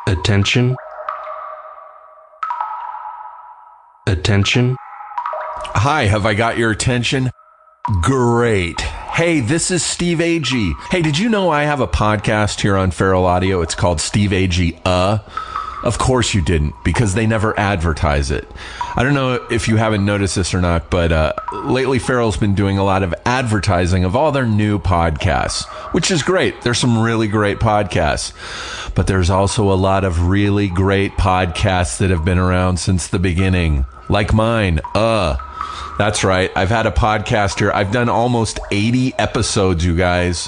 Attention. Attention. Hi, have I got your attention? Great. Hey, this is Steve Agee. Hey, did you know I have a podcast here on Feral Audio? It's called Steve Agee. Of course you didn't, because they never advertise it. I don't know if you haven't noticed this or not, but lately Feral's been doing a lot of advertising of all their new podcasts, which is great. There's some really great podcasts, but there's also a lot of really great podcasts that have been around since the beginning, like mine. That's right. I've had a podcast here. I've done almost 80 episodes, you guys.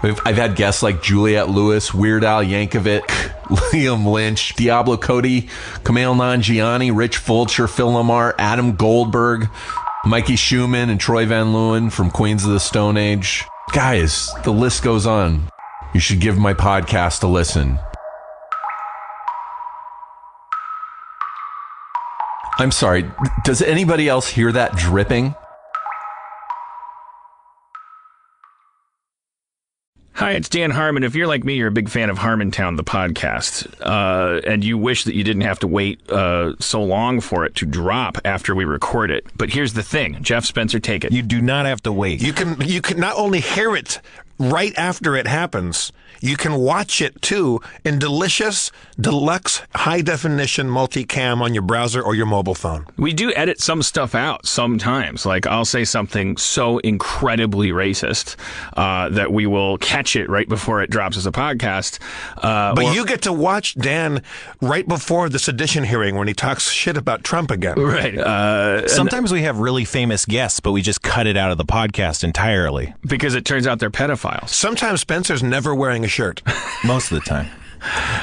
I've had guests like Juliette Lewis, Weird Al Yankovic, Liam Lynch, Diablo Cody, Kumail Nanjiani, Rich Fulcher, Phil Lamar, Adam Goldberg, Mikey Schumann, and Troy Van Leeuwen from Queens of the Stone Age. Guys, the list goes on. You should give my podcast a listen. I'm sorry, does anybody else hear that dripping? Hi, it's Dan Harmon. If you're like me, you're a big fan of Harmontown, the podcast, and you wish that you didn't have to wait so long for it to drop after we record it. But here's the thing. Jeff Spencer, take it. You do not have to wait. You can not only hear it right after it happens, you can watch it too in delicious, deluxe, high-definition multicam on your browser or your mobile phone. We do edit some stuff out sometimes. Like, I'll say something so incredibly racist that we will catch it right before it drops as a podcast. But you get to watch Dan right before the sedition hearing when he talks shit about Trump again. Right. Sometimes we have really famous guests, but we just cut it out of the podcast entirely. Because it turns out they're pedophiles. Sometimes Spencer's never wearing a shirt. Most of the time.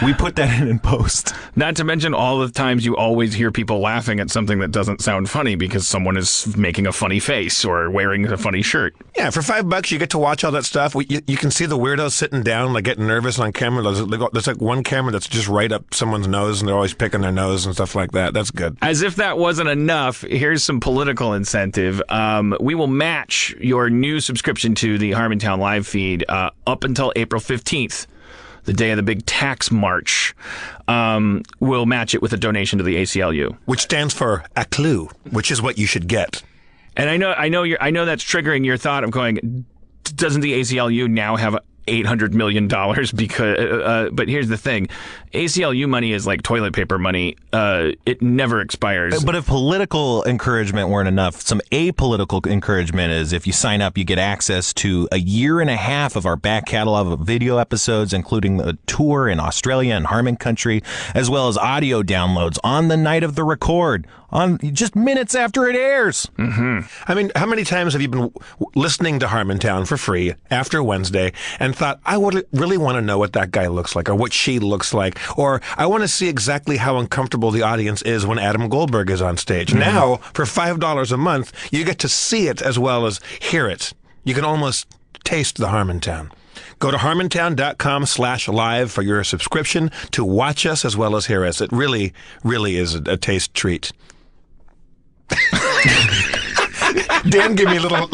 We put that in post. Not to mention all the times you always hear people laughing at something that doesn't sound funny because someone is making a funny face or wearing a funny shirt. Yeah, for $5 you get to watch all that stuff. You can see the weirdos sitting down, like getting nervous on camera. There's like one camera that's just right up someone's nose, and they're always picking their nose and stuff like that. That's good. As if that wasn't enough, here's some political incentive. We will match your new subscription to the Harmontown live feed up until April 15th. The day of the big tax march. We'll match it with a donation to the ACLU, which stands for a clue, which is what you should get. And I know that's triggering your thought of going, doesn't the ACLU now have $800 million? Because, but here's the thing. ACLU money is like toilet paper money. It never expires. But if political encouragement weren't enough, some apolitical encouragement is if you sign up, you get access to a year and a half of our back catalog of video episodes, including the tour in Australia and Harmon Country, as well as audio downloads on the night of the record, on just minutes after it airs. Mm-hmm. I mean, how many times have you been listening to Harmontown for free after Wednesday and thought, I would really want to know what that guy looks like or what she looks like, or I want to see exactly how uncomfortable the audience is when Adam Goldberg is on stage. Mm-hmm. Now, for $5 a month, you get to see it as well as hear it. You can almost taste the Harmontown. Go to harmontown.com/live for your subscription to watch us as well as hear us. It really, really is a taste treat. Dan gave me little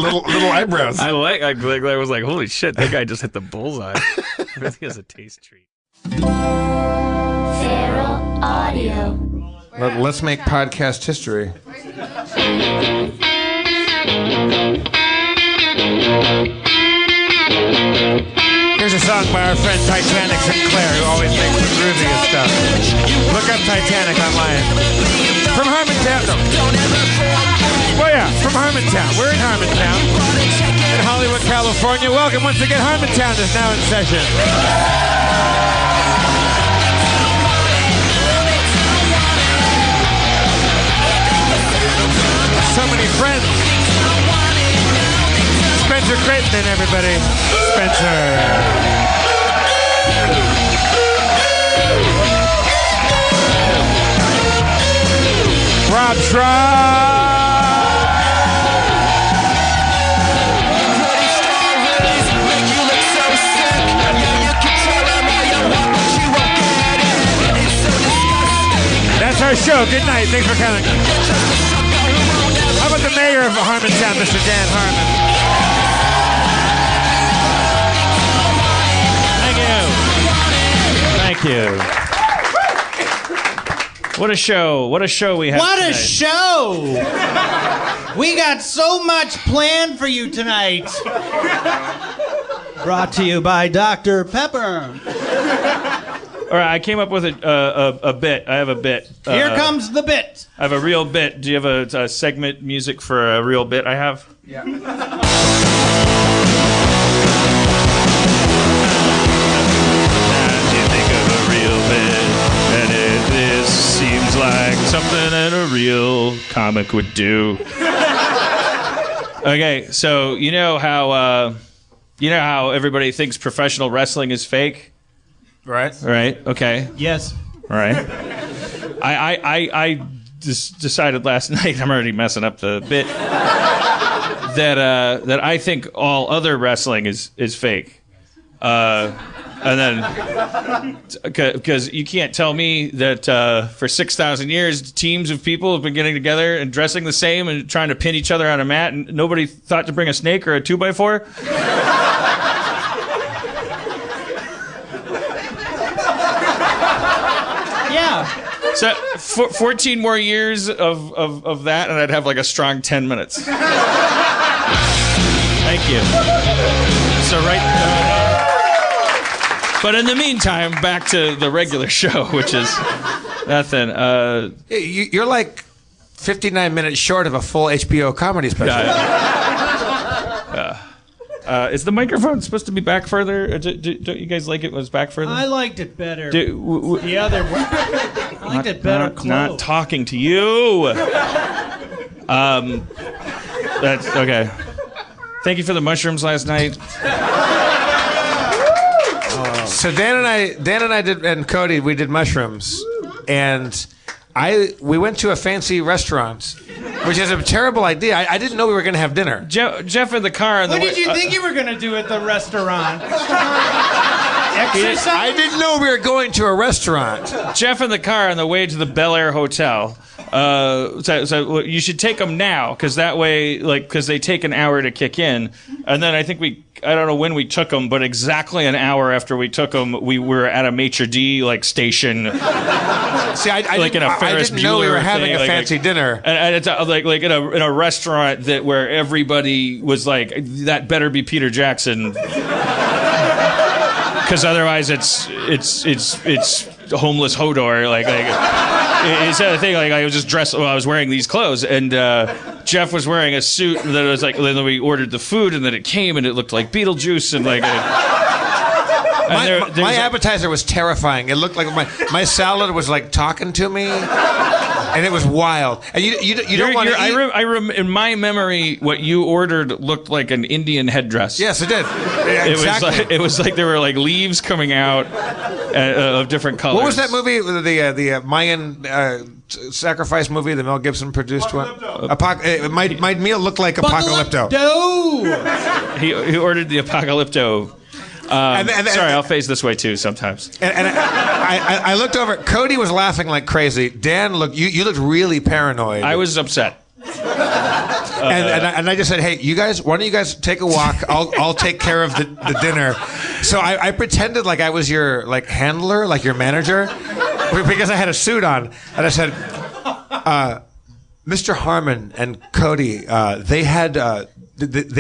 eyebrows. I was like, holy shit, that guy just hit the bullseye. It really is a taste treat. Feral Audio. Let's make podcast history. Here's a song by our friend Titanic Sinclair, who always makes the grooviest stuff. Look up Titanic online. From Harmontown. No. Well, yeah, from Harmontown. We're in Harmontown, in Hollywood, California. Welcome once again. Harmontown is now in session. So many friends. Spencer Creighton, everybody. Spencer. Rob Schraub. That's our show. Good night. Thanks for coming. How about the mayor of Harmontown, Mr. Dan Harmon? Thank you. What a show. What a show we have What tonight. a show! We got so much planned for you tonight. Brought to you by Dr. Pepper. All right, I came up with a bit. I have a bit. Here comes the bit. I have a real bit. Do you have a segment music for a real bit I have? Yeah. You think of a real bit, and this seems like something that a real comic would do. Okay, so you know how everybody thinks professional wrestling is fake, Right. right? Okay, Yes. all right. I just decided last night. I'm already messing up the bit. That I think all other wrestling is fake. And then, because you can't tell me that for 6,000 years, teams of people have been getting together and dressing the same and trying to pin each other on a mat, and nobody thought to bring a snake or a 2x4? Yeah. So, 14 more years of that, and I'd have like a strong 10 minutes. Thank you. So, but in the meantime, back to the regular show, which is nothing. You're like 59 minutes short of a full HBO comedy special. Is the microphone supposed to be back further? Don't you guys like it when it's back further? I liked it better. The other one. I liked it better close. Not talking to you. That's okay. Thank you for the mushrooms last night. So Dan and I did, and Cody, we did mushrooms, and we went to a fancy restaurant, which is a terrible idea. I didn't know we were going to have dinner. Jeff in the car. What did you think you were going to do at the restaurant? Exercise? I didn't know we were going to a restaurant. Jeff in the car on the way to the Bel Air Hotel. So you should take them now, because that way, because they take an hour to kick in, and then I don't know when we took them, but exactly an hour after we took them, we were at a maitre d' station. See, I in a Ferris didn't know we were Bueller having thing, a fancy dinner. And it's like in a restaurant where everybody was like, that better be Peter Jackson, because otherwise it's homeless Hodor. It's the thing. I was just dressed. Well, I was wearing these clothes, and Jeff was wearing a suit. And then it was then we ordered the food, and then it came, and it looked like Beetlejuice, and my appetizer was terrifying. It looked like my salad was talking to me, and it was wild. And you don't want to eat. In my memory, what you ordered looked like an Indian headdress. Yes, it did. Yeah, exactly. It was like there were leaves coming out of different colors. What was that movie? The Mayan sacrifice movie that Mel Gibson produced? My meal looked like Apocalypto. He ordered the Apocalypto. Sorry, I'll face this way too sometimes. And I looked over. Cody was laughing like crazy. Dan you looked really paranoid. I was upset. And I just said, hey, you guys, why don't you guys take a walk? I'll take care of the dinner. So I pretended like I was your handler, like your manager, because I had a suit on, and I said, Mr. Harmon and Cody, they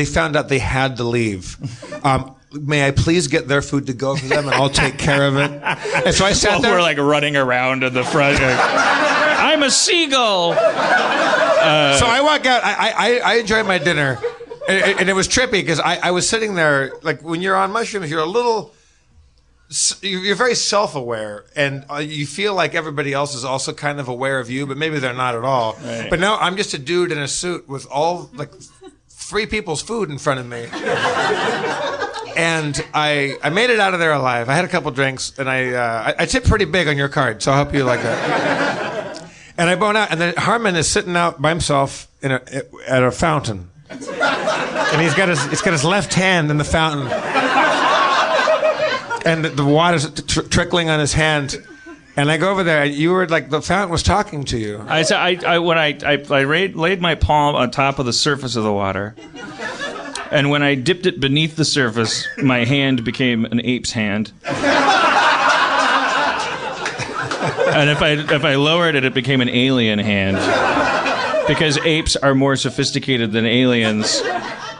found out they had to leave. May I please get their food to go for them, and I'll take care of it. And so I sat there. We're running around in the front. I'm a seagull. So I walk out. I enjoy my dinner, and it was trippy because I was sitting there when you're on mushrooms, you're very self-aware, and you feel like everybody else is also kind of aware of you, but maybe they're not at all. Right. But now I'm just a dude in a suit with all 3 people's food in front of me. And I made it out of there alive. I had a couple drinks, and I tipped pretty big on your card, so I hope you like that. And I bone out, and then Harmon is sitting out by himself at a fountain, and he's got his left hand in the fountain, and the water's trickling on his hand. And I go over there, and you were the fountain was talking to you. I laid my palm on top of the surface of the water. And when I dipped it beneath the surface, my hand became an ape's hand. And if I lowered it, it became an alien hand. Because apes are more sophisticated than aliens.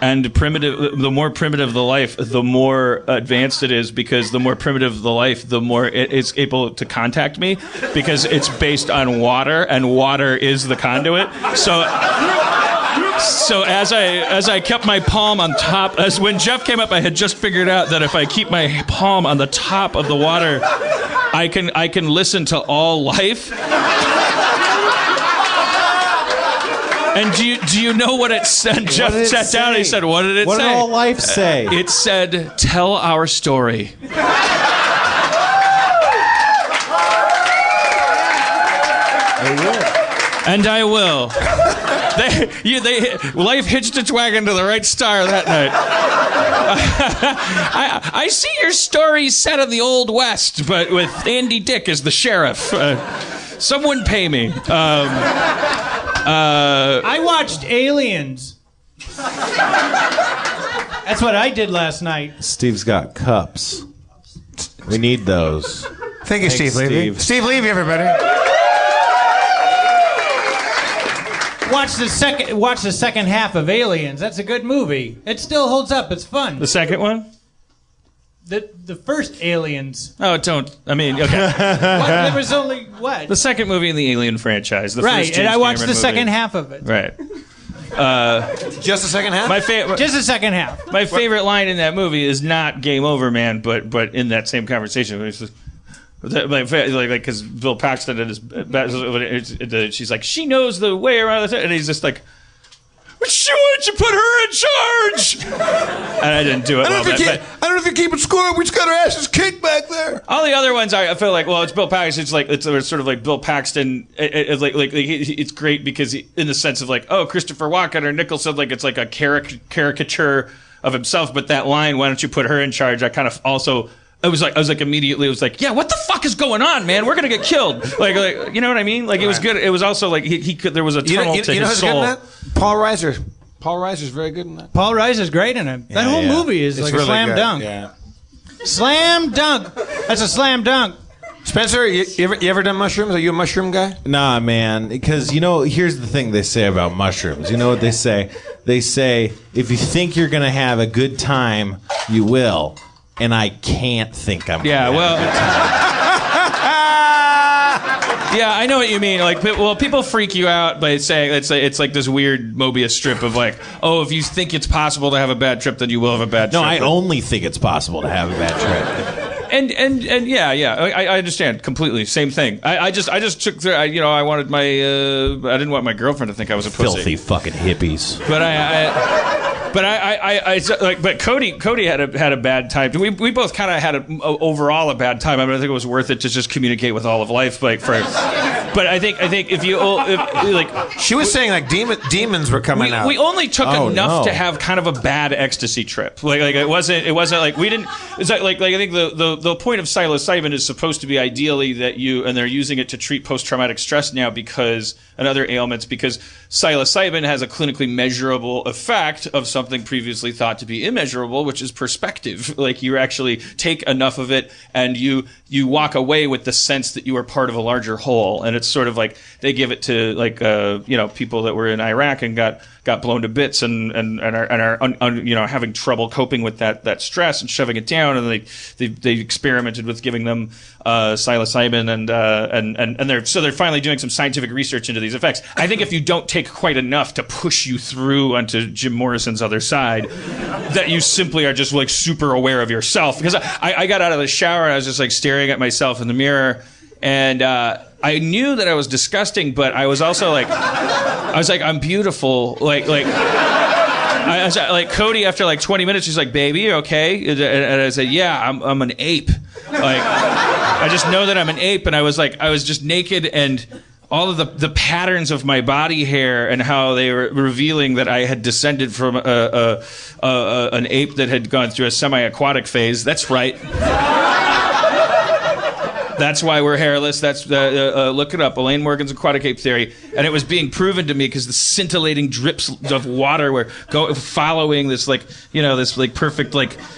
And the more primitive the life, the more advanced it is, because the more primitive the life, the more it is able to contact me, because it's based on water, and water is the conduit. So as I kept my palm on top, as when Jeff came up, I had just figured out that if I keep my palm on the top of the water, I can listen to all life. And do you know what it said? Jeff sat down and he said, what did it say? What did all life say? It said, tell our story. And I will. Life hitched its wagon to the right star that night. I see your story set in the Old West, but with Andy Dick as the sheriff. Someone pay me. I watched Aliens. That's what I did last night. Steve's got cups. We need those. Thank you, Steve Levy. Steve Levy, everybody. Watch the second half of Aliens. That's a good movie. It still holds up. It's fun. The second one? The first Aliens. Oh, don't. I mean, okay. There was only what? The second movie in the Alien franchise. The Right, first James and I watched Cameron the movie. second half of it. Right. Just the second half? Just the second half. My favorite line in that movie is not "Game over, man," but in that same conversation, it's just, because Bill Paxton and she's like, she knows the way around the, and he's just like, why don't you put her in charge? And I didn't do it. I don't know if you're keeping score. We just got our asses kicked back there. All the other ones, I feel like, well, it's Bill Paxton. It's sort of like Bill Paxton. It's great because in the sense of like, oh, Christopher Walken or Nicholson, like it's like a caricature of himself. But that line, why don't you put her in charge? I kind of also. I was like immediately. It was like, yeah, what the fuck is going on, man? We're gonna get killed. Like you know what I mean? Like it was good. It was also like he could. There was a tunnel to his soul. Good in that? Paul Reiser. Paul Reiser's very good in that. Paul Reiser's great in it. That whole movie is like a slam dunk. Yeah. Slam dunk. That's a slam dunk. Spencer, you ever done mushrooms? Are you a mushroom guy? Nah, man. Because, here's the thing they say about mushrooms. You know what they say? They say, if you think you're going to have a good time, you will. And I can't think I'm going to have a good time. Yeah, I know what you mean. Like, people freak you out by saying it's like this weird Mobius strip of like, oh, if you think it's possible to have a bad trip, then you will have a bad trip. No, I only think it's possible to have a bad trip. And yeah, I understand completely. Same thing. I just took through. I wanted my. I didn't want my girlfriend to think I was a pussy. Filthy fucking hippies. But Cody had a bad time. We both kind of had overall a bad time. I mean, I think it was worth it to just communicate with all of life, but I think if she was saying like demons were coming out. We only took enough to have kind of a bad ecstasy trip. Like it wasn't like we didn't. It's like I think the point of psilocybin is supposed to be ideally that and they're using it to treat post-traumatic stress now and other ailments because psilocybin has a clinically measurable effect of something previously thought to be immeasurable, which is perspective. Like you actually take enough of it and you walk away with the sense that you are part of a larger whole. And it's sort of like they give it to like people that were in Iraq and got blown to bits and are having trouble coping with that stress and shoving it down, and they experimented with giving them psilocybin and they're finally doing some scientific research into these effects. I think if you don't take quite enough to push you through onto Jim Morrison's other side, that you simply are just like super aware of yourself. Because I got out of the shower and I was just like staring at myself in the mirror, and I knew that I was disgusting, but I was also like, I'm beautiful. Like I was like Cody after like 20 minutes, she's like, baby, you okay? And I said, yeah, I'm an ape. Like, I just know that I'm an ape. And I was just naked, and all of the patterns of my body hair and how they were revealing that I had descended from an ape that had gone through a semi-aquatic phase. That's right. That's why we're hairless. That's look it up. Elaine Morgan's aquatic ape theory, and it was being proven to me because the scintillating drips of water were following this this perfect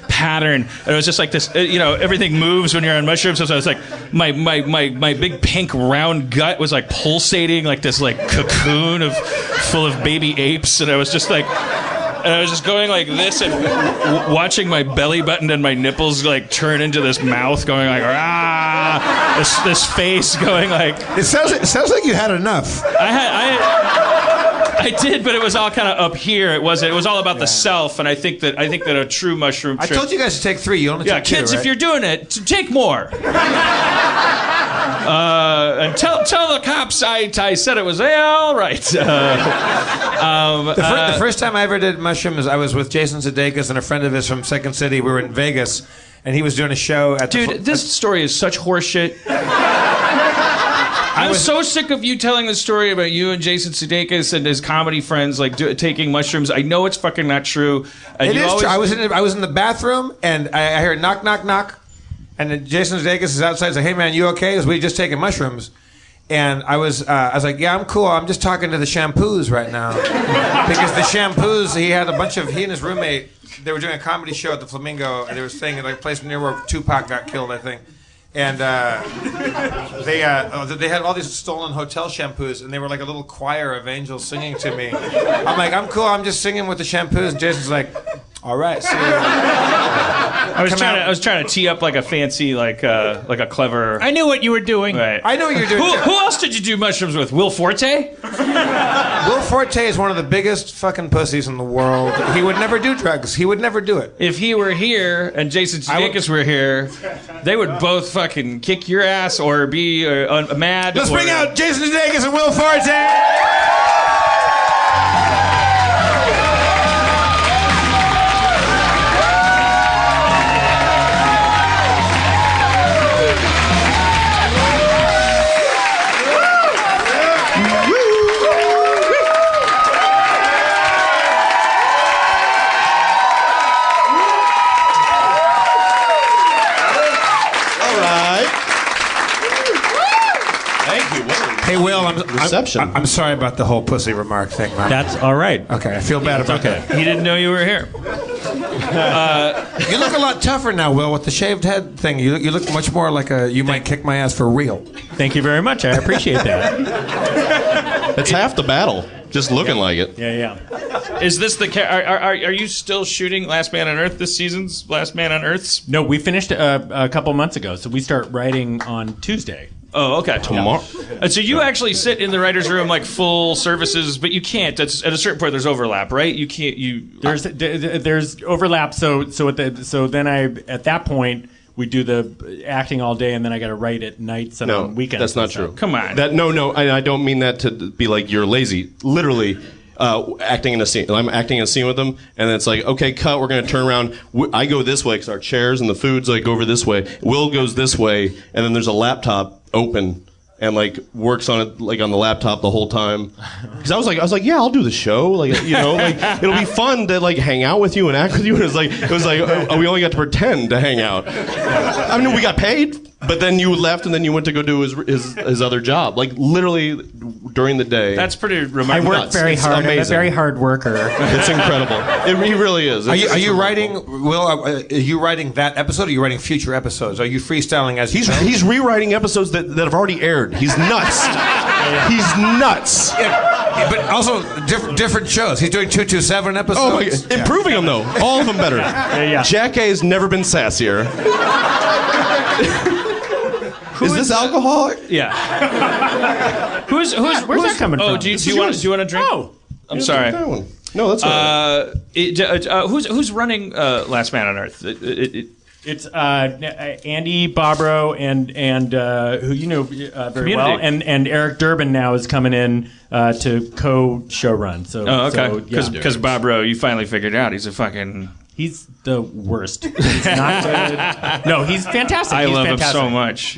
pattern. And it was just like this. Everything moves when you're on mushrooms. So I was like, my big pink round gut was like pulsating like this cocoon full of baby apes, and I was just like. And I was just going like this and watching my belly button and my nipples turn into this mouth going this face going like. It sounds like you had enough. I did, but it was all kind of up here. It was all about the self, and I think that a true mushroom trip. I told you guys to take 3. You only took 2, kids, right? if you're doing it, take more. And tell the cops I said it was all right. The first time I ever did mushrooms, I was with Jason Sudeikis and a friend of his from Second City. We were in Vegas, and he was doing a show at this story is such horseshit. I'm so sick of you telling the story about you and Jason Sudeikis and his comedy friends taking mushrooms. I know it's fucking not true. And it is true. I was in the bathroom, and I heard knock, knock, knock. And then Jason Sudeikis is outside. He's like, "Hey man, you okay?" Because we just taking mushrooms, and I was like, "Yeah, I'm cool. I'm just talking to the shampoos right now," because the shampoos. He and his roommate. They were doing a comedy show at the Flamingo, and they were staying at a place near where Tupac got killed, I think. And they had all these stolen hotel shampoos, and they were like a little choir of angels singing to me. I'm like, "I'm cool. I'm just singing with the shampoos." And Jason's like, "All right, see you." I was trying to tee up like a fancy, like a clever. I knew what you were doing. Right. I know what you're doing. Who else did you do mushrooms with? Will Forte? Will Forte is one of the biggest fucking pussies in the world. He would never do drugs. He would never do it. If he were here and Jason Sudeikis were here, they would both fucking kick your ass or be mad. Let's bring out Jason Sudeikis and Will Forte. Hey, Will, I'm sorry about the whole pussy remark thing, man. That's all right. Okay, I feel bad about that. He didn't know you were here. You look a lot tougher now, Will, with the shaved head thing. You look much more like you might kick my ass for real. Thank you very much. I appreciate that. That's half the battle. Just looking like it. Yeah. Is this are you still shooting Last Man on Earth this season's Last Man on Earths? No, we finished a couple months ago, so we start writing on Tuesday. Oh, okay. Tomorrow. And so you actually sit in the writer's room like full services, but you can't. At a certain point, there's overlap, right? You can't. There's overlap. So then at that point we do the acting all day, and then I got to write at nights and on weekends. That's not true. Come on. No. I don't mean that to be like you're lazy. Literally. Acting in a scene. I'm acting in a scene with them, and it's like, okay, cut. We're gonna turn around. I go this way because our chairs and the food's like over this way. Will goes this way, and then there's a laptop open and works on it on the laptop the whole time. Because I was like, yeah, I'll do the show. It'll be fun to hang out with you and act with you. And it was like we only got to pretend to hang out. I mean, we got paid. But then you left, and then you went to go do his other job. Literally during the day. That's pretty remarkable. I work very hard. I'm a very hard worker. It's incredible. He really is. Are you writing, Will? Are you writing that episode? Or are you writing future episodes? Are you freestyling as he's rewriting episodes that have already aired? He's nuts. He's nuts. Yeah, but also different shows. He's doing 227 episodes. Oh my God. Improving them though. All of them better. Yeah. Jack A has never been sassier. Is this alcohol? Yeah. Where's that coming from? Oh, do you want a drink? Oh, I'm sorry. No, that's all right. Who's running Last Man on Earth? It's Andy Bobrow and who you know very Community. well, and Eric Durbin now is coming in to co-show run. So, okay. Because Bob Rowe, you finally figured out he's a fucking. He's the worst. He's not good. No, he's fantastic. I love fantastic. him so much.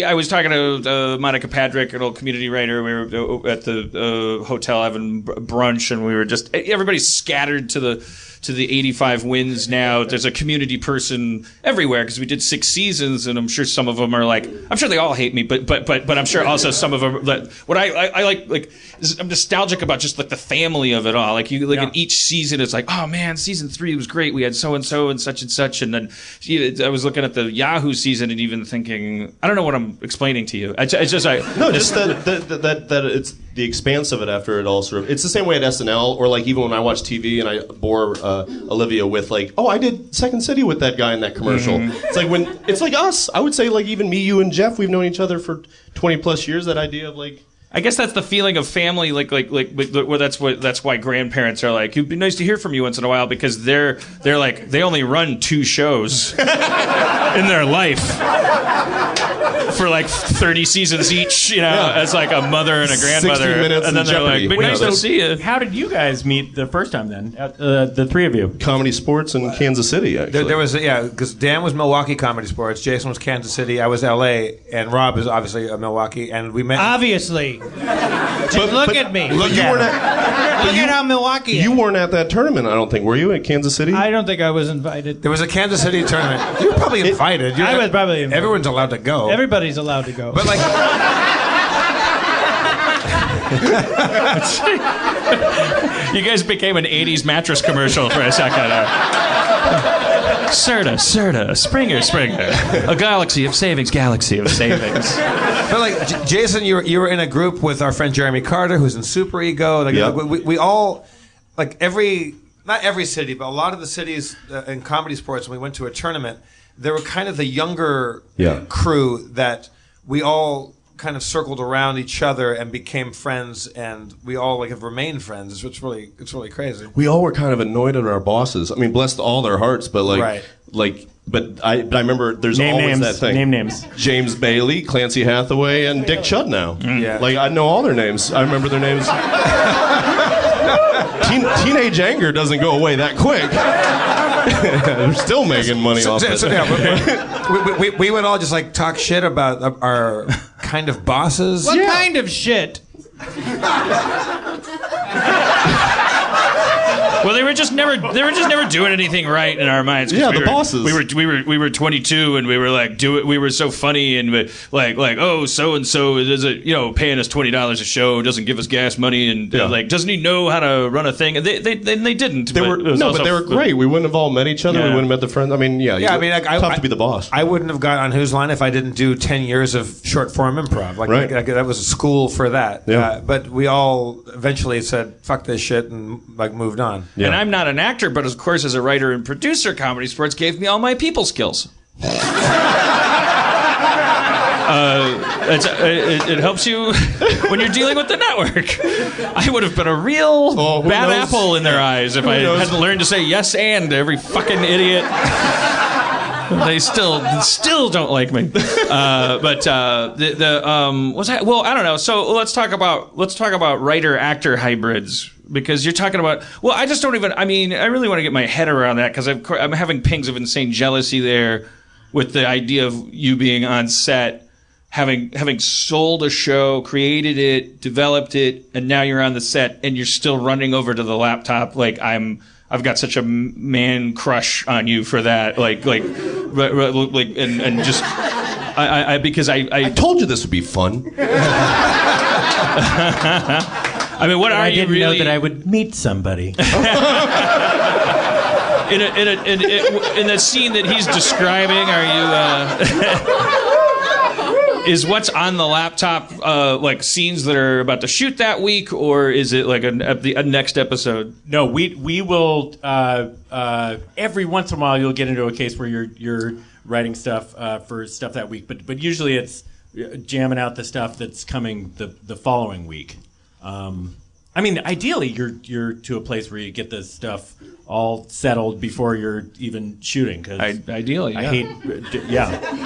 I was talking to Monica Patrick, an old community writer. We were at the hotel having brunch, and we were just everybody's scattered to the to the 85 wins now. There's a community person everywhere because we did 6 seasons, and I'm sure some of them are like, I'm sure they all hate me, but I'm sure also some of them. What I like is I'm nostalgic about just like the family of it all. Like in each season, it's like, oh man, season 3 was great. We had so and so and such, and then I was looking at the Yahoo season and even thinking, I don't know what I'm explaining to you. It's just that it's the expanse of it after it all sort of. It's the same way at SNL, or like even when I watch TV and I bore Olivia with like, oh, I did Second City with that guy in that commercial. It's like when it's like us. I would say like even me, you, and Jeff, we've known each other for 20 plus years. That idea of like. I guess that's the feeling of family, like where that's why grandparents are like, it'd be nice to hear from you once in a while, because they're like, they only run 2 shows in their life for like 30 seasons each, as like a mother and a grandmother, 60 minutes and then they're Jeopardy. like, nice to see you. How did you guys meet the first time then? The 3 of you? Comedy Sports in Kansas City, actually. There was because Dan was Milwaukee Comedy Sports, Jason was Kansas City, I was L.A., and Rob is obviously Milwaukee, and we met. Obviously. Just look at me. Look at how Milwaukee. You weren't at that tournament, I don't think. Were you at Kansas City? I don't think I was invited. There was a Kansas City tournament. You were probably invited. I was probably invited. Everyone's allowed to go. Everybody's allowed to go. But like. You guys became an 80s mattress commercial for a second. Serta, Springer, a galaxy of savings. But like Jason, you were in a group with our friend Jeremy Carter, who's in Super Ego. Like we all, like not every city, but a lot of the cities in Comedy Sports, when we went to a tournament, they were kind of the younger crew that we all kind of circled around each other and became friends, and we all like have remained friends. It's really crazy. We all were kind of annoyed at our bosses. I mean, bless all their hearts, but but I remember there's always that thing. Name names. James Bailey, Clancy Hathaway, and Dick Chudnow. Yeah. Like I know all their names. I remember their names. Teenage anger doesn't go away that quick. They're still making money off it. We would all just like talk shit about our kind of bosses. What kind of shit? Well, they were just never doing anything right in our minds. Yeah, the bosses. We were 22 and we were like we were so funny and like oh, so and so is paying us $20 a show, doesn't give us gas money, and like doesn't he know how to run a thing? And they didn't. They were great. We wouldn't have all met each other. We wouldn't have met the friends. I mean, I mean, tough to be the boss. I wouldn't have got on Whose Line if I didn't do 10 years of short form improv. Like that was a school for that. Yeah. But we all eventually said fuck this shit and like moved on. Yeah. And I'm not an actor, but of course, as a writer and producer, Comedy Sports gave me all my people skills. It helps you when you're dealing with the network. I would have been a real bad apple in their eyes if I hadn't learned to say yes and to every fucking idiot. They still don't like me. But was that? Well, I don't know. So let's talk about writer actor hybrids. Because you're talking about, well, I just don't even, I mean, I really want to get my head around that because I'm having pings of insane jealousy there with the idea of you being on set, having sold a show, created it, developed it, and now you're on the set and you're still running over to the laptop like I've got such a man crush on you for that, and just because I told you this would be fun. I mean, what are you really? I didn't know that I would meet somebody. In the scene that he's describing, are you? Is what's on the laptop like scenes that are about to shoot that week, or is it like a next episode? No, we will. Every once in a while, you'll get into a case where you're writing stuff for stuff that week, but usually it's jamming out the stuff that's coming the following week. I mean, ideally, you're to a place where you get this stuff all settled before you're even shooting. Cause ideally, yeah. I hate,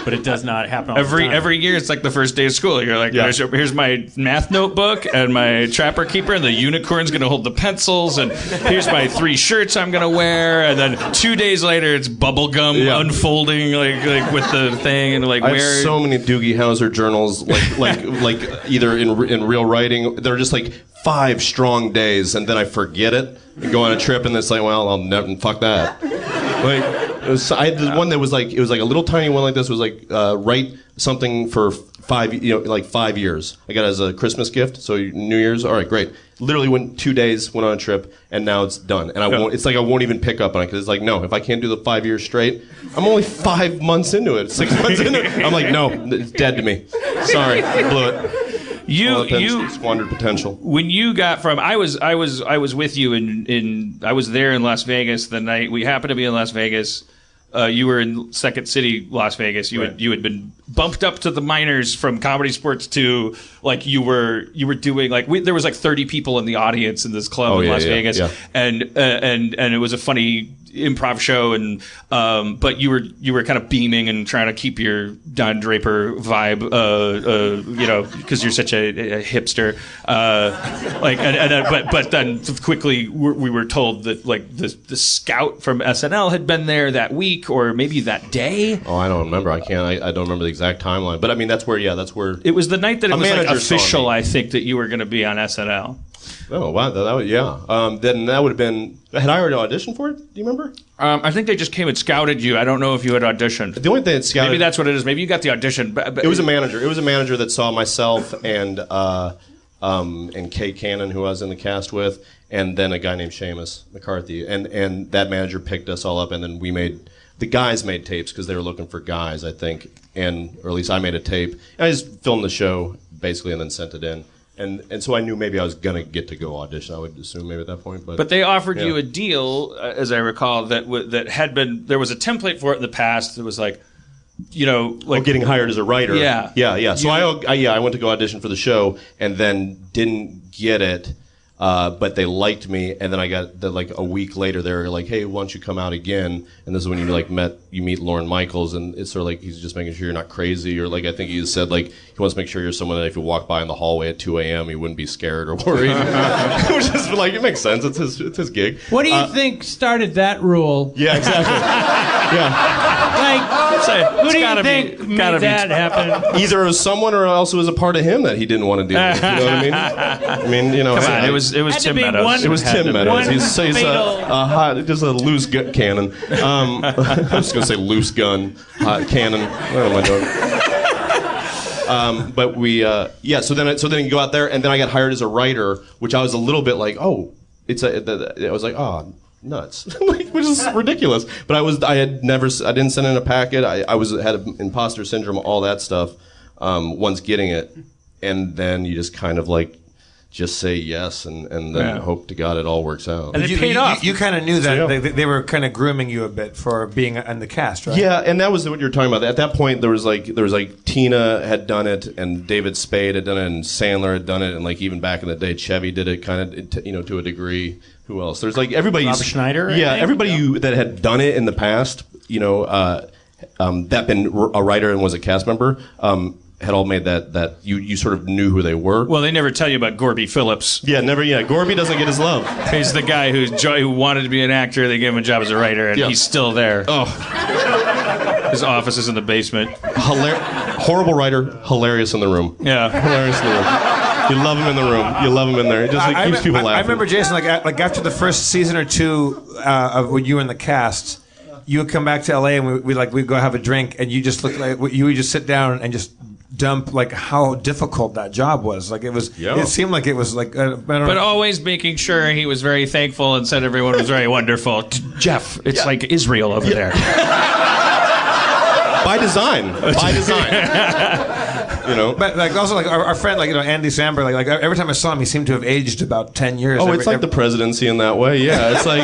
but it does not happen all the time. Every year. It's like the first day of school. You're like, here's my math notebook and my trapper keeper, and the unicorn's gonna hold the pencils, and here's my 3 shirts I'm gonna wear, and then 2 days later, it's bubblegum unfolding like with the thing, and like I have so many Doogie Howser journals, like either in real writing, they're just like 5 strong days, and then I forget it and go on a trip, and it's like, well, I'll never fuck that. Like, I had this one that was like, it was like a little tiny one like this. It was like write something for 5 years. I got it as a Christmas gift, so New Year's. All right, great. Literally went 2 days, went on a trip, and now it's done. And I won't. It's like I won't even pick up on it because it's like, no, if I can't do the 5 years straight, I'm only 5 months into it, 6 months into it. I'm like, no, it's dead to me. Sorry, I blew it. You squandered potential. When you got from I was with you in I was there in Las Vegas the night we happened to be in Las Vegas. You were in Second City, Las Vegas. You had been bumped up to the minors from Comedy Sports 2. Like you were doing like there was like 30 people in the audience in this club in Las Vegas, and it was a funny improv show, and but you were kind of beaming and trying to keep your Don Draper vibe, because you're such a hipster. But then quickly we were told that like the scout from SNL had been there that week or maybe that day. Oh, I don't remember. I don't remember the exact timeline. But I mean, that's where it was the night that it was like official. I think that you were going to be on SNL. Oh wow, that would then that would have been. Had I already auditioned for it? Do you remember? I think they just came and scouted you. I don't know if you had auditioned. The only thing that scouted. Maybe that's what it is. Maybe you got the audition. But it was a manager. It was a manager that saw myself and Kay Cannon, who I was in the cast with, and then a guy named Seamus McCarthy, and that manager picked us all up, and then the guys made tapes because they were looking for guys, I think, or at least I made a tape. And I just filmed the show basically and then sent it in. And so I knew maybe I was gonna get to go audition. I would assume maybe at that point, but they offered you a deal, as I recall, that had been there was a template for it in the past. It was like, getting hired as a writer. Yeah. So I went to go audition for the show and then didn't get it, but they liked me, and then I got like a week later. They were like, "Hey, why don't you come out again?" And this is when you meet Lorne Michaels, and it's sort of like he's just making sure you're not crazy, or like I think he said like he wants to make sure you're someone that if you walk by in the hallway at 2 a.m. he wouldn't be scared or worried. Which is like it makes sense. It's his gig. What do you think started that rule? Yeah, exactly. Yeah. Who do you think made that happen? Either it was someone or else it was a part of him that he didn't want to deal with. You know what I mean? I mean, Come on, it was Tim Meadows. It was Tim Meadows. He's just a loose cannon. I'm just gonna say loose gun, hot cannon. What am I doing? But we, So then you go out there, and then I got hired as a writer, which I was a little bit like, I was like, oh, nuts, which is ridiculous. But I didn't send in a packet. I had imposter syndrome, all that stuff. Once getting it, and then you just kind of like just say yes and then hope to God it all works out. And it paid off. You kind of knew that they were kind of grooming you a bit for being in the cast, right? Yeah, and that was what you were talking about. At that point, there was like Tina had done it, and David Spade had done it, and Sandler had done it, and like even back in the day, Chevy did it kind of to a degree. Who else? There's like everybody. Rob Schneider. Yeah, everybody that had done it in the past, that been a writer and was a cast member. Had all made that you sort of knew who they were. Well, they never tell you about Gorby Phillips. Yeah, never. Yeah, Gorby doesn't get his love. He's the guy who wanted to be an actor. They gave him a job as a writer, and he's still there. Oh, his office is in the basement. Horrible writer, hilarious in the room. Yeah, hilarious in the room. You love him in the room. You love him in there. It just keeps people laughing. I remember Jason, like after the first season or two of when you were in the cast, you would come back to LA and we'd go have a drink, and you just look like you would just sit down and just dump like how difficult that job was. Like it was. Yeah. It seemed like it was like. But always making sure he was very thankful and said everyone was very wonderful. Jeff, it's like Israel over there. By design. But like also like our friend Andy Samberg like every time I saw him he seemed to have aged about 10 years. Oh, it's like the presidency in that way. Yeah, it's like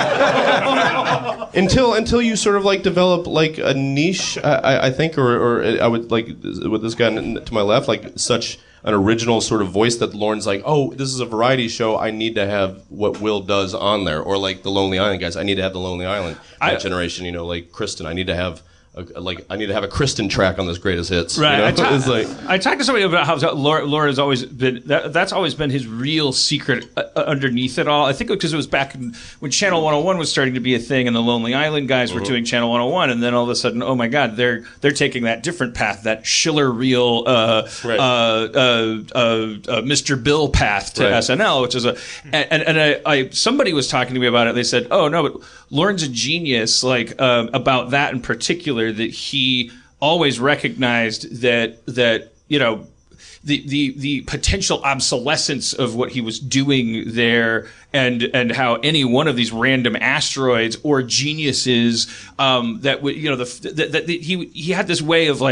until you sort of like develop like a niche. I think, or I would like with this guy to my left, like such an original sort of voice that Lorne's like, oh, this is a variety show. I need to have what Will does on there, or like the Lonely Island guys. I need to have the Lonely Island generation. Like Kristen, I need to have. I need to have a Kristen track on this greatest hits. Right. You know? I talked to somebody about how Laura's always been that's always been his real secret underneath it all. I think because it was back when Channel 101 was starting to be a thing, and the Lonely Island guys were doing Channel 101, and then all of a sudden, oh my God, they're taking that different path, that Schiller real Mr. Bill path to SNL, which is and somebody was talking to me about it. They said, oh no, but Lorne's a genius, about that in particular, that he always recognized that the potential obsolescence of what he was doing there, and how any one of these random asteroids or geniuses he had this way of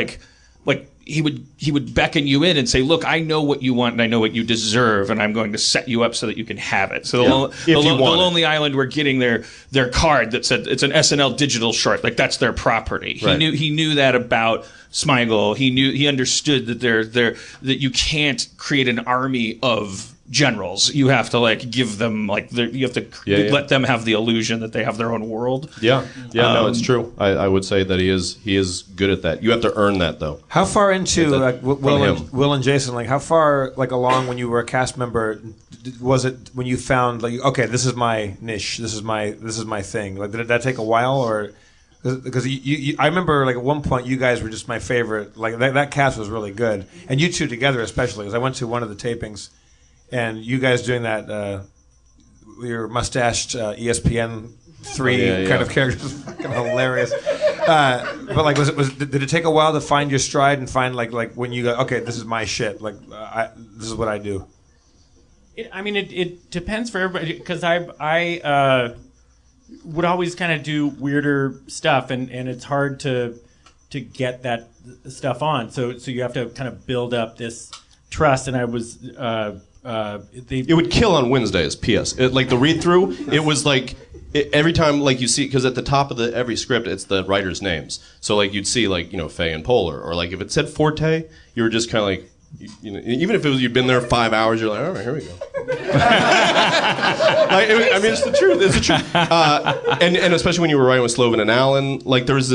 he would beckon you in and say, look, I know what you want and I know what you deserve, and I'm going to set you up so that you can have it. So the Lonely Island were getting their card that said it's an SNL digital short, that's their property. Right. He knew that about Smigel. He understood that that you can't create an army of generals. You have to give them you have to let them have the illusion that they have their own world. No, it's true. I would say that he is good at that. You have to earn that, though. How far into Will and Jason, how far along when you were a cast member was it when you found okay, this is my niche, this is my thing? Did that take a while, or because I remember at one point you guys were just my favorite. That cast was really good, and you two together especially, because I went to one of the tapings. And you guys doing that, your mustached ESPN 3 kind of characters was fucking hilarious. But did it take a while to find your stride and find when you go, okay, this is my shit, this is what I do? It depends for everybody, because I would always kind of do weirder stuff, and it's hard to get that stuff on. So you have to kind of build up this trust, and I was. It would kill on Wednesdays. P.S. The read through, it was every time you see, because at the top of every script it's the writers' names. So you'd see Faye and Poehler, or if it said Forte, you were just kind of even if you'd been there 5 hours, you're like, all right, here we go. It's the truth. It's the truth. And especially when you were writing with Slovin and Allen, there was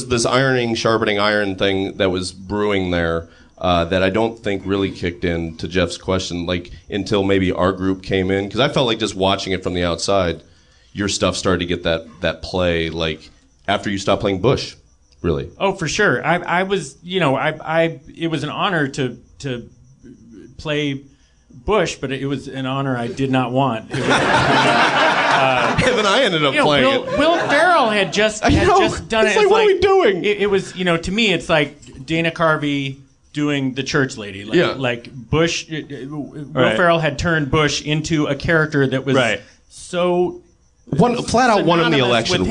this ironing, sharpening iron thing that was brewing there. That I don't think really kicked in, to Jeff's question, until maybe our group came in. Because I felt just watching it from the outside, your stuff started to get that play, after you stopped playing Bush, really. Oh, for sure. I was, it was an honor to play Bush, but it was an honor I did not want. It was, and then I ended up playing it. Will Ferrell had just done it. It's what are we doing? It was, to me, it's like Dana Carvey doing the church lady. Bush, Will Ferrell had turned Bush into a character that was so... Flat out won him the election.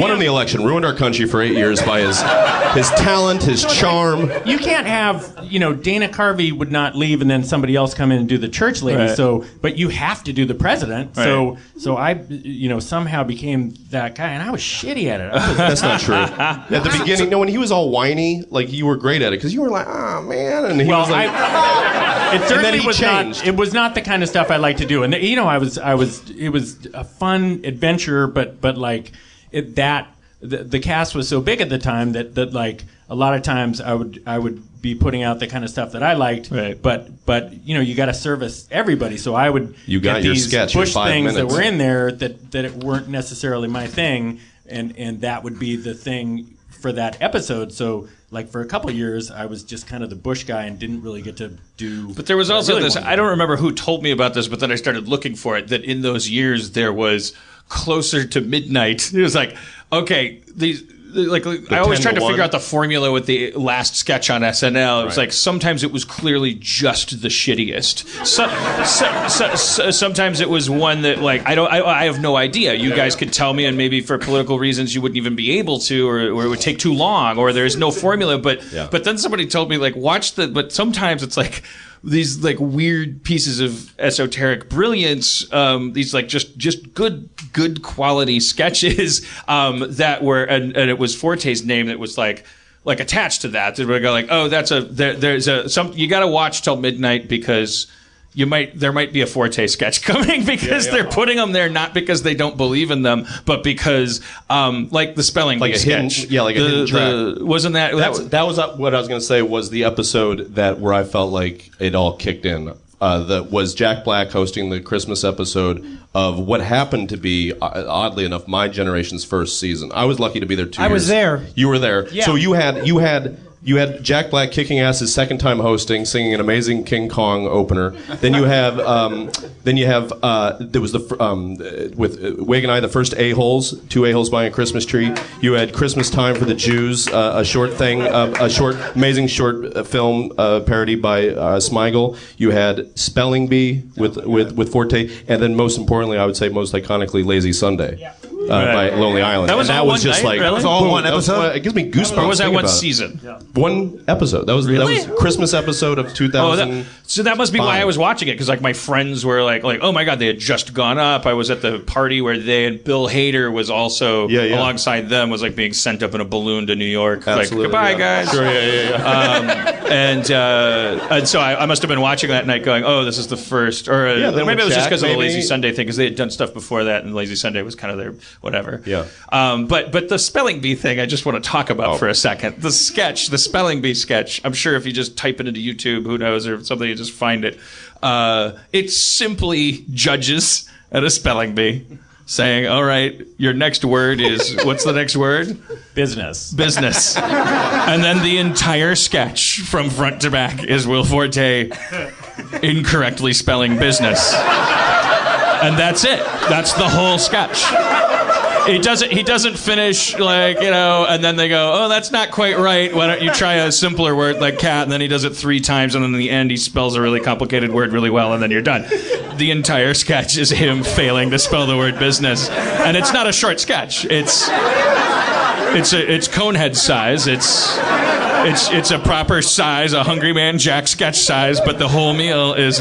Ruined our country for 8 years by his talent, his charm. You can't have, Dana Carvey would not leave and then somebody else come in and do the church lady. Right. So, but you have to do the president. Right. So I, somehow became that guy, and I was shitty at it. That's not true. At the beginning, when he was all whiny, you were great at it, because you were like, oh man, and he was like. It certainly was not. It was not the kind of stuff I like to do, and it was a fun adventure, but the cast was so big at the time that a lot of times I would be putting out the kind of stuff that I liked, right. but you got to service everybody, so I would get these sketch Bush things that were in there that it weren't necessarily my thing, and that would be the thing for that episode. So for a couple of years, I was just kind of the Bush guy and didn't really get to do. But there was also this. I don't remember who told me about this, but then I started looking for it. That in those years there was Closer to Midnight. It was okay, these. I always tried to figure out the formula with the last sketch on SNL. It was sometimes it was clearly just the shittiest. Sometimes it was one that I have no idea. You guys could tell me, and maybe for political reasons you wouldn't even be able to, or it would take too long, or there's no formula. But then somebody told me watch the. But sometimes it's these weird pieces of esoteric brilliance. These just good quality sketches that were and it was Forte's name that was attached to that. That we go oh, there's you got to watch till midnight because there might be a Forte sketch coming because they're putting them there not because they don't believe in them, but because like the spelling bee sketch. Like a hidden track. Wasn't that that was what I was going to say was the episode where I felt like it all kicked in. That was Jack Black hosting the Christmas episode of what happened to be, oddly enough, my generation's first season. I was lucky to be there 2 years. I was there. You were there. Yeah. So you had Jack Black kicking ass his second time hosting, singing an amazing King Kong opener. Then you have there was with Wig and I, the first two A-holes buying a Christmas tree. You had Christmas Time for the Jews, a short thing, amazing short film parody by Smigel. You had Spelling Bee with Forte, and then most importantly, I would say most iconically, Lazy Sunday. By Lonely Island. That was and that all was one just night, like really? That was all one episode? It gives me goosebumps. Or was that thinking one about it. season? Yeah. One episode. That was Christmas episode of 2000. So that must be why I was watching it, because like my friends were like, oh my god, they had just gone up. I was at the party where Bill Hader was also alongside them, was like being sent up in a balloon to New York. Absolutely, like goodbye guys. Sure, And so I must have been watching that night, going, oh, this is the first, or maybe it was just because of the Lazy Sunday thing, because they had done stuff before that, and Lazy Sunday was kind of their whatever. Yeah. But the spelling bee thing, I just want to talk about for a second. The sketch, the spelling bee sketch. I'm sure if you just type it into YouTube, who knows, or something, you just find it. It's simply judges at a spelling bee saying, all right, your next word is, what's the next word? Business. And then the entire sketch from front to back is Will Forte incorrectly spelling business. And that's it. That's the whole sketch. He doesn't finish, and then they go, oh, that's not quite right. Why don't you try a simpler word like cat? And then he does it 3 times, and then in the end he spells a really complicated word really well, and then you're done. The entire sketch is him failing to spell the word business. And it's not a short sketch. It's Conehead size. It's a proper size, a Hungry Man Jack sketch size, but the whole meal is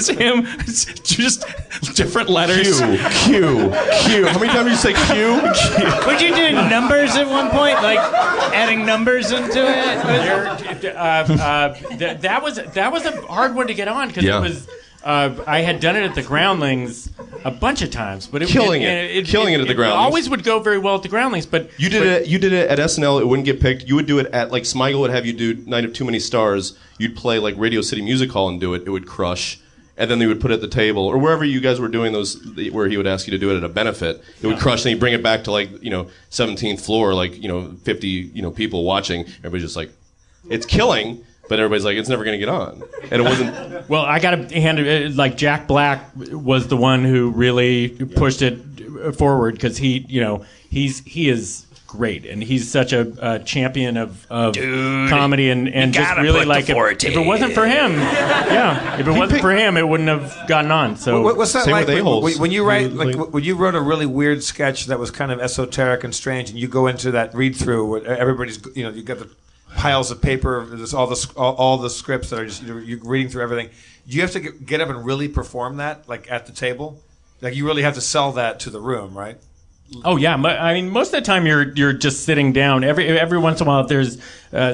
him. It's just different letters. Q. How many times did you say Q? Would you do numbers at one point, like adding numbers into it? That was a hard one to get on because it was. I had done it at the Groundlings a bunch of times, but killing it at the Groundlings. Always would go very well at the Groundlings, but you did it at SNL. It wouldn't get picked. You would do it at Smigel would have you do Night of Too Many Stars. You'd play Radio City Music Hall and do it. It would crush, and then they would put it at the table or wherever you guys were doing those, where he would ask you to do it at a benefit. It would crush, and he'd bring it back to 17th floor, 50 people watching. Everybody's just like, it's killing. But everybody's like, it's never going to get on. And it wasn't... Well, I got to hand it... Jack Black was the one who really pushed it forward because he is great. And he's such a champion of comedy and just really if it wasn't for him... it wouldn't have gotten on. So what's that same like with when you write... when you wrote a really weird sketch that was kind of esoteric and strange and you go into that read-through where everybody's... you got the... piles of paper, there's all the scripts that are just you're reading through everything. Do you have to get up and really perform that, at the table? You really have to sell that to the room, right? Oh yeah, I mean most of the time you're just sitting down. Every once in a while, if there's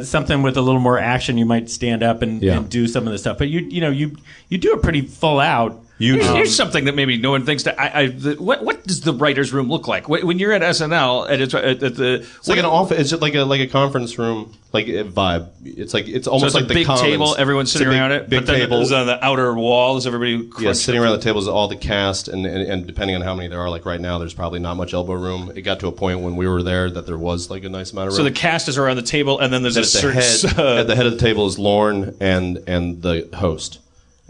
something with a little more action, you might stand up and do some of the stuff. But you do it pretty full out. Here's something that maybe no one thinks. What does the writers' room look like when you're at SNL? It's like an office. It's just like a conference room, vibe. It's almost like the big Commons. Table. Everyone's sitting around it. Big but then table. on the outer wall is everybody. Sitting around the table is all the cast, and depending on how many there are, right now, there's probably not much elbow room. It got to a point when we were there that there was a nice amount of room. So the cast is around the table, and then there's at the head of the table is Lorne and the host.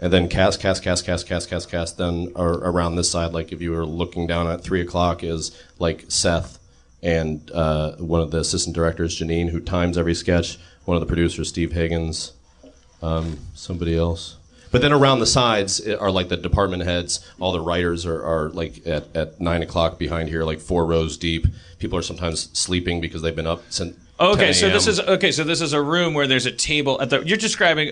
And then cast. Then around this side, if you were looking down at 3 o'clock, is Seth and one of the assistant directors, Janine, who times every sketch. One of the producers, Steve Higgins, somebody else. But then around the sides are the department heads. All the writers are at 9 o'clock behind here, 4 rows deep. People are sometimes sleeping because they've been up since. Okay, so this is a room where there's a table at the. You're describing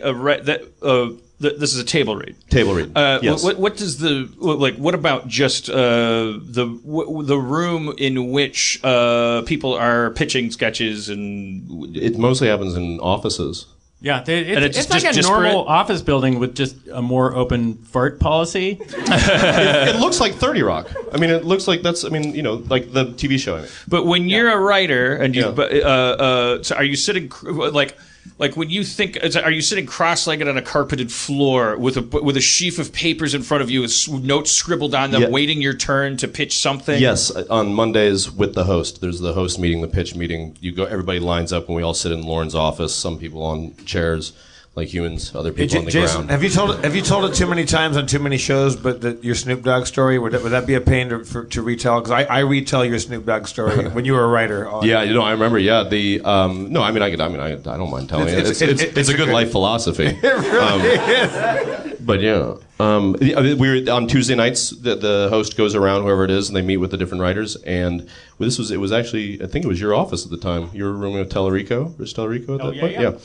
this is a table read. Table read. Yes. What does what about just the room in which people are pitching sketches and? It mostly happens in offices. Yeah, And it's like a normal office building with just a more open fart policy. It looks like 30 Rock. I mean, it looks like that's. I mean, like the TV show. I mean. But when you're a writer and you, so are you sitting like when you think, are you sitting cross-legged on a carpeted floor with a sheaf of papers in front of you with notes scribbled on them, waiting your turn to pitch something? Yes, on Mondays with the host. There's the host meeting, the pitch meeting. Everybody lines up, and we all sit in Lauren's office. Some people on chairs like humans, other people on the Jason, ground. have you told it too many times on too many shows? But your Snoop Dogg story, would that be a pain to retell? Because I retell your Snoop Dogg story when you were a writer. Yeah, I remember. Yeah, the no, I mean, I don't mind telling it. It's a good life philosophy. It really is. But yeah, we were on Tuesday nights. The host goes around, whoever it is, and they meet with the different writers. And it was actually, I think it was your office at the time. You were rooming with Tellerico, Rich Tellerico at that point. Yeah.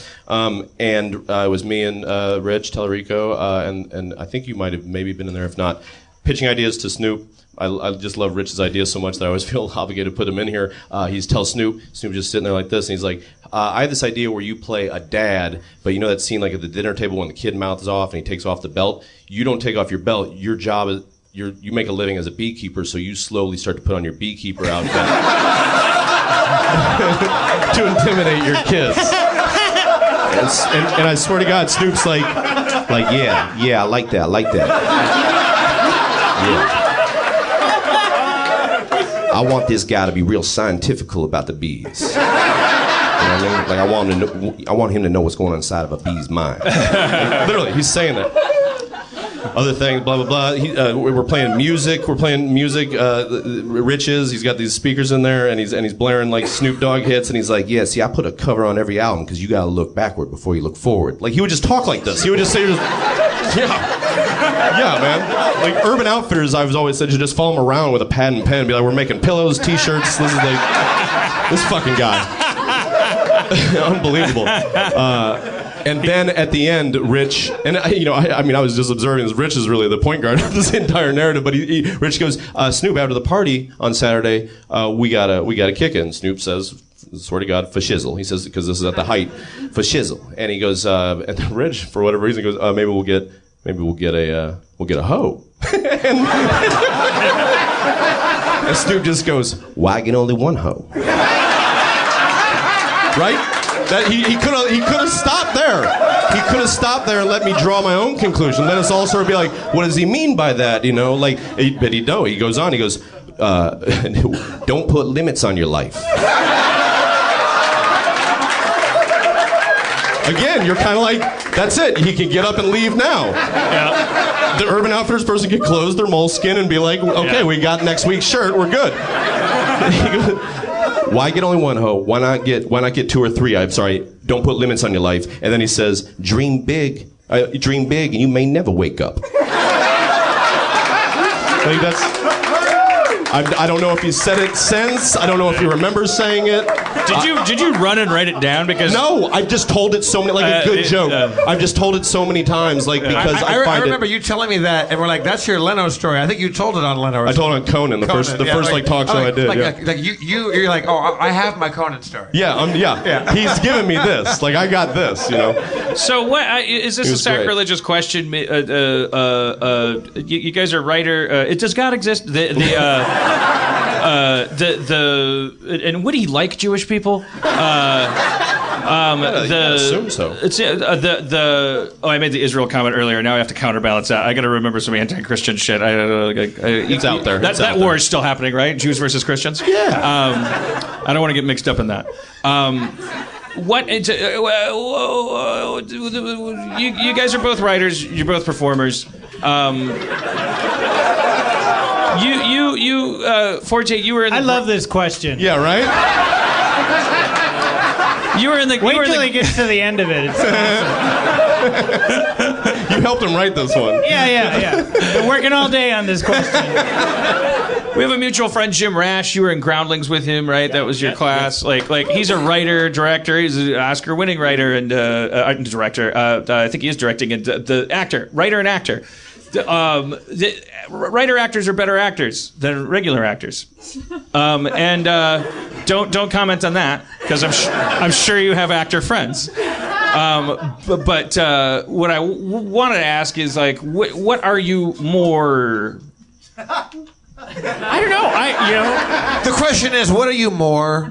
And it was me and Rich Tellerico, and I think you might have maybe been in there. If not, pitching ideas to Snoop. I just love Rich's ideas so much that I always feel obligated to put him in here. He's tells Snoop just sitting there like this, and he's like, I have this idea where you play a dad, but you know that scene like at the dinner table when the kid mouth is off and he takes off the belt? You don't take off your belt. Your job is, you make a living as a beekeeper, so you slowly start to put on your beekeeper outfit to intimidate your kids. And I swear to God, Snoop's like, yeah, I like that. Yeah. I want this guy to be real scientifical about the bees. You know what I mean? Like I want him to know what's going on inside of a bee's mind. Literally, he's saying that. Other things, blah blah blah. We're playing music. Rich he's got these speakers in there, and he's blaring like Snoop Dogg hits, and he's like, "Yeah, see, I put a cover on every album because you got to look backward before you look forward." Like he would just talk like this. He would just say, "Yeah, man." Like Urban Outfitters, I've always said, you just follow him around with a pad and pen, and be like, "We're making pillows, T-shirts. This is like this fucking guy." Unbelievable. And then at the end, Rich, and I was just observing this. Rich is really the point guard of this entire narrative. But Rich goes, Snoop, after the party on Saturday, we gotta kick it. And Snoop says, swear to God, for shizzle. He says, because this is at the height, for shizzle. And he goes, and then Rich, for whatever reason, goes, maybe we'll get a hoe. And Snoop just goes, why get only one hoe? Right? That he could have stopped there. He could have stopped there and let me draw my own conclusion. Then it's all sort of be like, what does he mean by that? But he don't. He goes on. He goes, don't put limits on your life. Again, you're kind of like, that's it. He can get up and leave now. Yeah. The Urban Outfitters person can close their moleskin and be like, okay, we got next week's shirt. We're good. Why get only one hoe? Why not get two or three? I'm sorry. Don't put limits on your life. And then he says, dream big, and you may never wake up. Like that's. I don't know if he said it since. I don't know if he remembers saying it. Did you run and write it down? Because no, I've just told it so many, like a good joke. I've just told it so many times, like because I remember you telling me that, and we're like, "That's your Leno story." I think you told it on Leno. I told it on Conan, the first talk show I did. You're like, "Oh, I have my Conan story." Yeah. He's giving me this. Like I got this, So what is this a sacrilegious question? You guys are writer. Does God exist? And would he like Jewish people? I assume so. It's I made the Israel comment earlier. Now I have to counterbalance that. I got to remember some anti-Christian shit. It's out there. That war is still happening, right? Jews versus Christians. Yeah. I don't want to get mixed up in that. You guys are both writers. You're both performers. Forte, you were in the... I love this question. Yeah, right? You were in the... Wait till he gets to the end of it. It's awesome. You helped him write this one. Yeah. Been working all day on this question. We have a mutual friend, Jim Rash. You were in Groundlings with him, right? That was your class. Like he's a writer, director. He's an Oscar-winning writer and director. I think he is directing and the actor, writer and actor. Writer actors are better actors than regular actors, and don't comment on that because I'm sure you have actor friends. But what I wanted to ask is like, what are you more? I don't know. The question is, what are you more?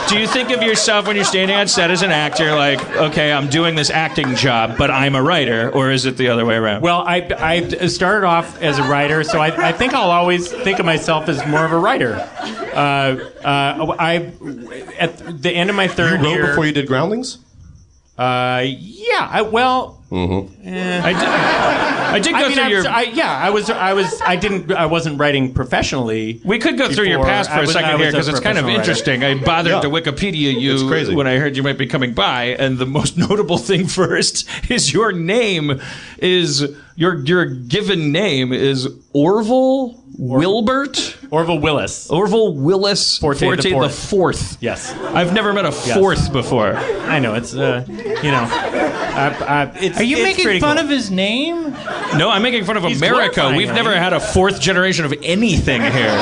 Do you think of yourself when you're standing on set as an actor, like, okay, I'm doing this acting job, but I'm a writer, or is it the other way around? Well, I started off as a writer, so I think I'll always think of myself as more of a writer. I at the end of my third You year. wrote before you did Groundlings? Yeah. I did go through your. I wasn't writing professionally. We could go through your past for a second here because it's kind of interesting. I bothered to Wikipedia you when I heard you might be coming by, and the most notable thing first is your name is your given name is Orville Wilbert. Orville Willis. Orville Willis Forte the fourth. Yes. I've never met a fourth before. I know it's Are you making fun of his name? No, I'm making fun of He's America. glorifying We've it. never had a fourth generation of anything here.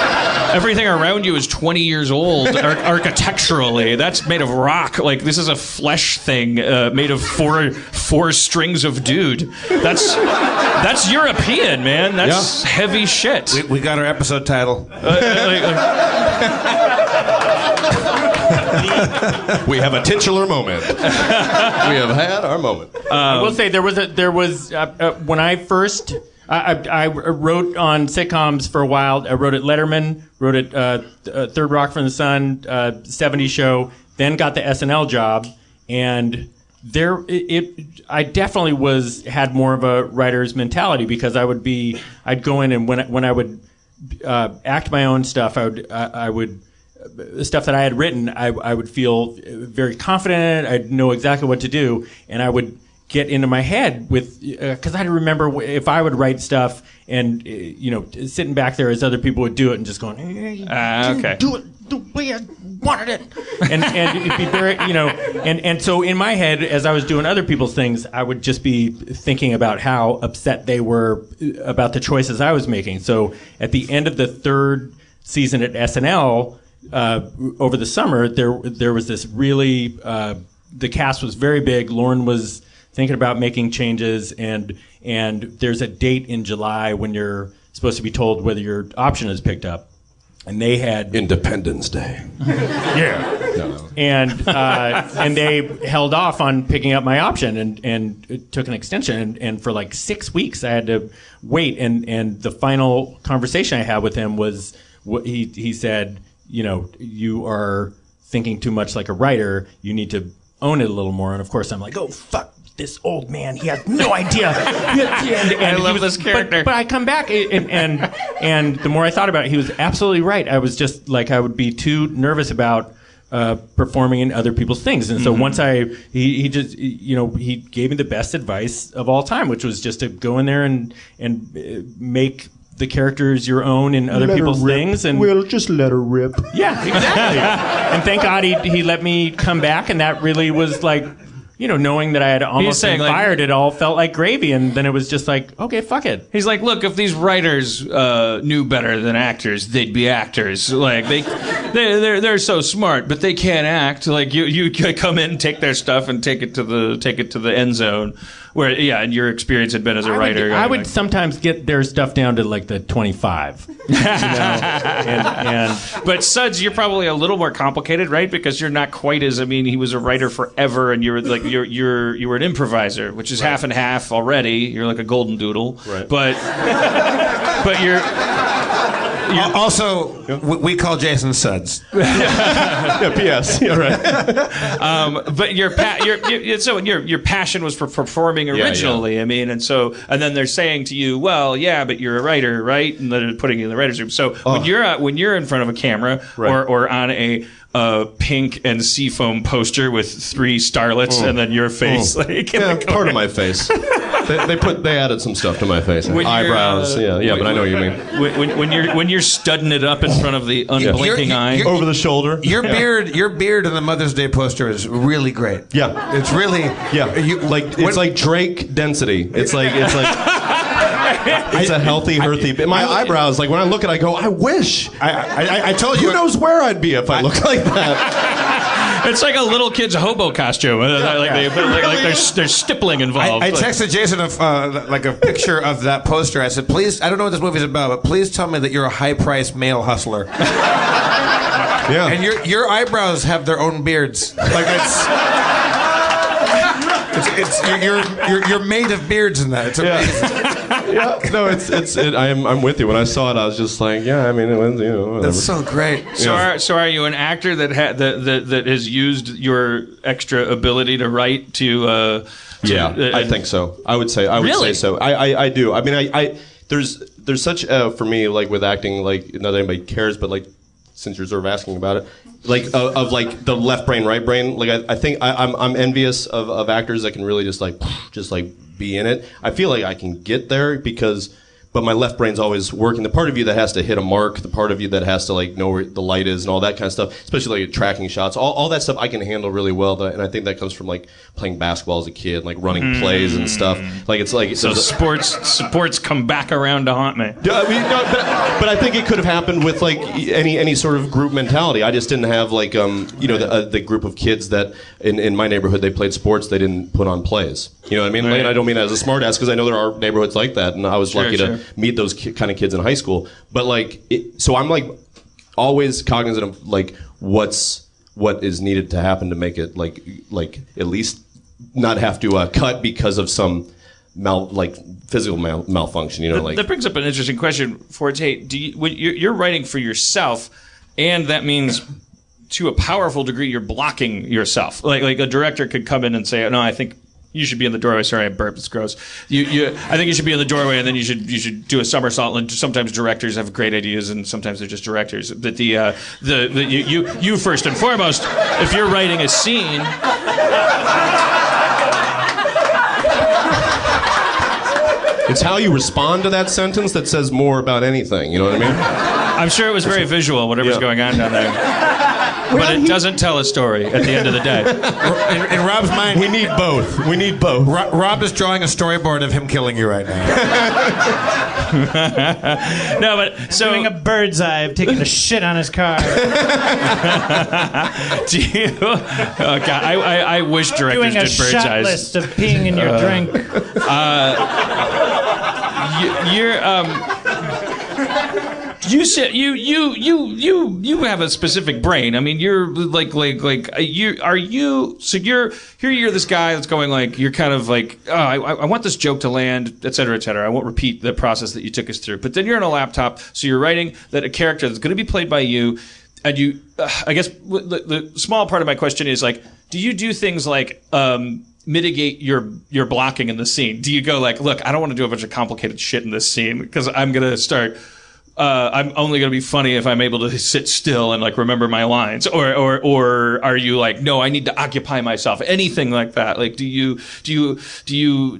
Everything around you is 20 years old architecturally. That's made of rock. Like, this is a flesh thing made of four strings of dude. That's European, man. That's heavy shit. We got our episode title. We have a titular moment. We have had our moment. I will say there was when I first I wrote on sitcoms for a while. I wrote at Letterman, wrote at Third Rock from the Sun, 70s Show, then got the SNL job, and I definitely had more of a writer's mentality because I'd go in and when I would act my own stuff, I would the stuff that I had written, I would feel very confident. I'd know exactly what to do, and I would get into my head with because I remember if I would write stuff and sitting back there as other people would do it and just going, okay, do it the way I wanted it, and it'd be very and so in my head as I was doing other people's things, I would just be thinking about how upset they were about the choices I was making. So at the end of the third season at SNL. Over the summer, there was this really the cast was very big. Lauren was thinking about making changes, and there's a date in July when you're supposed to be told whether your option is picked up, and they had Independence Day. And they held off on picking up my option and it took an extension and for like 6 weeks I had to wait and the final conversation I had with him was he said. You are thinking too much like a writer. You need to own it a little more. And of course, I'm like, oh, fuck this old man. He has no idea. And I love this character. But I come back, and the more I thought about it, he was absolutely right. I was just like, I would be too nervous about performing in other people's things. And so once he just, he gave me the best advice of all time, which was just to go in there and make the characters your own in other people's things, and we'll just let her rip. Yeah, exactly. And thank God he let me come back, and that really was like, knowing that I had almost been fired, it all felt like gravy, and then it was just like, okay, fuck it. He's like, look, if these writers knew better than actors, they'd be actors. Like they're so smart, but they can't act. Like you come in, take their stuff, and take it to the end zone. Where and your experience had been as a writer. I would sometimes get their stuff down to like the 25. But Suds, you're probably a little more complicated, right? Because you're not quite as. I mean, he was a writer forever, and you were like you were an improviser, which is half and half already. You're like a golden doodle, right? But you're. Also, we call Jason Suds. Yeah, P.S. Yeah, right. But your passion was for performing originally. Yeah. I mean, and then they're saying to you, well, yeah, but you're a writer, right? And they're putting you in the writers' room. So when you're in front of a camera or on a pink and seafoam poster with 3 starlets and then your face, part of my face. They added some stuff to my face. Eyebrows, but I know what you mean. When you're studding it up in front of the unblinking eye, over the shoulder. Your beard in the Mother's Day poster is really great. Yeah, it's really it's like Drake density. It's like it's a healthy. My eyebrows, like when I look at it, I go, I wish. I told you. Who knows where I'd be if I looked like that? It's like a little kid's hobo costume. There's stippling involved. I texted Jason like a picture of that poster. I said, please, I don't know what this movie's about, but please tell me that you're a high-priced male hustler. Yeah. And your eyebrows have their own beards. Like you're made of beards in that. It's amazing. Yeah. No, I'm with you. When I saw it, I was just like, yeah. I mean, whatever. That's so great. So are you an actor that that has used your extra ability to write to? I think so. I would say so. I do. I mean, there's such for me, like with acting, like not that anybody cares, but like since you're sort of asking about it, like of like the left brain, right brain. Like I think I'm envious of actors that can really just like be in it. I feel like I can get there but my left brain's always working. The part of you that has to hit a mark, the part of you that has to like know where the light is and all that kind of stuff, especially like tracking shots, all that stuff I can handle really well. And I think that comes from like playing basketball as a kid, like running plays and stuff. Like it's like so sports come back around to haunt me. I mean, no, but I think it could have happened with like any sort of group mentality. I just didn't have like the group of kids that in my neighborhood they played sports. They didn't put on plays. You know what I mean? Right. And I don't mean that as a smartass because I know there are neighborhoods like that, and I was lucky to meet those kind of kids in high school. But like, so I'm like always cognizant of like what is needed to happen to make it like at least not have to cut because of some physical malfunction. You know, that brings up an interesting question for Tate. You're writing for yourself, and that means to a powerful degree you're blocking yourself. Like a director could come in and say, "No, I think you should be in the doorway." Sorry, I burped. It's gross. I think you should be in the doorway, and then you should do a somersault. And sometimes directors have great ideas, and sometimes they're just directors. But you first and foremost, if you're writing a scene. It's how you respond to that sentence that says more about anything. You know what I mean? I'm sure it was very visual, whatever's going on down there. But it doesn't tell a story at the end of the day. In Rob's mind, we need both. We need both. Rob is drawing a storyboard of him killing you right now. No, but so doing a bird's eye of taking a shit on his car. Do you? Oh God, I wish directors doing a did bird's shot eyes. list of peeing in your drink. You said you have a specific brain. I mean, you're you're this guy that's going like you're kind of like I want this joke to land, et cetera, et cetera. I won't repeat the process that you took us through. But then you're on a laptop, so you're writing that a character that's going to be played by you, and you. I guess the small part of my question is like, do you do things like mitigate your blocking in the scene? Do you go like, look, I don't want to do a bunch of complicated shit in this scene because I'm going to start. I'm only going to be funny if I'm able to sit still and like remember my lines, or are you like, no, I need to occupy myself? Anything like that? Like, do you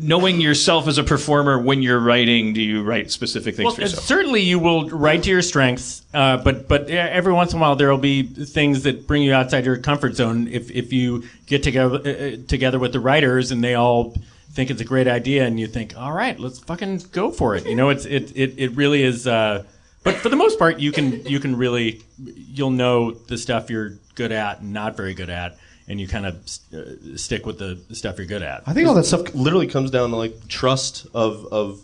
knowing yourself as a performer when you're writing, do you write specific things for yourself? Certainly, you will write to your strengths, but every once in a while there will be things that bring you outside your comfort zone. If you get together with the writers and they all think it's a great idea, and you think, all right, let's fucking go for it. You know, it really is. But for the most part, you can really, you'll know the stuff you're good at and not very good at, and you kind of stick with the stuff you're good at. I think all that stuff literally comes down to like trust of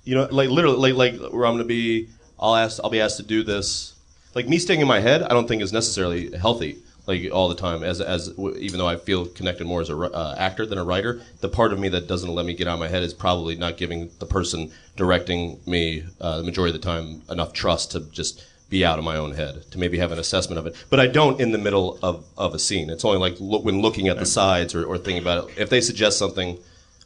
you know, like literally like where I'm gonna be, I'll be asked to do this. Like me staying in my head, I don't think is necessarily healthy. Like all the time, as even though I feel connected more as a actor than a writer, the part of me that doesn't let me get out of my head is probably not giving the person directing me the majority of the time enough trust to just be out of my own head, to maybe have an assessment of it. But I don't in the middle of a scene. It's only like when looking at the sides or thinking about it. If they suggest something,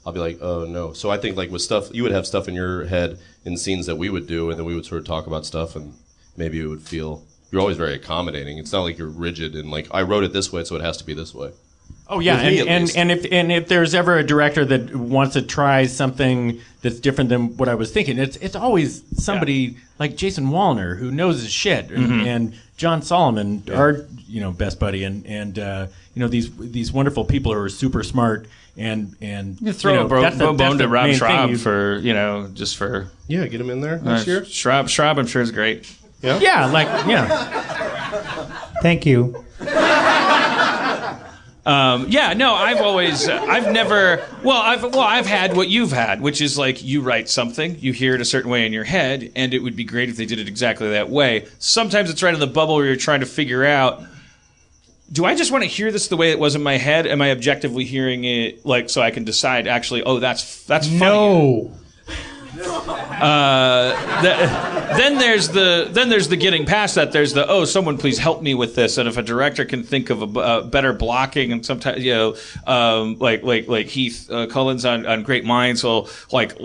I'll be like, oh no. So I think like with stuff, you would have stuff in your head in scenes that we would do, and then we would sort of talk about stuff, and maybe it would feel. You're always very accommodating. It's not like you're rigid and like I wrote it this way, so it has to be this way. Oh yeah, and if there's ever a director that wants to try something that's different than what I was thinking, it's always somebody like Jason Wallner who knows his shit, and John Solomon, our best buddy, and these wonderful people who are super smart and you throw a bone to Rob Schraub for just for get him in there next year. Schraub, I'm sure is great. Yeah. Thank you. I've had what you've had, which is like you write something, you hear it a certain way in your head, and it would be great if they did it exactly that way. Sometimes it's right in the bubble where you're trying to figure out, do I just want to hear this the way it was in my head? Am I objectively hearing it like so I can decide actually, oh, that's funny? No. Then there's the getting past that. There's the, oh, someone please help me with this. And if a director can think of a better blocking, and sometimes like Heath Cullens on Great Minds will like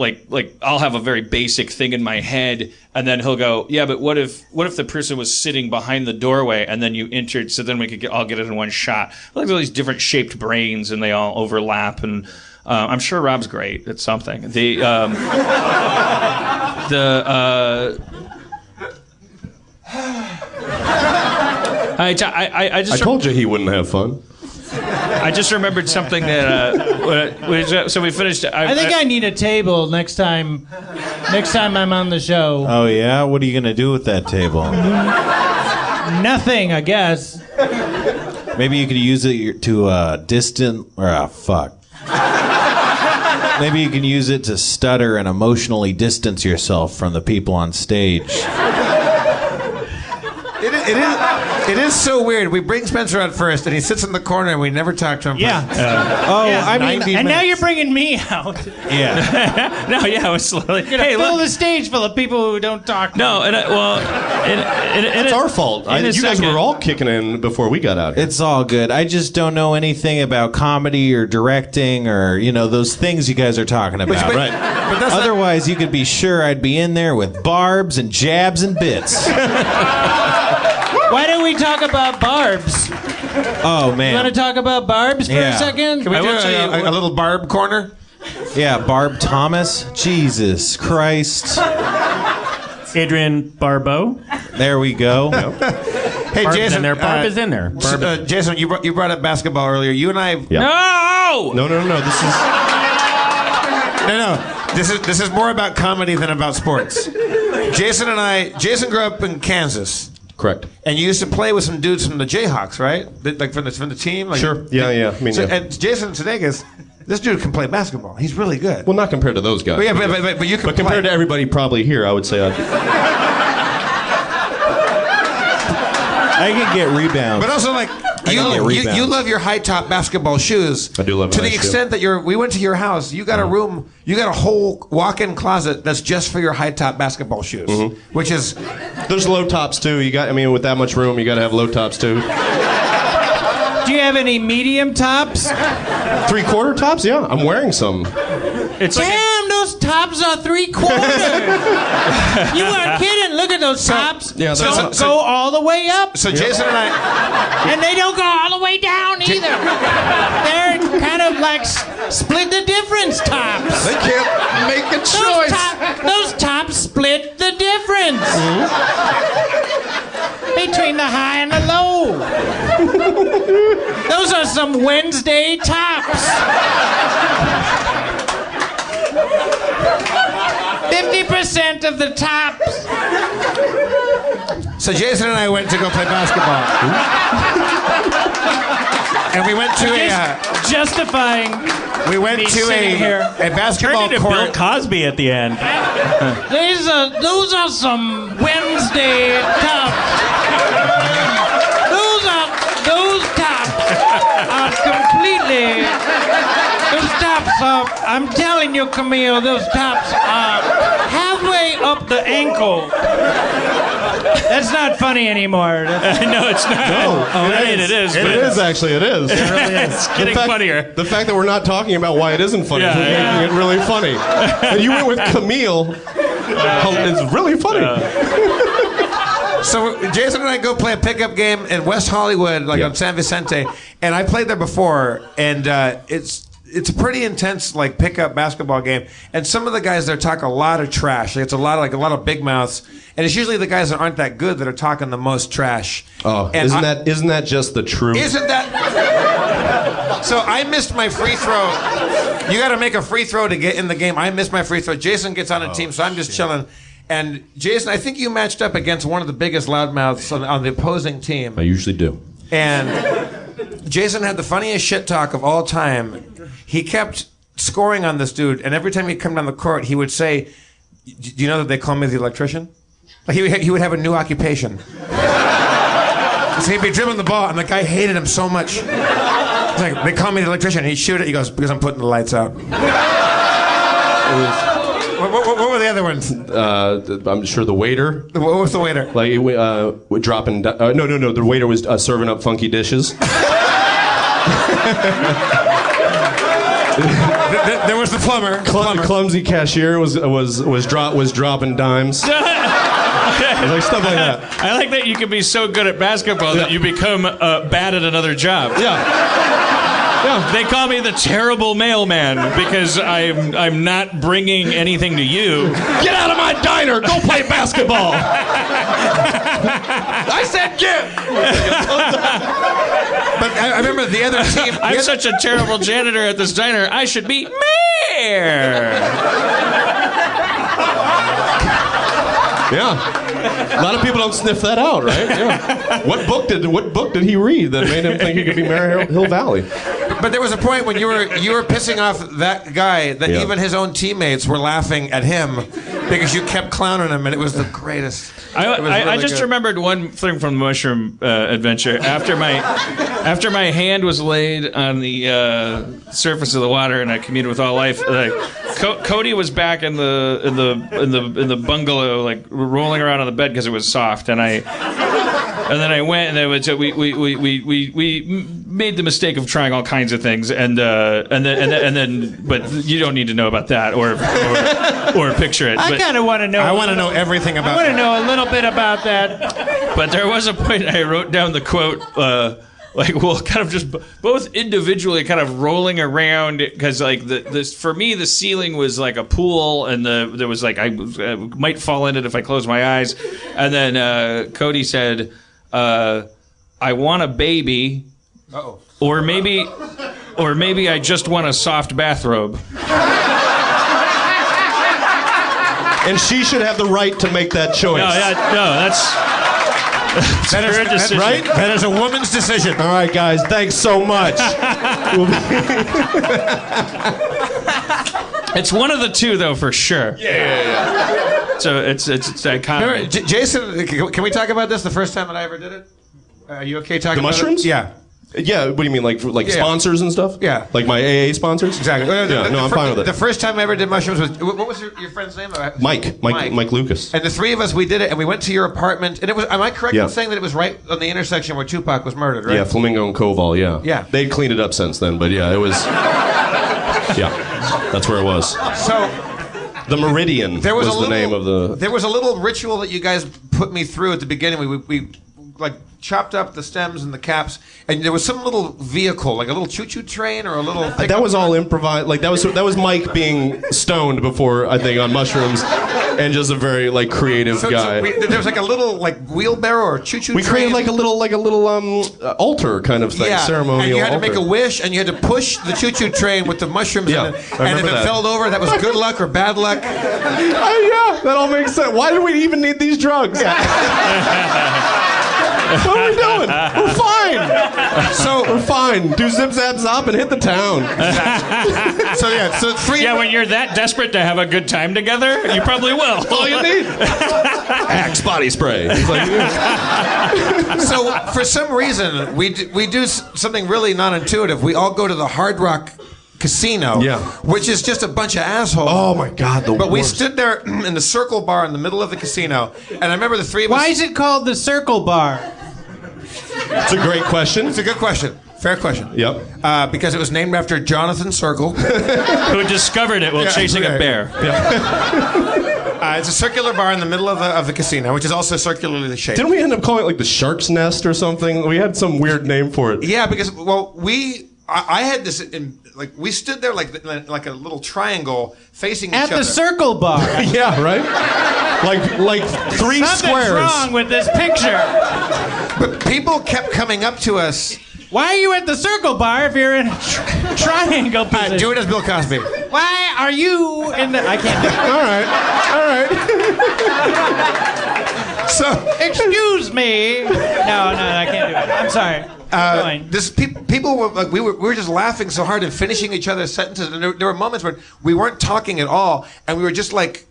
I'll have a very basic thing in my head, and then he'll go, yeah, but what if the person was sitting behind the doorway and then you entered, so then we could all get it in one shot. Like all these different shaped brains and they all overlap and. I'm sure Rob's great at something. I told you he wouldn't have fun. I just remembered something that so we finished. I think I need a table next time I'm on the show. Oh yeah, what are you gonna do with that table? Nothing, I guess. Maybe you could use it to distant or fuck. Maybe you can use it to stutter and emotionally distance yourself from the people on stage. It is so weird. We bring Spencer out first, and he sits in the corner, and we never talk to him. And now you're bringing me out. Yeah. No, yeah, I was slowly. Hey, fill the stage full of people who don't talk. No, it's our fault. You guys were all kicking in before we got out here. It's all good. I just don't know anything about comedy or directing or those things you guys are talking about. Right. But that's otherwise, you could be sure I'd be in there with barbs and jabs and bits. Why don't we talk about barbs? Oh, man. You want to talk about barbs for a second? Can we do a little Barb corner? Yeah, Barb Thomas. Jesus Christ. Adrian Barbeau. There we go. Hey, Barb's Jason. in there. Barb is in there. Jason, you brought up basketball earlier. You and I. Yeah. No! No. This is more about comedy than about sports. Jason grew up in Kansas. Correct. And you used to play with some dudes from the Jayhawks, right? Like from the team? Like, sure. Yeah. I mean, And Jason Sudeikis, this dude can play basketball. He's really good. Well, not compared to those guys. But yeah, but you can But compared to everybody probably here, I would say I can get rebounds. But also, like, you love your high top basketball shoes. I do love to my the extent that we went to your house. You got a room. You got a whole walk-in closet that's just for your high top basketball shoes, which is. There's low tops too. With that much room, you got to have low tops too. Do you have any medium tops? 3/4 tops? Yeah, I'm wearing some. Damn, those tops are 3/4. You weren't kidding. Look at those tops. Yeah, go all the way up. So Jason and I. And they don't go all the way down either. They're kind of like split the difference tops. They can't make a choice. Those tops split the difference between the high and the low. Those are some Wednesday tops. 50% of the tops. So Jason and I went to go play basketball. And we went to justifying. We went to a basketball Turned into court. Bill Cosby at the end. Those are some Wednesday tops. Those tops are completely. Those tops are. I'm telling you, Camille, those tops are halfway up the ankle. That's not funny anymore. No, it's not. No, it is. It is actually. It is. It really is. It's getting funnier. The fact that we're not talking about why it isn't funny is making it really funny. And you went with Camille. It's really funny. So Jason and I go play a pickup game in West Hollywood, on San Vicente, and I played there before, and it's a pretty intense pickup basketball game. And some of the guys there talk a lot of trash. It's a lot of big mouths, and it's usually the guys that aren't that good that are talking the most trash. Oh, and isn't that just the truth? Isn't that? So I missed my free throw. You got to make a free throw to get in the game. I missed my free throw. Jason gets on a team, so I'm just chilling. And Jason, I think you matched up against one of the biggest loudmouths on the opposing team. I usually do. And Jason had the funniest shit talk of all time. He kept scoring on this dude, and every time he'd come down the court, he would say, "Do you know that they call me the electrician?" Like he would have a new occupation. So he'd be dribbling the ball, and the guy hated him so much. He's like, "They call me the electrician." And he'd shoot it. He goes, "Because I'm putting the lights out." What were the other ones? I'm sure the waiter. What was the waiter? Like dropping. No. The waiter was serving up funky dishes. There was the plumber. Clumsy cashier was dropping dimes. Like stuff like that. I like that you can be so good at basketball that you become bad at another job. Yeah. They call me the terrible mailman because I'm not bringing anything to you. Get out of my diner! Go play basketball! I said get! But I remember the other team. I'm such a terrible janitor at this diner. I should be mayor. Yeah. A lot of people don't sniff that out, right? Yeah. What book did he read that made him think he could be Mayor Hill Valley? But there was a point when you were pissing off that guy that even his own teammates were laughing at him because you kept clowning him, and it was the greatest. I just remembered one thing from the mushroom adventure. After my hand was laid on the surface of the water, and I communed with all life. Cody was back in the bungalow, like rolling around on the bed because it was soft, and then I went, and we made the mistake of trying all kinds of things, and then, but you don't need to know about that or picture it. I kind of want to know. I want to know everything about. I want to know a little bit about that. But there was a point I wrote down the quote. Kind of just both individually kind of rolling around because for me the ceiling was like a pool and there was like I might fall in it if I close my eyes, and then Cody said, "I want a baby, or maybe I just want a soft bathrobe." And she should have the right to make that choice. That is her decision. Right? That is a woman's decision. All right, guys. Thanks so much. It's one of the two, though, for sure. Yeah. So it's iconic. Remember, Jason, can we talk about this? The first time that I ever did it. Are you okay talking the about mushrooms? It? Yeah. Yeah, what do you mean, like sponsors and stuff? Yeah. Like my AA sponsors? Exactly. Yeah, I'm fine with it. The first time I ever did mushrooms was, what was your friend's name? Mike Lucas. And the three of us, we did it, and we went to your apartment, and it was, am I correct in saying that it was right on the intersection where Tupac was murdered, right? Yeah, Flamingo and Koval, yeah. Yeah. They'd cleaned it up since then, but yeah, it was, yeah, that's where it was. So... The Meridian was the name of the... There was a little ritual that you guys put me through at the beginning. We like chopped up the stems and the caps, and there was some little vehicle, like a little choo-choo train or a little... That was all improvised. Like that was Mike being stoned before, I think, on mushrooms, and just a very like creative guy. There was like a little like wheelbarrow or choo-choo train. We created like a little altar kind of thing, ceremonial. And you had to altar. make a wish, and you had to push the choo-choo train with the mushrooms in it. And if it fell over, that was good luck or bad luck. Yeah, that all makes sense. Why do we even need these drugs? What are we doing? We're fine. We're fine. Do zip zap zop and hit the town. Exactly. When you're that desperate to have a good time together, you probably will. That's all you need. Axe body spray. It's like, So for some reason, we do something really non-intuitive. We all go to the Hard Rock Casino, which is just a bunch of assholes. Oh my God! But we stood there in the Circle Bar in the middle of the casino, and I remember the three of us. Why is it called the Circle Bar? It's a great question. It's a good question. Fair question. Yep. Because it was named after Jonathan Circle, who discovered it while chasing a bear. It's a circular bar in the middle of the casino, which is also circularly shaped. Didn't we end up calling it like the Shark's Nest or something? We had some weird name for it. Yeah, because I had this we stood there like a little triangle facing each other. At the Circle Bar. Yeah, right? Like three Something's squares. wrong with this picture. But people kept coming up to us. Why are you at the Circle Bar if you're in triangle position? Do it as Bill Cosby. Why are you in the... I can't do it. All right. So... Excuse me. No, I can't do it. I'm sorry. People were like, we were just laughing so hard and finishing each other's sentences, and there were moments where we weren't talking at all, and we were just like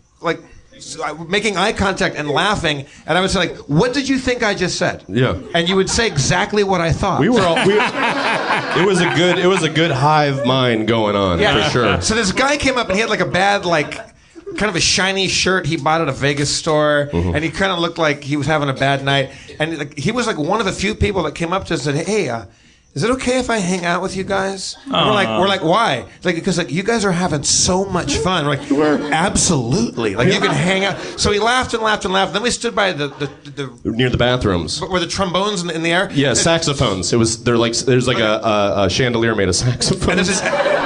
making eye contact and laughing, and I would say like, "What did you think I just said?" Yeah, and you would say exactly what I thought. It was a good hive mind going on for sure. So this guy came up and he had like a bad kind of a shiny shirt he bought at a Vegas store, and he kind of looked like he was having a bad night. And he was like one of the few people that came up to us and said, "Hey, is it okay if I hang out with you guys?" And we're like, why? It's like, because like you guys are having so much fun. We're like, absolutely. Like you can hang out. So he laughed and laughed and laughed. Then we stood by the near the bathrooms. Were the trombones in the air? Yeah, saxophones. There's like a chandelier made of saxophones.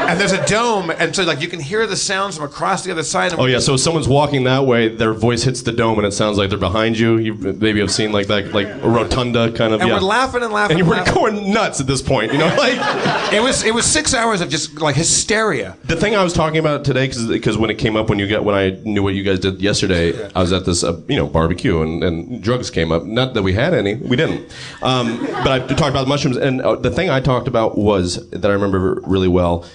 And there's a dome, and so like you can hear the sounds from across the other side. Oh yeah, so if someone's walking that way, their voice hits the dome, and it sounds like they're behind you. You maybe have seen like that, like a rotunda kind of. And we're laughing and laughing. And you were going nuts at this point, you know, like it was 6 hours of just like hysteria. The thing I was talking about today, because when it came up when I knew what you guys did yesterday, I was at this barbecue and drugs came up. Not that we had any, we didn't. But I talked about mushrooms, and the thing I talked about was that I remember really well.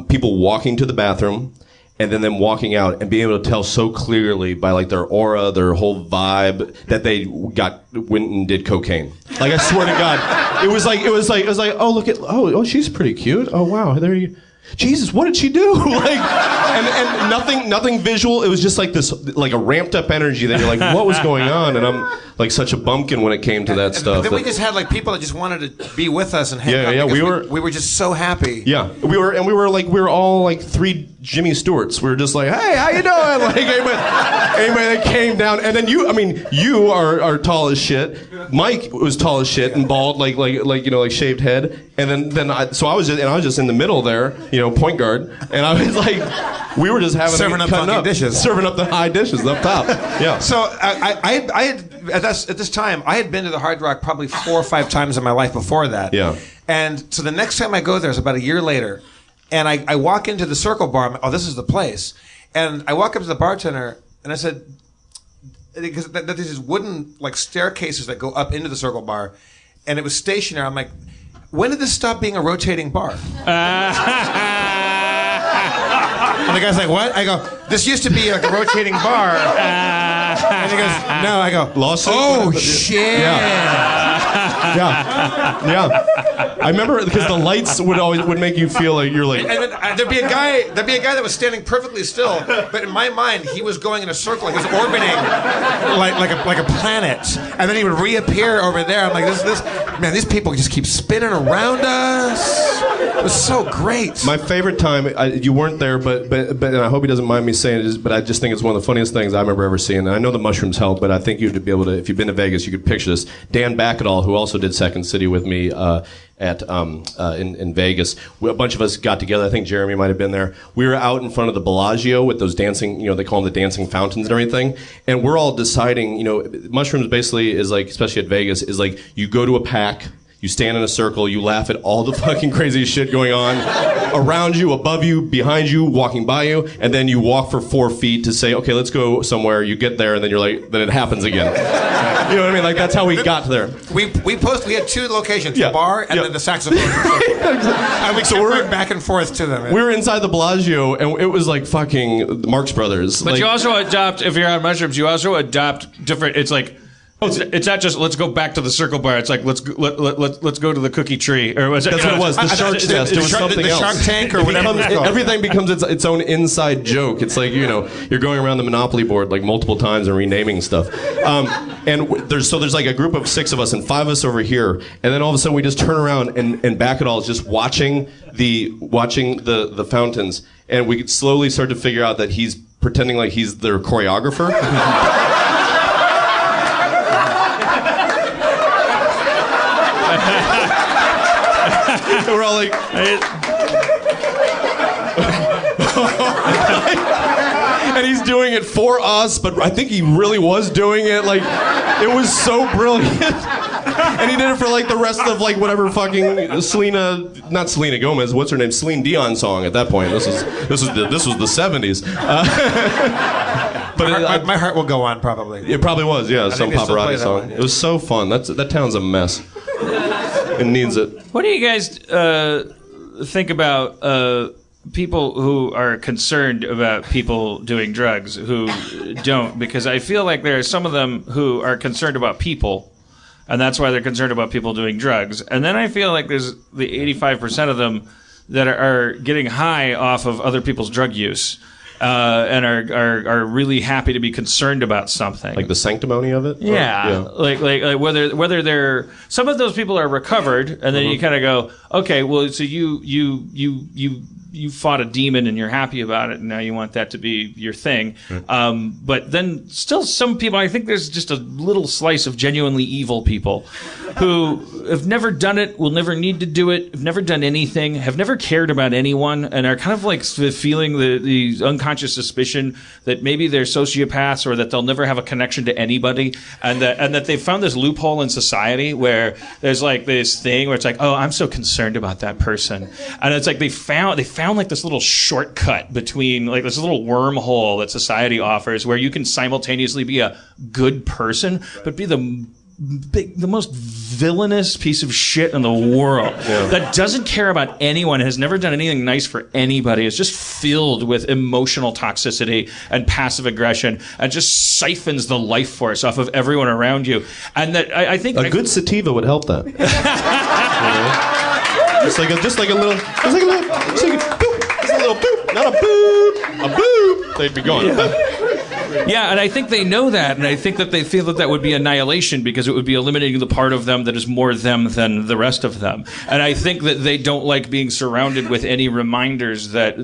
People walking to the bathroom and then them walking out and being able to tell so clearly by like their aura, their whole vibe that they went and did cocaine. Like I swear to God, it was like oh look at she's pretty cute. Oh wow, there you. Jesus, what did she do? Like, and nothing visual. It was just like this, like a ramped up energy that you're like, what was going on? And I'm like such a bumpkin when it came to that stuff. Then we just had like people that just wanted to be with us and hang out. Yeah, we were just so happy. Yeah, we were all like three Jimmy Stewarts. We were just like, hey, how you doing? Like anybody that came down, and then you are tall as shit. Mike was tall as shit and bald, like shaved head. And then I was just in the middle there, point guard, and I was like, we were just having serving up fucking dishes, serving up the high dishes up top. Yeah. So I had at this time I had been to the Hard Rock probably 4 or 5 times in my life before that. Yeah. And so the next time I go there is about a year later, and I walk into the Circle Bar. I'm like, oh, this is the place. And I walk up to the bartender and I said, because there's these wooden like staircases that go up into the Circle Bar, and it was stationary. I'm like, when did this stop being a rotating bar? And the guy's like, what? I go, this used to be like a rotating bar. And he goes, no. I go, lawsuit? Oh, shit. Yeah. I remember because the lights would make you feel like you're like. And then, there'd be a guy that was standing perfectly still, but in my mind he was going in a circle, like he was orbiting like a planet, and then he would reappear over there. I'm like, this man, these people just keep spinning around us. It was so great. My favorite time, you weren't there, but and I hope he doesn't mind me saying it, but I just think it's one of the funniest things I remember ever seeing. And I know the mushrooms help, but I think you'd be able to, if you've been to Vegas, you could picture this. Dan Backadall, who also did Second City with me in Vegas, a bunch of us got together. I think Jeremy might have been there. We were out in front of the Bellagio with those dancing, they call them the dancing fountains and everything. And we're all deciding, mushrooms basically is like, especially at Vegas, is like you go to a pack. You stand in a circle, you laugh at all the fucking crazy shit going on around you, above you, behind you, walking by you, and then you walk for 4 feet to say, okay, let's go somewhere. You get there, and then you're like, then it happens again. You know what I mean? Like, that's how we got to there. We had 2 locations, the bar and then the saxophone. And we kept back and forth to them. We were inside the Bellagio, and it was like fucking Marx Brothers. But you also adopt, if you're on mushrooms, you also adopt different, it's like, it's not just let's go back to the Circle Bar. It's like let's go to the cookie tree, or was it? That's what it was. The Shark Test. It was something else. The Shark Tank, or whatever. Everything becomes its own inside joke. It's like you're going around the Monopoly board like multiple times and renaming stuff. And there's like a group of 6 of us and 5 of us over here, and then all of a sudden we just turn around and Backadall is just watching the fountains, and we slowly start to figure out that he's pretending like he's their choreographer. We're all like, and he's doing it for us, but I think he really was doing it. Like, it was so brilliant. And he did it for like the rest of like whatever fucking not Selena Gomez, what's her name, Celine Dion song at that point. This was the 70s. But my heart will go on, probably. It probably was, yeah, some Pavarotti song. It was so fun. That town's a mess. and needs it. What do you guys think about people who are concerned about people doing drugs who don't? Because I feel like there are some of them who are concerned about people, and that's why they're concerned about people doing drugs. And then I feel like there's the 85% of them that are getting high off of other people's drug use. And are really happy to be concerned about something, like the sanctimony of it. Yeah, like whether they're, some of those people are recovered, and then you kind of go, okay, well, so you fought a demon and you're happy about it, and now you want that to be your thing. But then still, some people, I think there's just a little slice of genuinely evil people who have never done it, will never need to do it, have never done anything, have never cared about anyone, and are kind of like feeling the unconscious suspicion that maybe they're sociopaths or that they'll never have a connection to anybody, and that they've found this loophole in society where there's like this thing where it's like, oh, I'm so concerned about that person, and it's like they found like this little shortcut between, like this little wormhole that society offers where you can simultaneously be a good person but be the most villainous piece of shit in the world that doesn't care about anyone, has never done anything nice for anybody, is just filled with emotional toxicity and passive aggression and just siphons the life force off of everyone around you. And that I think a good sativa would help that. Just like a little boop, not a boop, a boop. They'd be gone. Yeah, and I think they know that, and I think that they feel that would be annihilation because it would be eliminating the part of them that is more them than the rest of them. And I think that they don't like being surrounded with any reminders that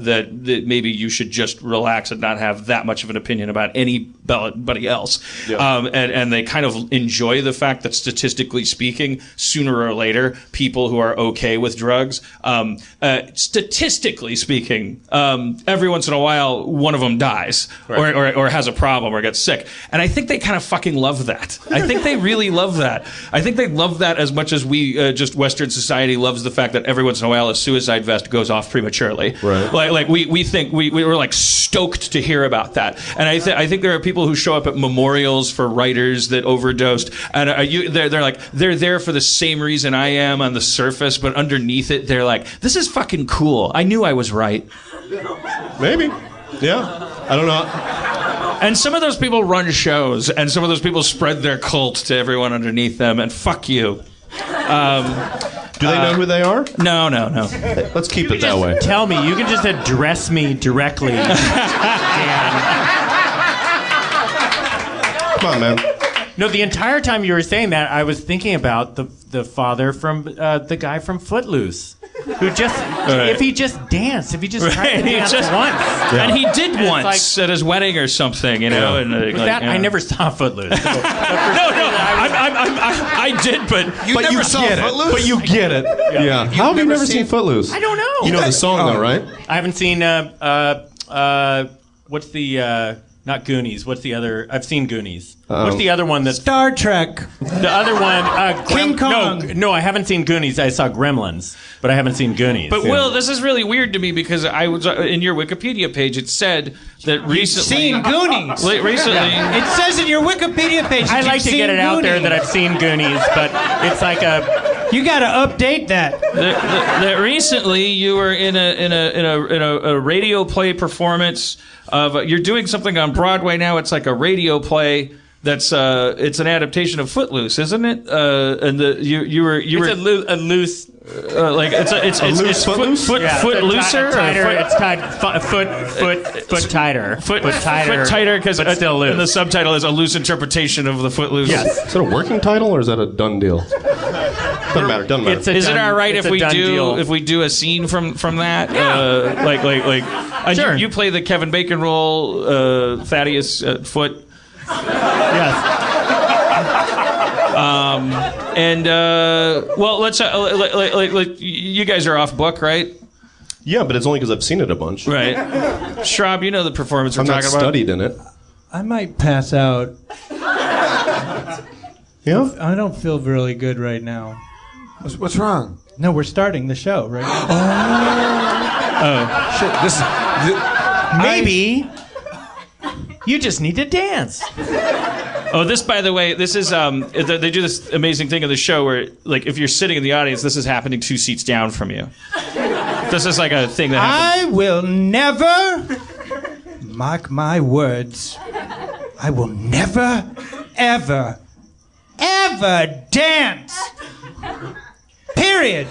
maybe you should just relax and not have that much of an opinion about anybody else. Yeah. And they kind of enjoy the fact that statistically speaking, sooner or later, people who are okay with drugs, statistically speaking, every once in a while, one of them dies or has a problem or gets sick. And I think they kind of fucking love that. I think they really love that. I think they love that as much as we, just Western society loves the fact that every once in a while a suicide vest goes off prematurely. Right. Like we think, we were like stoked to hear about that. And I think there are people who show up at memorials for writers that overdosed, and they're there for the same reason I am on the surface, but underneath it, they're like, this is fucking cool. I knew I was right. Maybe. Yeah. I don't know. And some of those people run shows, and some of those people spread their cult to everyone underneath them, and fuck you. Do they know who they are? No. Let's keep it that way. Tell me. You can just address me directly. Come on, man. No, the entire time you were saying that, I was thinking about the father from the guy from Footloose, who just if he just danced, if he just tried to dance once, and he did once at his wedding or something, you know. And I never saw Footloose. No, I did, but you never saw Footloose. But you get it. Yeah. How have you never seen Footloose? I don't know. You know the song though, right? I haven't seen. What's the? Not Goonies. What's the other? I've seen Goonies. What's the other one that's Star Trek? The other one, King Kong. No, I haven't seen Goonies. I saw Gremlins, but I haven't seen Goonies. But Will, this is really weird to me because I was in your Wikipedia page. It said that recently. Seen Goonies. Recently, it says in your Wikipedia page. I like to get it out there that I've seen Goonies, but it's like a. You got to update that. That recently you were in a radio play performance of you're doing something on Broadway now. It's like a radio play that's it's an adaptation of Footloose, isn't it? And you were a loose. Like it's Footloose? Foot looser, tighter. It's tied foot tighter. Foot tighter because still loose. And the subtitle is a loose interpretation of the Footloose. Yes. Is that a working title or is that a done deal? Doesn't matter. Is it all right if we do a scene from that? Yeah. Sure. And you play the Kevin Bacon role, Thaddeus Foot. Yes. Well, let's you guys are off book, right? Yeah, but it's only because I've seen it a bunch. Right. Schraub, you know the performance we're I'm not talking about. studied in it. I might pass out. Yeah? I don't feel really good right now. What's wrong? No, we're starting the show right now. Shit, Maybe you just need to dance. Oh, this, by the way, this is they do this amazing thing in the show where, like, if you're sitting in the audience, this is happening 2 seats down from you. This is like a thing that happens. I will never, mark my words, I will never, ever, ever dance. Period.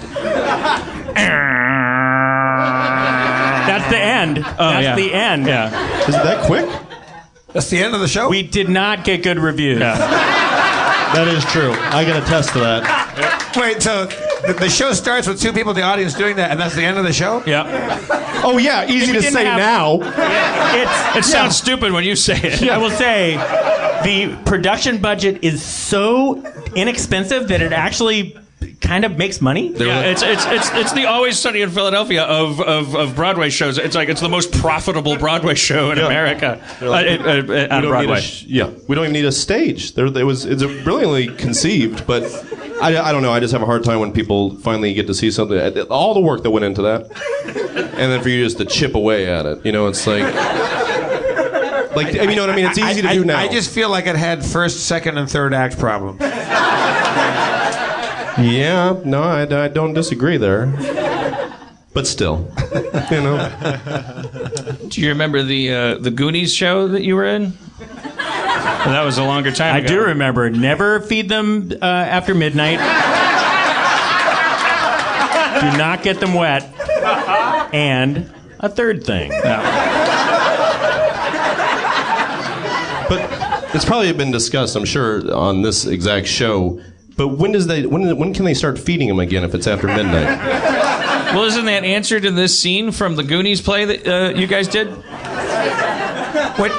That's the end. That's the end. Yeah. Is it that quick? That's the end of the show? We did not get good reviews. Yeah. That is true. I can attest to that. Wait, so the show starts with 2 people in the audience doing that, and that's the end of the show? Yeah. Oh yeah, easy to say now. It sounds stupid when you say it. I will say, the production budget is so inexpensive that it actually kind of makes money. Yeah, it's the Always Sunny in Philadelphia of Broadway shows. It's like it's the most profitable Broadway show in America on Broadway. We don't even need a stage. It's brilliantly conceived, but I don't know. I just have a hard time when people finally get to see something. All the work that went into that, and then for you just to chip away at it. You know, it's like. You know what I mean? It's easy to do now. I just feel like it had first, second, and third act problems. Yeah, no, I don't disagree there. But still, you know. Do you remember the Goonies show that you were in? Well, that was a longer time ago. I do remember. Never feed them after midnight. Do not get them wet. And a third thing. But it's probably been discussed, I'm sure, on this exact show. But when can they start feeding them again if it's after midnight? Well, isn't that answered in this scene from the Goonies play that you guys did?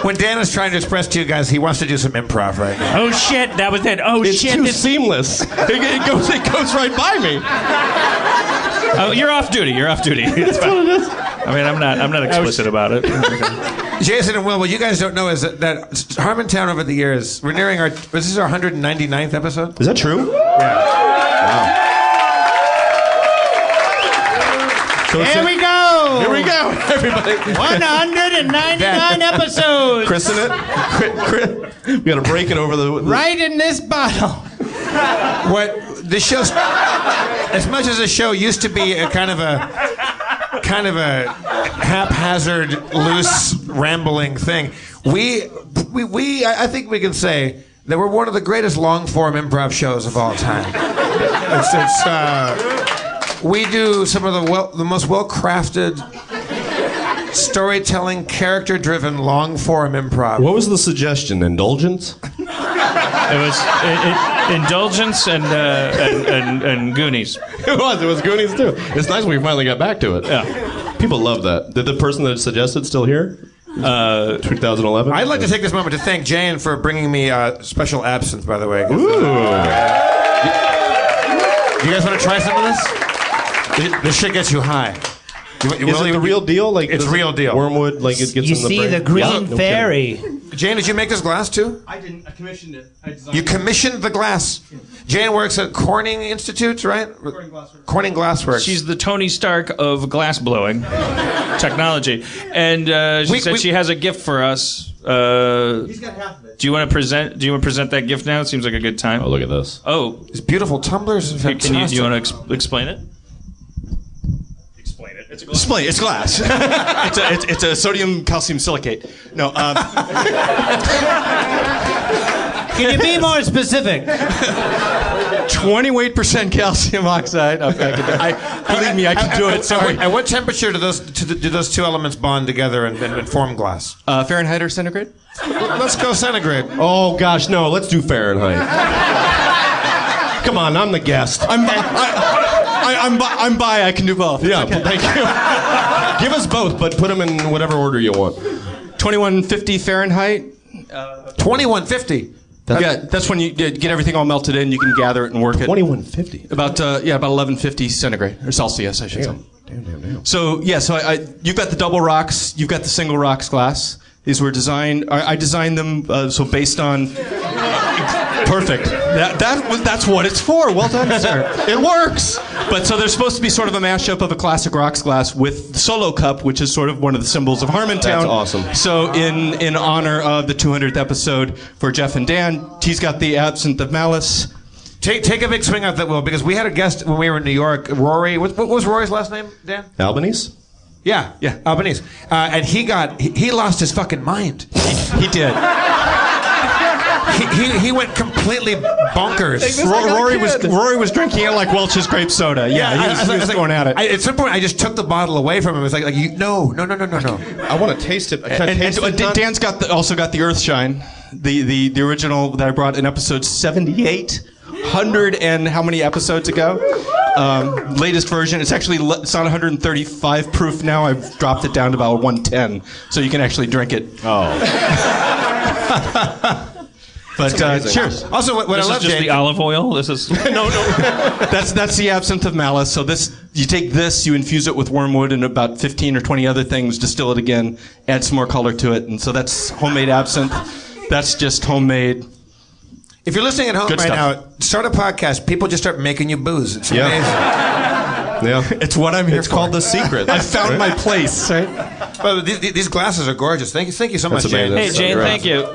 When Dan is trying to express to you guys he wants to do some improv right now. Oh shit, that was it. Oh it's shit, too seamless. It goes right by me. Oh, you're off duty. It's fine. What it is. I mean, I'm not explicit about it. Jason and Will, what you guys don't know is that Harmontown over the years, we're nearing this is our 199th episode? Is that true? Yeah. Wow. So Here we go. Here we go, everybody. 199 episodes. Christen it. We got to break it over the... Right in this bottle. What the show, as much as the show used to be a kind of a haphazard, loose, rambling thing, I think we can say that we're one of the greatest long-form improv shows of all time. We do some of the most well-crafted, storytelling, character-driven, long-form improv. What was the suggestion? Indulgence? It was Indulgence and Goonies. It was Goonies too. It's nice we finally got back to it. Yeah. People love that. Did the person that suggested still here? 2011? I'd like to take this moment to thank Jane for bringing me special absinthe, by the way. Ooh. You guys want to try some of this? This shit gets you high. Is it the real deal? Like it's real deal. Wormwood, like it gets You in the see brain? the green No fairy. Jane, did you make this glass too? I didn't. I commissioned it. I designed You commissioned the glass. Jane works at Corning Institute, right? Corning Glassworks. Corning Glassworks. She's the Tony Stark of glass blowing technology, and she said she has a gift for us. He's got half of it. Do you want to present that gift now? It seems like a good time. Oh, look at this. Oh, these beautiful tumblers. do you want to explain it? Explain it. It's a glass. Explain. It's glass. it's a sodium calcium silicate. No. Can you be more specific? 28% calcium oxide. Okay, believe me, I can do it. Sorry. At what temperature do those two elements bond together and form glass? Fahrenheit or centigrade? Let's go centigrade. Oh gosh, no. Let's do Fahrenheit. Come on, I'm the guest. I'm bi. I can do both. Yeah, thank you. Give us both, but put them in whatever order you want. 2150 Fahrenheit. 2150. That's when you get everything all melted in. You can gather it and work it. 2150. About 1150 centigrade or Celsius, I should say. Damn. So you've got the double rocks. You've got the single rocks glass. These were designed. I designed them so based on Perfect. That's what it's for. Well done, sir. It works. But so there's supposed to be sort of a mashup of a classic rocks glass with Solo Cup, which is sort of one of the symbols of Harmontown. That's awesome. So in honor of the 200th episode for Jeff and Dan, he's got the Absinthe of Malice. Take a big swing at that, Will, because we had a guest when we were in New York, Rory. What was Rory's last name, Dan? Albanese? Yeah, Albanese. And he lost his fucking mind. He did. He went completely bonkers. Rory was drinking it like Welch's grape soda. Yeah, he was going at it. At some point, I just took the bottle away from him. It was like no. I want to taste it. Can I taste it? Dan's also got the Earthshine, the original that I brought in episode 78. 100 and how many episodes ago? Latest version. It's not 135 proof now. I've dropped it down to about 110, so you can actually drink it. Oh. But cheers. Also, what This I love, is just Jake, the olive oil. This is no. That's the Absinthe of Malice. So you take this, you infuse it with wormwood and about 15 or 20 other things, distill it again, add some more color to it, and so that's homemade absinthe. That's just homemade. If you're listening at home Good right stuff. now, start a podcast. People just start making you booze. It's amazing. Yeah. It's what I'm here It's for. called The Secret. I found my place. Right? Well, these glasses are gorgeous. Thank you so much, That's Jane. amazing. Hey, Jane, thank you.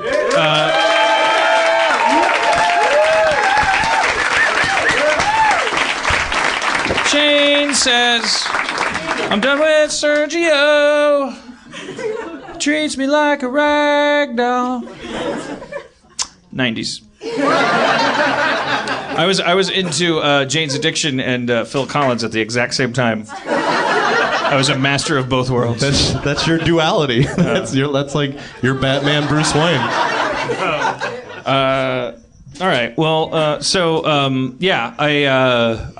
Jane says, I'm done with Sergio. Treats me like a rag doll. 90s. I was into Jane's Addiction and Phil Collins at the exact same time. I was a master of both worlds. That's your duality. That's like your Batman Bruce Wayne. All right. Well, I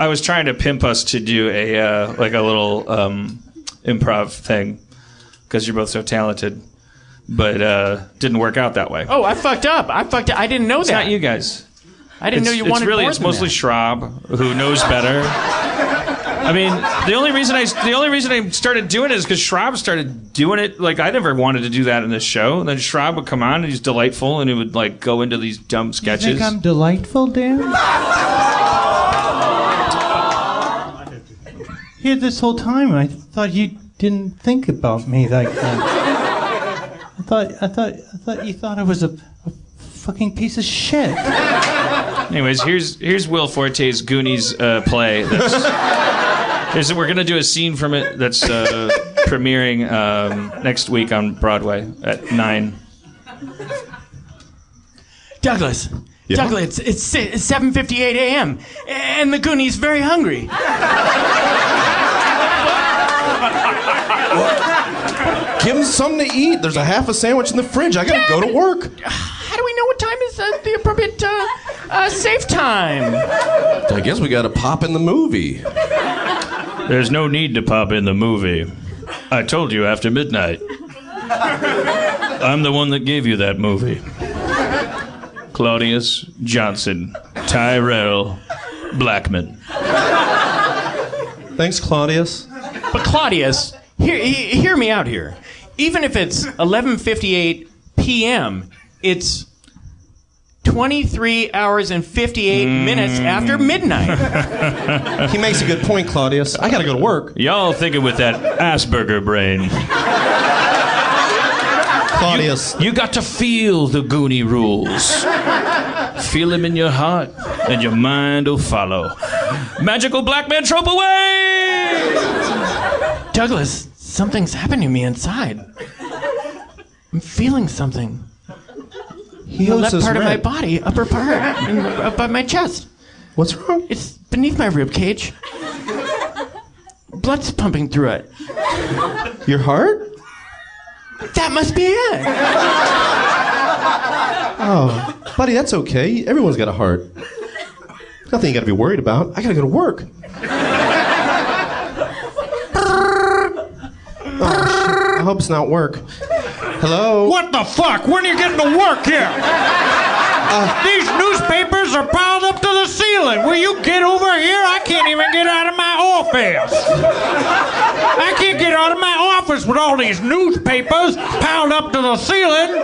was trying to pimp us to do a little improv thing because you're both so talented, but didn't work out that way. Oh, I fucked up. I didn't know It's that. not you guys. I didn't know you wanted more It's than mostly that. Schraub who knows better. I mean, the only reason I started doing it is because Schraub started doing it. Like, I never wanted to do that in this show. And then Schraub would come on, and he's delightful, and he would like go into these dumb sketches. You think I'm delightful, Dan? Here this whole time, I thought you didn't think about me like that. I thought you thought I was a fucking piece of shit. Anyways, here's Will Forte's Goonies play. We're gonna do a scene from it that's premiering next week on Broadway at 9. Douglas. Yeah? Douglas, it's 7:58 a.m. and the Goonies very hungry. Give him something to eat. There's a half a sandwich in the fridge. I gotta go to work. How do we know what time is the appropriate safe time? I guess we gotta pop in the movie. There's no need to pop in the movie. I told you after midnight. I'm the one that gave you that movie. Claudius Johnson, Tyrell Blackman. Thanks, Claudius. But Claudius, hear me out here. Even if it's 11:58 p.m., it's 23 hours and 58 minutes after midnight. He makes a good point, Claudius. I gotta go to work. Y'all thinking with that Asperger brain. Claudius. You got to feel the Goonie rules. Feel them in your heart, and your mind will follow. Magical black man trope away! Douglas, something's happened to me inside. I'm feeling something. The left part of my body, upper part, and above my chest. What's wrong? It's beneath my rib cage. Blood's pumping through it. Your heart? That must be it. Oh, buddy, that's okay. Everyone's got a heart. Nothing you gotta be worried about. I gotta go to work. Oh, shit. I hope it's not work. Hello? What the fuck? When are you getting to work here? These newspapers are piled up to the ceiling. Will you get over here? I can't even get out of my office. I can't get out of my office with all these newspapers piled up to the ceiling.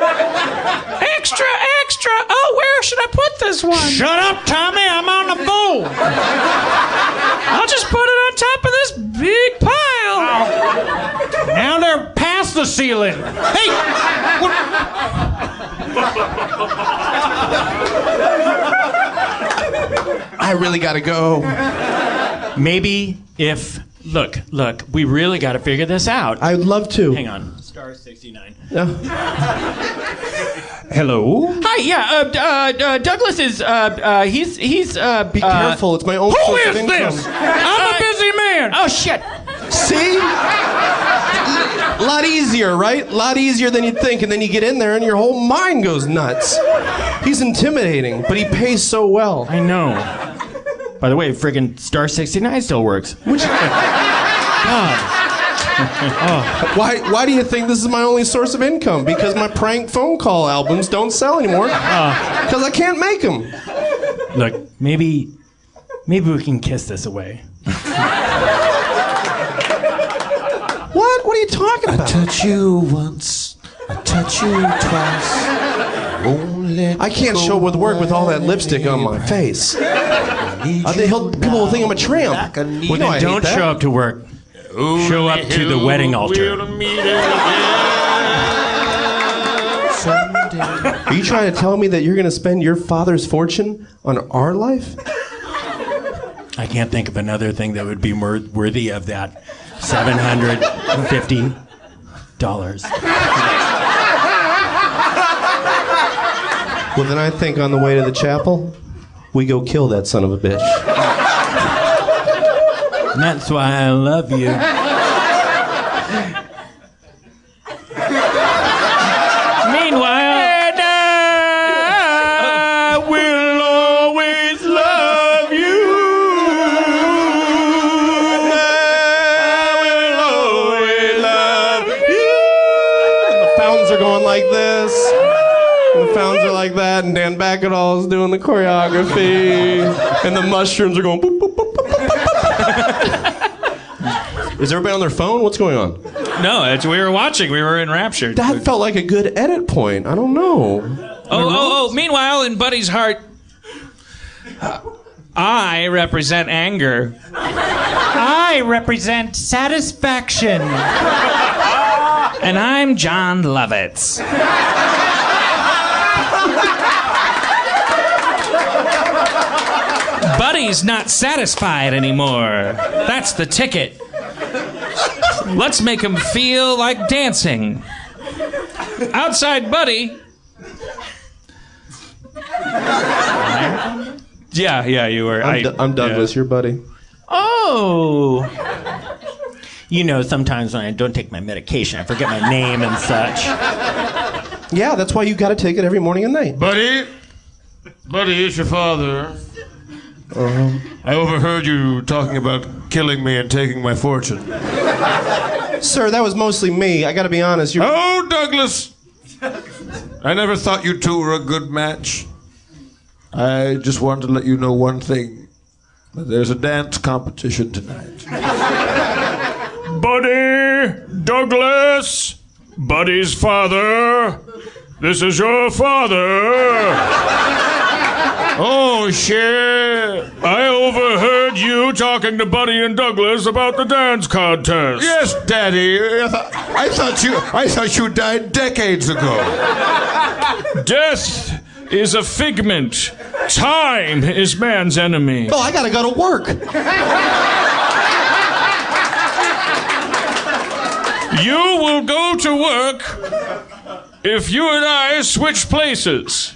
Extra, extra! extra. Oh, where should I put this one? Shut up, Tommy. I'm on the phone. I'll just put it on top of this big pile. Now they're past the ceiling. Hey! I really gotta go. Maybe if look, we really got to figure this out. I'd love to. Hang on, star 69. Yeah. Hello. Hi, yeah. Douglas is. He's. Be careful. It's my own Who source is of income. this? I'm a busy man. Oh shit. See? A lot easier, right? A lot easier than you'd think, and then you get in there and your whole mind goes nuts. He's intimidating, but he pays so well. I know. By the way, friggin' star 69 still works. Which? God. Why do you think this is my only source of income? Because my prank phone call albums don't sell anymore. Because I can't make them. Look, maybe we can kiss this away. What? What are you talking about? I touch you once, I touch you twice. I can't show with work with all that lipstick on my face. People will think I'm a tramp. Well, then don't show up to work. Show up to the wedding altar. Are you trying to tell me that you're going to spend your father's fortune on our life? I can't think of another thing that would be more worthy of that $750. Well, then I think on the way to the chapel, we go kill that son of a bitch. And that's why I love you. Meanwhile, and I will always love you. And I will always love you. And the fountains are going like this. And the fountains are like that. And Dan Bacadol is doing the choreography. And the mushrooms are going boop, boop, boop, boop, boop, boop. Is everybody on their phone? What's going on? No, we were watching. We were enraptured. That felt like a good edit point. I don't know. Oh. Meanwhile, in Buddy's heart, I represent anger. I represent satisfaction. And I'm John Lovitz. Buddy's not satisfied anymore. That's the ticket. Let's make him feel like dancing. Outside Buddy. Yeah, you were. I'm Douglas, your buddy. oh. You know, sometimes when I don't take my medication, I forget my name and such. Yeah, that's why you got to take it every morning and night. Buddy, it's your father. I overheard you talking about killing me and taking my fortune. Sir, that was mostly me. I got to be honest. Oh, Douglas! I never thought you two were a good match. I just wanted to let you know one thing. There's a dance competition tonight. Buddy, Douglas, Buddy's father. This is your father. Oh, shit. I overheard you talking to Buddy and Douglas about the dance contest. Yes, Daddy. I thought you died decades ago. Death is a figment. Time is man's enemy. Oh, I gotta go to work. You will go to work if you and I switch places.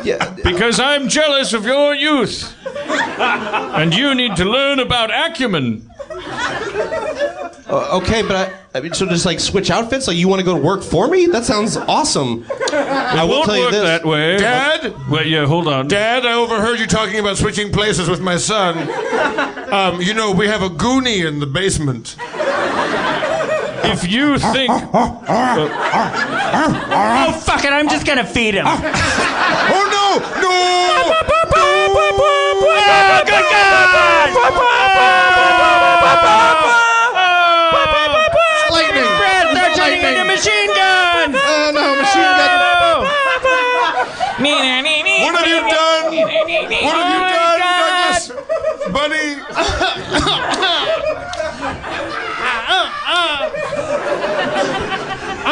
Yeah. Because I'm jealous of your youth. And you need to learn about acumen. Okay, but I mean, so just like switch outfits? Like you want to go to work for me? That sounds awesome. I will won't tell you work this. that way. Dad? Well, yeah, hold on. Dad, I overheard you talking about switching places with my son. You know, we have a goonie in the basement. If you think... Oh, fuck it, I'm just gonna feed him. Oh, no! No! Oh, good God! Lightning! They're turning into machine guns! Oh, no, machine gun. What have you done, Douglas? Buddy?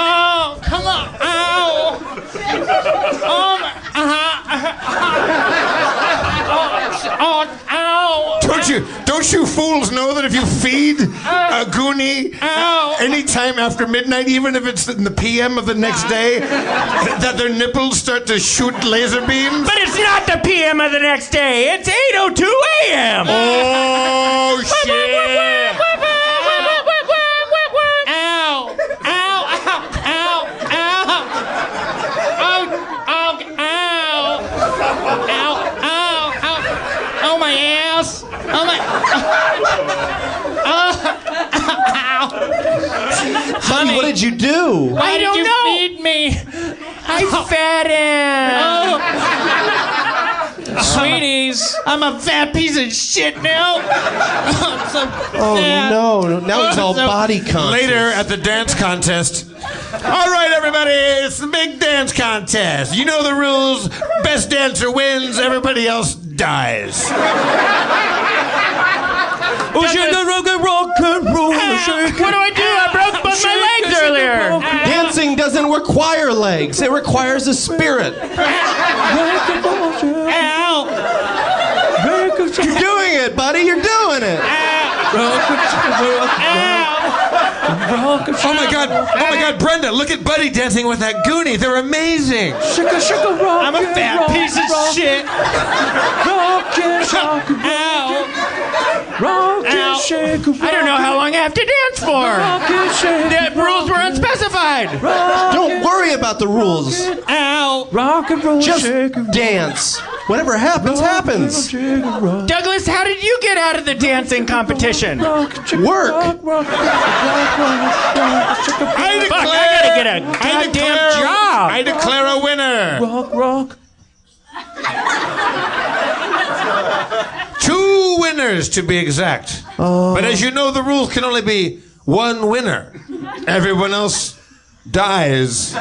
Oh, come on. Ow. Ow. Don't you fools know that if you feed a goonie anytime after midnight, even if it's in the PM of the next day, that their nipples start to shoot laser beams? But it's not the PM of the next day. It's 8:02 a.m. Oh, shit. Honey, what did you do? Why don't you feed me? I fed him. Sweeties. I'm a fat piece of shit now. I'm so fat. No, now he's all body conscious. Later at the dance contest. All right, everybody, it's the big dance contest. You know the rules. Best dancer wins. Everybody else dies. Oh, shake a rock and roll. What do I do? I broke both my legs earlier. Dancing doesn't require legs. It requires a spirit. Ow. You're doing it, buddy. You're doing it. Oh my God, Brenda, look at Buddy dancing with that goonie. They're amazing. I'm a fat piece of shit. I don't know how long I have to dance for. The rules were unspecified. Don't worry about the rules. Ow. Rock and roll. Just dance. Whatever happens, happens. Douglas, how did you get out of the dancing competition? Work. I gotta get a goddamn job. I declare a winner. Rock. 2 winners, to be exact. But as you know, the rules can only be 1 winner. Everyone else dies.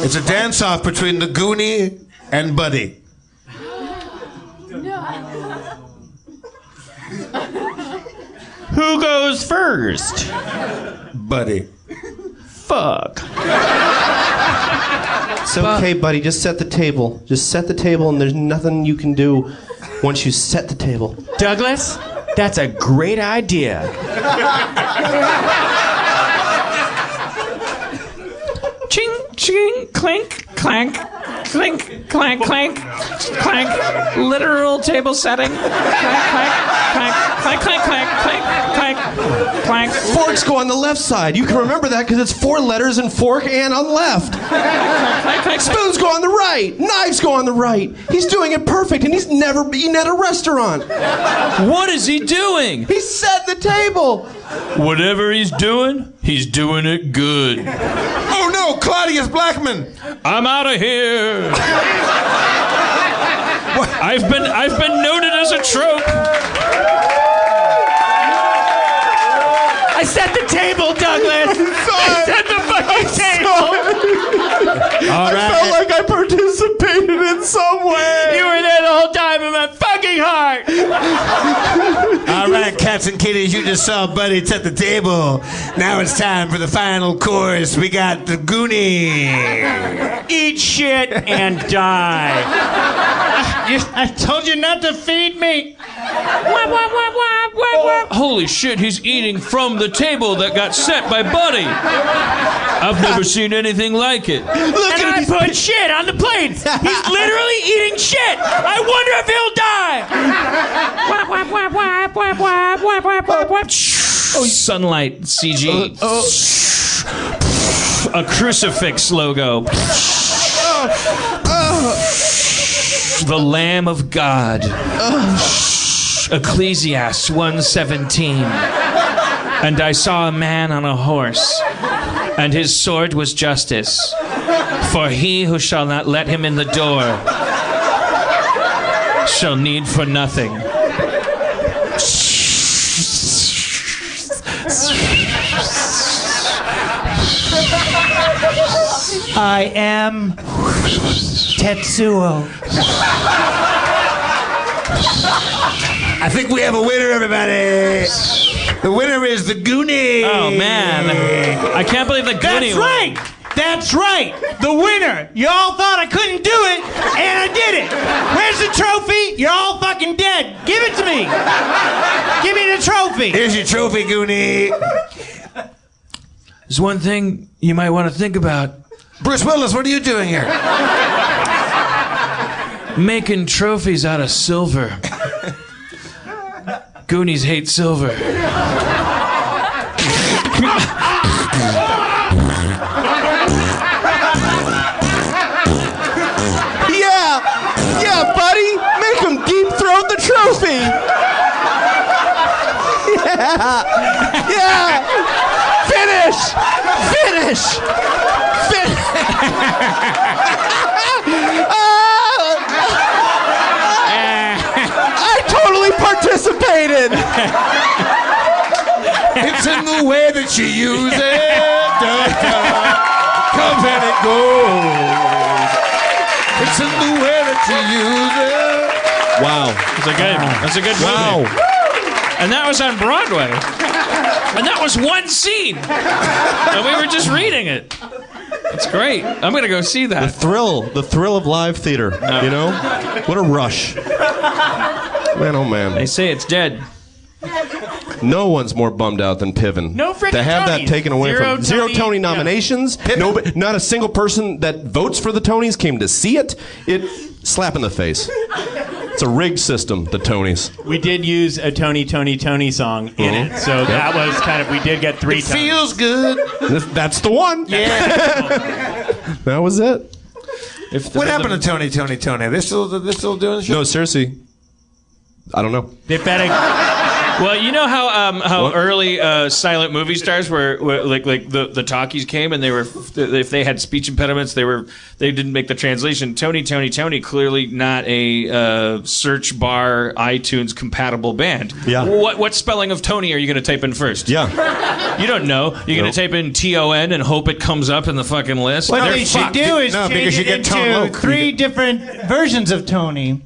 It's a dance-off between the goonie and Buddy. Who goes first? Buddy. Fuck. It's okay, buddy. Just set the table. Just set the table, and there's nothing you can do once you set the table. Douglas, that's a great idea. Ching, ching, clink, clank, clink, clank, clank, clank. Literal table setting. Clank, clank, clank, clank, clank, clank, clank, clank, clank. Forks go on the left side. You can remember that because it's 4 letters and fork and on left. Spoons go on the right. Knives go on the right. He's doing it perfect, and he's never eaten at a restaurant. What is he doing? He's setting the table. Whatever he's doing it good. Oh no, Claudius Blackman! I'm out of here. I've been noted as a trope. I set the table, Douglas. I set the fucking table. I felt like I participated in some way. You were there the whole time in my fucking heart. All right, cats and kitties, you just saw Buddy set the table. Now it's time for the final course. We got the goonie. Eat shit and die. I told you not to feed me. Holy shit, he's eating from the table that got set by Buddy. I've never seen anything like it. And I put shit on the plates. He's literally eating shit. I wonder if he'll die. Sunlight CG. A crucifix logo. The Lamb of God. Ecclesiastes 1:17. And I saw a man on a horse, and his sword was justice. For he who shall not let him in the door shall need for nothing. I am Tetsuo. I think we have a winner, everybody. The winner is the Goonie. Oh, man. I can't believe the Goonie That's right. That's right. The winner. Y'all thought I couldn't do it, and I did it. Where's the trophy? You're all fucking dead. Give it to me. Give me the trophy. Here's your trophy, Goonie. There's one thing you might want to think about. Bruce Willis, what are you doing here? Making trophies out of silver. Goonies hate silver. Yeah, buddy. Make him deep throat the trophy. Yeah. Finish. I totally participated. It's in the way that you use it. Comes and it goes. It's in the way that you use it. Wow. That's a good movie. And that was on Broadway. And that was one scene. And we were just reading it. It's great. I'm going to go see that. The thrill of live theater. You know? What a rush. Man, oh man. They say it's dead. No one's more bummed out than Piven. No freaking to have Tonys. that taken away from zero Tony nominations. Yeah. Not a single person that votes for the Tonys came to see it. Slap in the face. It's a rigged system, the Tonys. We did use a Tony song in it, so that was kind of, we did get 3 times. Feels good. That's the one. Yeah. That was it. What happened to Tony? They're still doing the show? No, seriously. I don't know. They better. Well, you know how early silent movie stars were like the talkies came and they were, if they had speech impediments they didn't make the translation. Tony clearly not a search bar iTunes compatible band. Yeah. What spelling of Tony are you going to type in first? Yeah. You don't know. You're going to type in TON and hope it comes up in the fucking list. What they should do is change because you it get Tone into Loc. 3 different versions of Tony.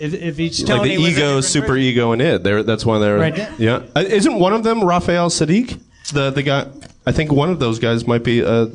If each Tony Like the was a ego, different super version. ego, and it. That's why they're. Right there. Yeah. Isn't one of them Raphael Sadiq? The guy. I think one of those guys might be that's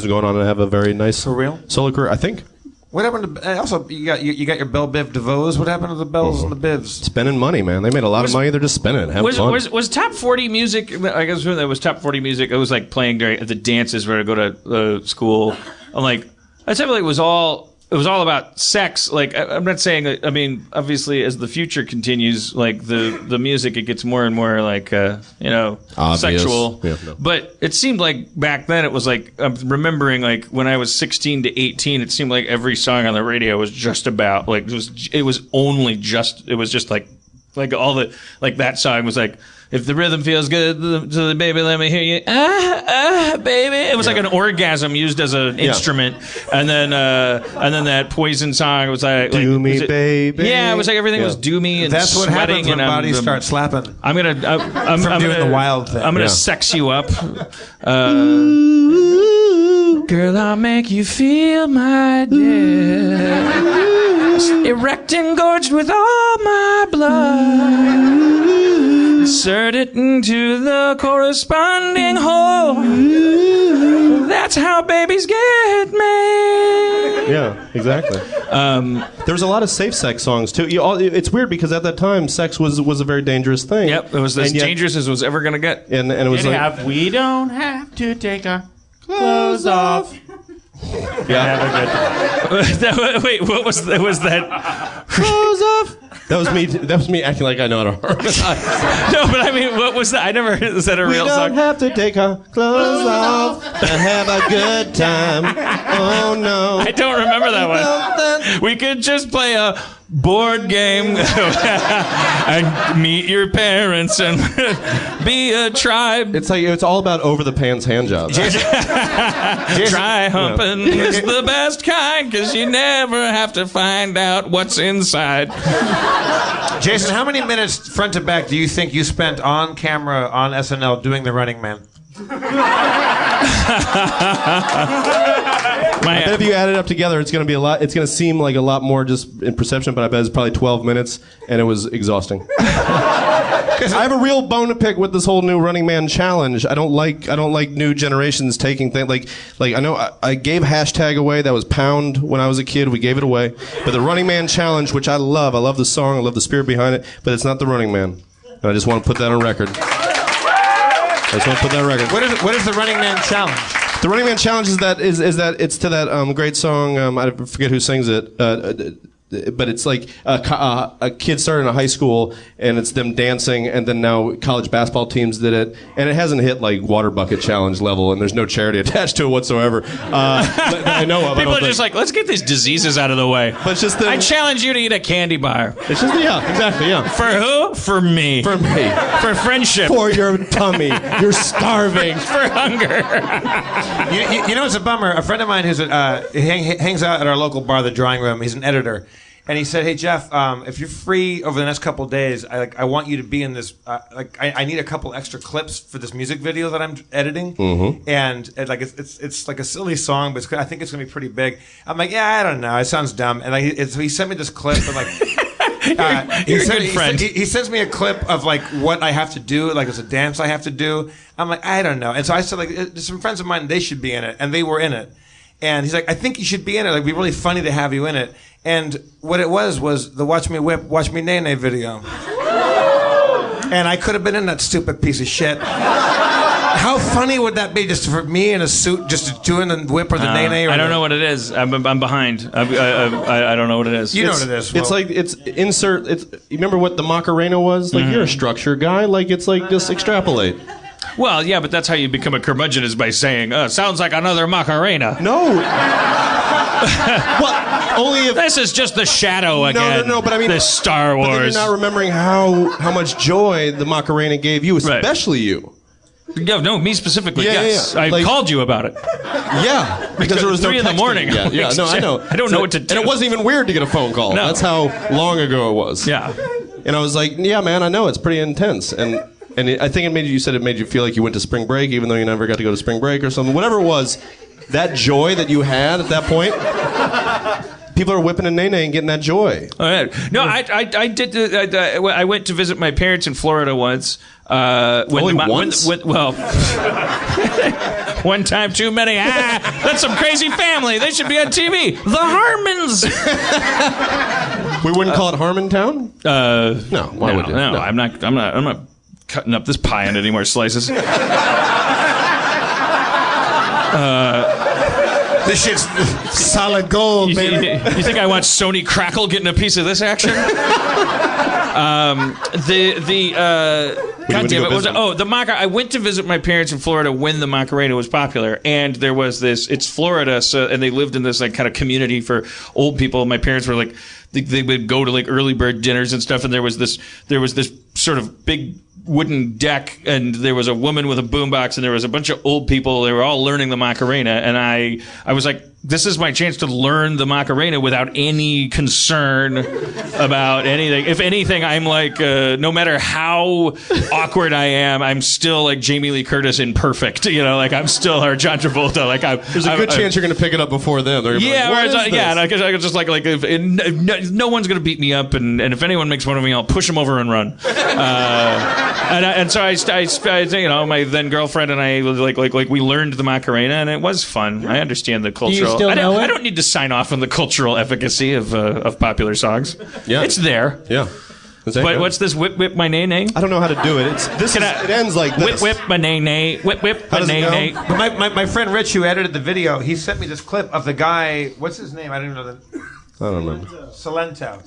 going on to have a very nice For real? solo career. I think. What happened to? Also, you got your Bell Biv DeVoes. What happened to the Bells and the Bivs? Spending money, man. They made a lot of money. They're just spending it. Having fun. Was top 40 music? I guess when it was top 40 music, it was like playing during the dances where I go to school. I'm like, I feel like it was all about sex. Like, I'm not saying that, I mean, obviously as the future continues, like the music, it gets more and more like, Obvious. sexual. Yeah, no. But it seemed like back then it was like, I'm remembering like when I was 16 to 18, it seemed like every song on the radio was just about, like, it was just like all the, like that song was like, if the rhythm feels good, to the baby, let me hear you. Baby. It was like an orgasm used as an instrument, and then that Poison song was like, Do me, was it, baby. Yeah, it was like everything was do me and That's what sweating happens when and bodies start slapping. I'm gonna From doing the wild thing. I'm gonna sex you up. Girl, I'll make you feel my dear. Erect and gorged with all my blood. Insert it into the corresponding hole. That's how babies get made. Yeah, exactly. There was a lot of safe sex songs too. It's weird because at that time, sex was a very dangerous thing. Yep, it was as dangerous as it was ever gonna get. And it was like, We don't have to take our clothes off. yeah. Wait, what was that? Was that? Clothes off. That was me acting like I know how to harmonize. No, but I mean, what was that? I never. Is that a real We don't song? have to take our clothes off to have a good time. Oh no. I don't remember that one. We could just play a board game and meet your parents and be a tribe. It's all about over the pants hand jobs. Try humping is the best kind because you never have to find out what's inside. Jason, how many minutes front to back do you think you spent on camera on SNL doing the Running Man? I bet if you add it up together, it's going to be a lot. It's going to seem like a lot more just in perception, but I bet it's probably 12 minutes, and it was exhausting. I have a real bone to pick with this whole new Running Man challenge. I don't like new generations taking things like I know I gave hashtag away. That was pound when I was a kid. We gave it away. But the Running Man challenge, which I love the song, I love the spirit behind it, but it's not the Running Man. And I just want to put that on record. What is the Running Man challenge? The Running Man challenge is that it's to that great song. I forget who sings it. But it's like a kid started in a high school, and it's them dancing, and then now college basketball teams did it, and it hasn't hit like water bucket challenge level, and there's no charity attached to it whatsoever. That I know of. People are just like, let's get these diseases out of the way. But it's just I challenge you to eat a candy bar. It's just exactly. For who? For me. For me. For friendship. For your tummy. You're starving. For hunger. You know, it's a bummer. A friend of mine who's hangs out at our local bar, the Drawing Room. He's an editor. And he said, "Hey Jeff, if you're free over the next couple of days, I want you to be in this. I need a couple extra clips for this music video that I'm editing, and it's like a silly song, but I think it's gonna be pretty big." I'm like, "Yeah, I don't know. It sounds dumb." And so he sent me this clip, and he sends me a clip of like what I have to do, like there's a dance I have to do. I'm like, I don't know. And so I said, like, there's some friends of mine, they should be in it, and they were in it. And he's like, I think you should be in it. Like, it'd be really funny to have you in it. And what it was the Watch Me Whip, Watch Me Nay Nay video. And I could have been in that stupid piece of shit. How funny would that be, just for me in a suit, just doing the whip or the nay nay? I don't know what it is. I'm behind. I don't know what it is. You know what it is. It's like you remember what the Macarena was? Like you're a structure guy. Like it's like just extrapolate. Well, yeah, but that's how you become a curmudgeon, is by saying, sounds like another Macarena. No. Well, only if this is just the shadow again. No, but I mean this Star Wars. But then you're not remembering how much joy the Macarena gave you, especially you. Yeah, no, me specifically. Yeah, yes, yeah. I called you about it. Yeah, because there was no 3 in the morning. Yet. Yeah, no, I know. I don't know what to do. And it wasn't even weird to get a phone call. No. That's how long ago it was. Yeah. And I was like, yeah, man, I know it's pretty intense. And I think you said it made you feel like you went to spring break, even though you never got to go to spring break or something. Whatever it was, that joy that you had at that point. People are whipping a nay-nay and getting that joy. All right. No, I did. I went to visit my parents in Florida once. Once? One time too many. That's some crazy family. They should be on TV. The Harmons. We wouldn't call it Harmontown? No. Why would you? No, I'm not cutting up this pie into any more slices. This shit's solid gold, baby. You think I want Sony Crackle getting a piece of this action? God damn it! The Macarena. I went to visit my parents in Florida when the Macarena was popular, and there was this. It's Florida, and they lived in this like kind of community for old people. My parents were like, they would go to like early bird dinners and stuff, and there was this sort of big wooden deck, and there was a woman with a boombox, and there was a bunch of old people. They were all learning the Macarena, and I was like, this is my chance to learn the Macarena without any concern about anything. If anything, I'm like, no matter how awkward I am, I'm still like Jamie Lee Curtis in Perfect. You know, like I'm still her John Travolta. Like there's a good chance you're going to pick it up before them. Yeah, like, I could just like if no one's going to beat me up, and if anyone makes fun of me, I'll push them over and run. And so I, you know, my then girlfriend and I like we learned the Macarena, and it was fun. I understand the cultural. Still know it? I don't need to sign off on the cultural efficacy of popular songs. Yeah, it's there. Yeah. But what's this whip whip my nay nay? I don't know how to do it. It ends like this. Whip whip my nay nay. Whip whip my nay nay. My friend Rich, who edited the video, he sent me this clip of the guy. What's his name? I don't even know I don't remember. Cilento.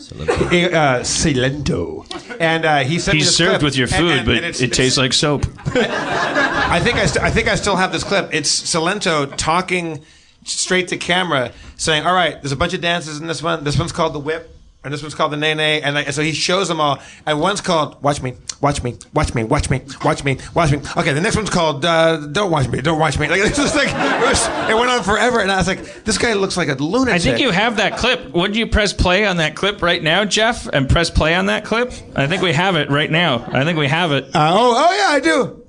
And he sent me He's this served clip, with your food, but it tastes like soap. I think I still have this clip. It's Cilento talking straight to camera, saying, "All right, there's a bunch of dances in this one. This one's called the whip, and this one's called the nay nay." And so he shows them all. And one's called "Watch Me, Watch Me, Watch Me, Watch Me, Watch Me, Watch Me." Okay, the next one's called "Don't Watch Me, Don't Watch Me." Like it's just like it went on forever, and I was like, "This guy looks like a lunatic." I think you have that clip. Would you press play on that clip right now, Jeff? And press play on that clip. I think we have it right now. I think we have it. Oh yeah, I do.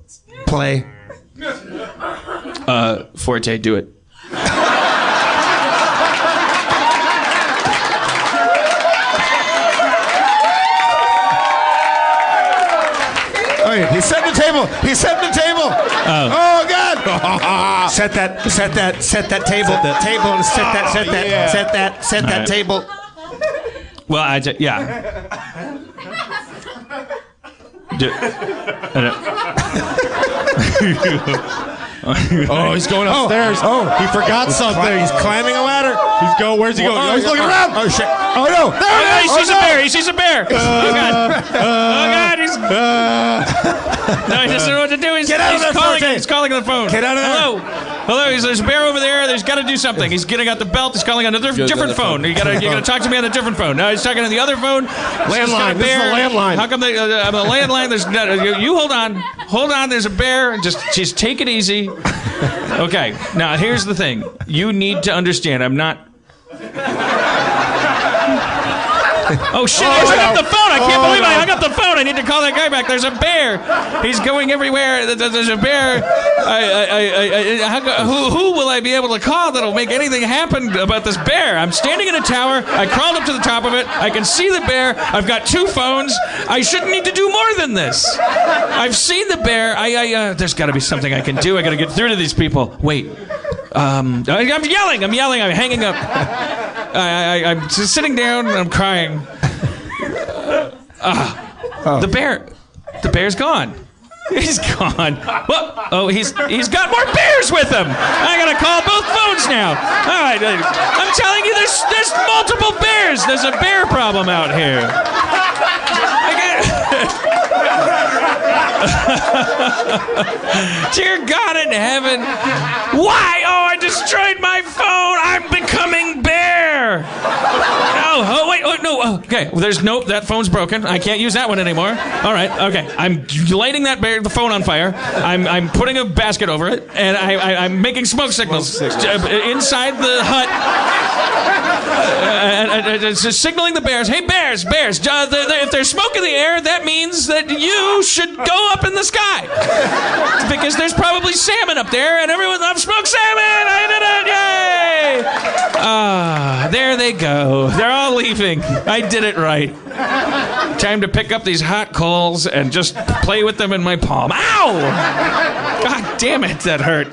Play. Forte, do it. He's setting the table. He's setting the table. Oh God! Set that table. Set that table. Well, yeah. Oh, he's going upstairs. He forgot something. He's climbing a ladder. Where's he going? Oh, he's looking around. Oh shit! Oh no! There it is! He sees a bear. He sees a bear. Oh God! Oh God! No, he doesn't know what to do. He's calling. He's calling on the phone. Get out of there! Hello. There's a bear over there. He's got to do something. He's getting out the belt. He's calling on a different phone. You gotta talk to me on a different phone. No, he's talking on the other phone. Landline. This is a landline. How come I'm the landline? There's you hold on. Hold on. There's a bear. Just take it easy. Okay. Now here's the thing. You need to understand. I'm not. Oh shit! I hung up the phone. I can't believe I hung up the phone. I need to call that guy back. There's a bear. He's going everywhere. There's a bear. Who will I be able to call that'll make anything happen about this bear? I'm standing in a tower. I crawled up to the top of it. I can see the bear. I've got 2 phones. I shouldn't need to do more than this. I've seen the bear. There's got to be something I can do. I got to get through to these people. Wait. I'm yelling. I'm hanging up. I'm just sitting down and I'm crying. The bear's gone. He's gone. Well, oh, he's got more bears with him. I gotta call both phones now. All right, I'm telling you, there's multiple bears. There's a bear problem out here. Dear God in heaven, why? Oh, I destroyed my phone. I'm becoming bear. Oh wait, no. Okay, that phone's broken. I can't use that one anymore. All right, okay. I'm lighting the phone on fire. I'm putting a basket over it, and I'm making smoke signals inside the hut. And just signaling the bears. Hey, bears! If there's smoke in the air, that means that you should go up in the sky. Because there's probably salmon up there, and everyone loves smoked salmon! I did it! Yay! There they go. They're all leaving. I did it right. Time to pick up these hot coals and just play with them in my palm. Ow! God damn it, that hurt.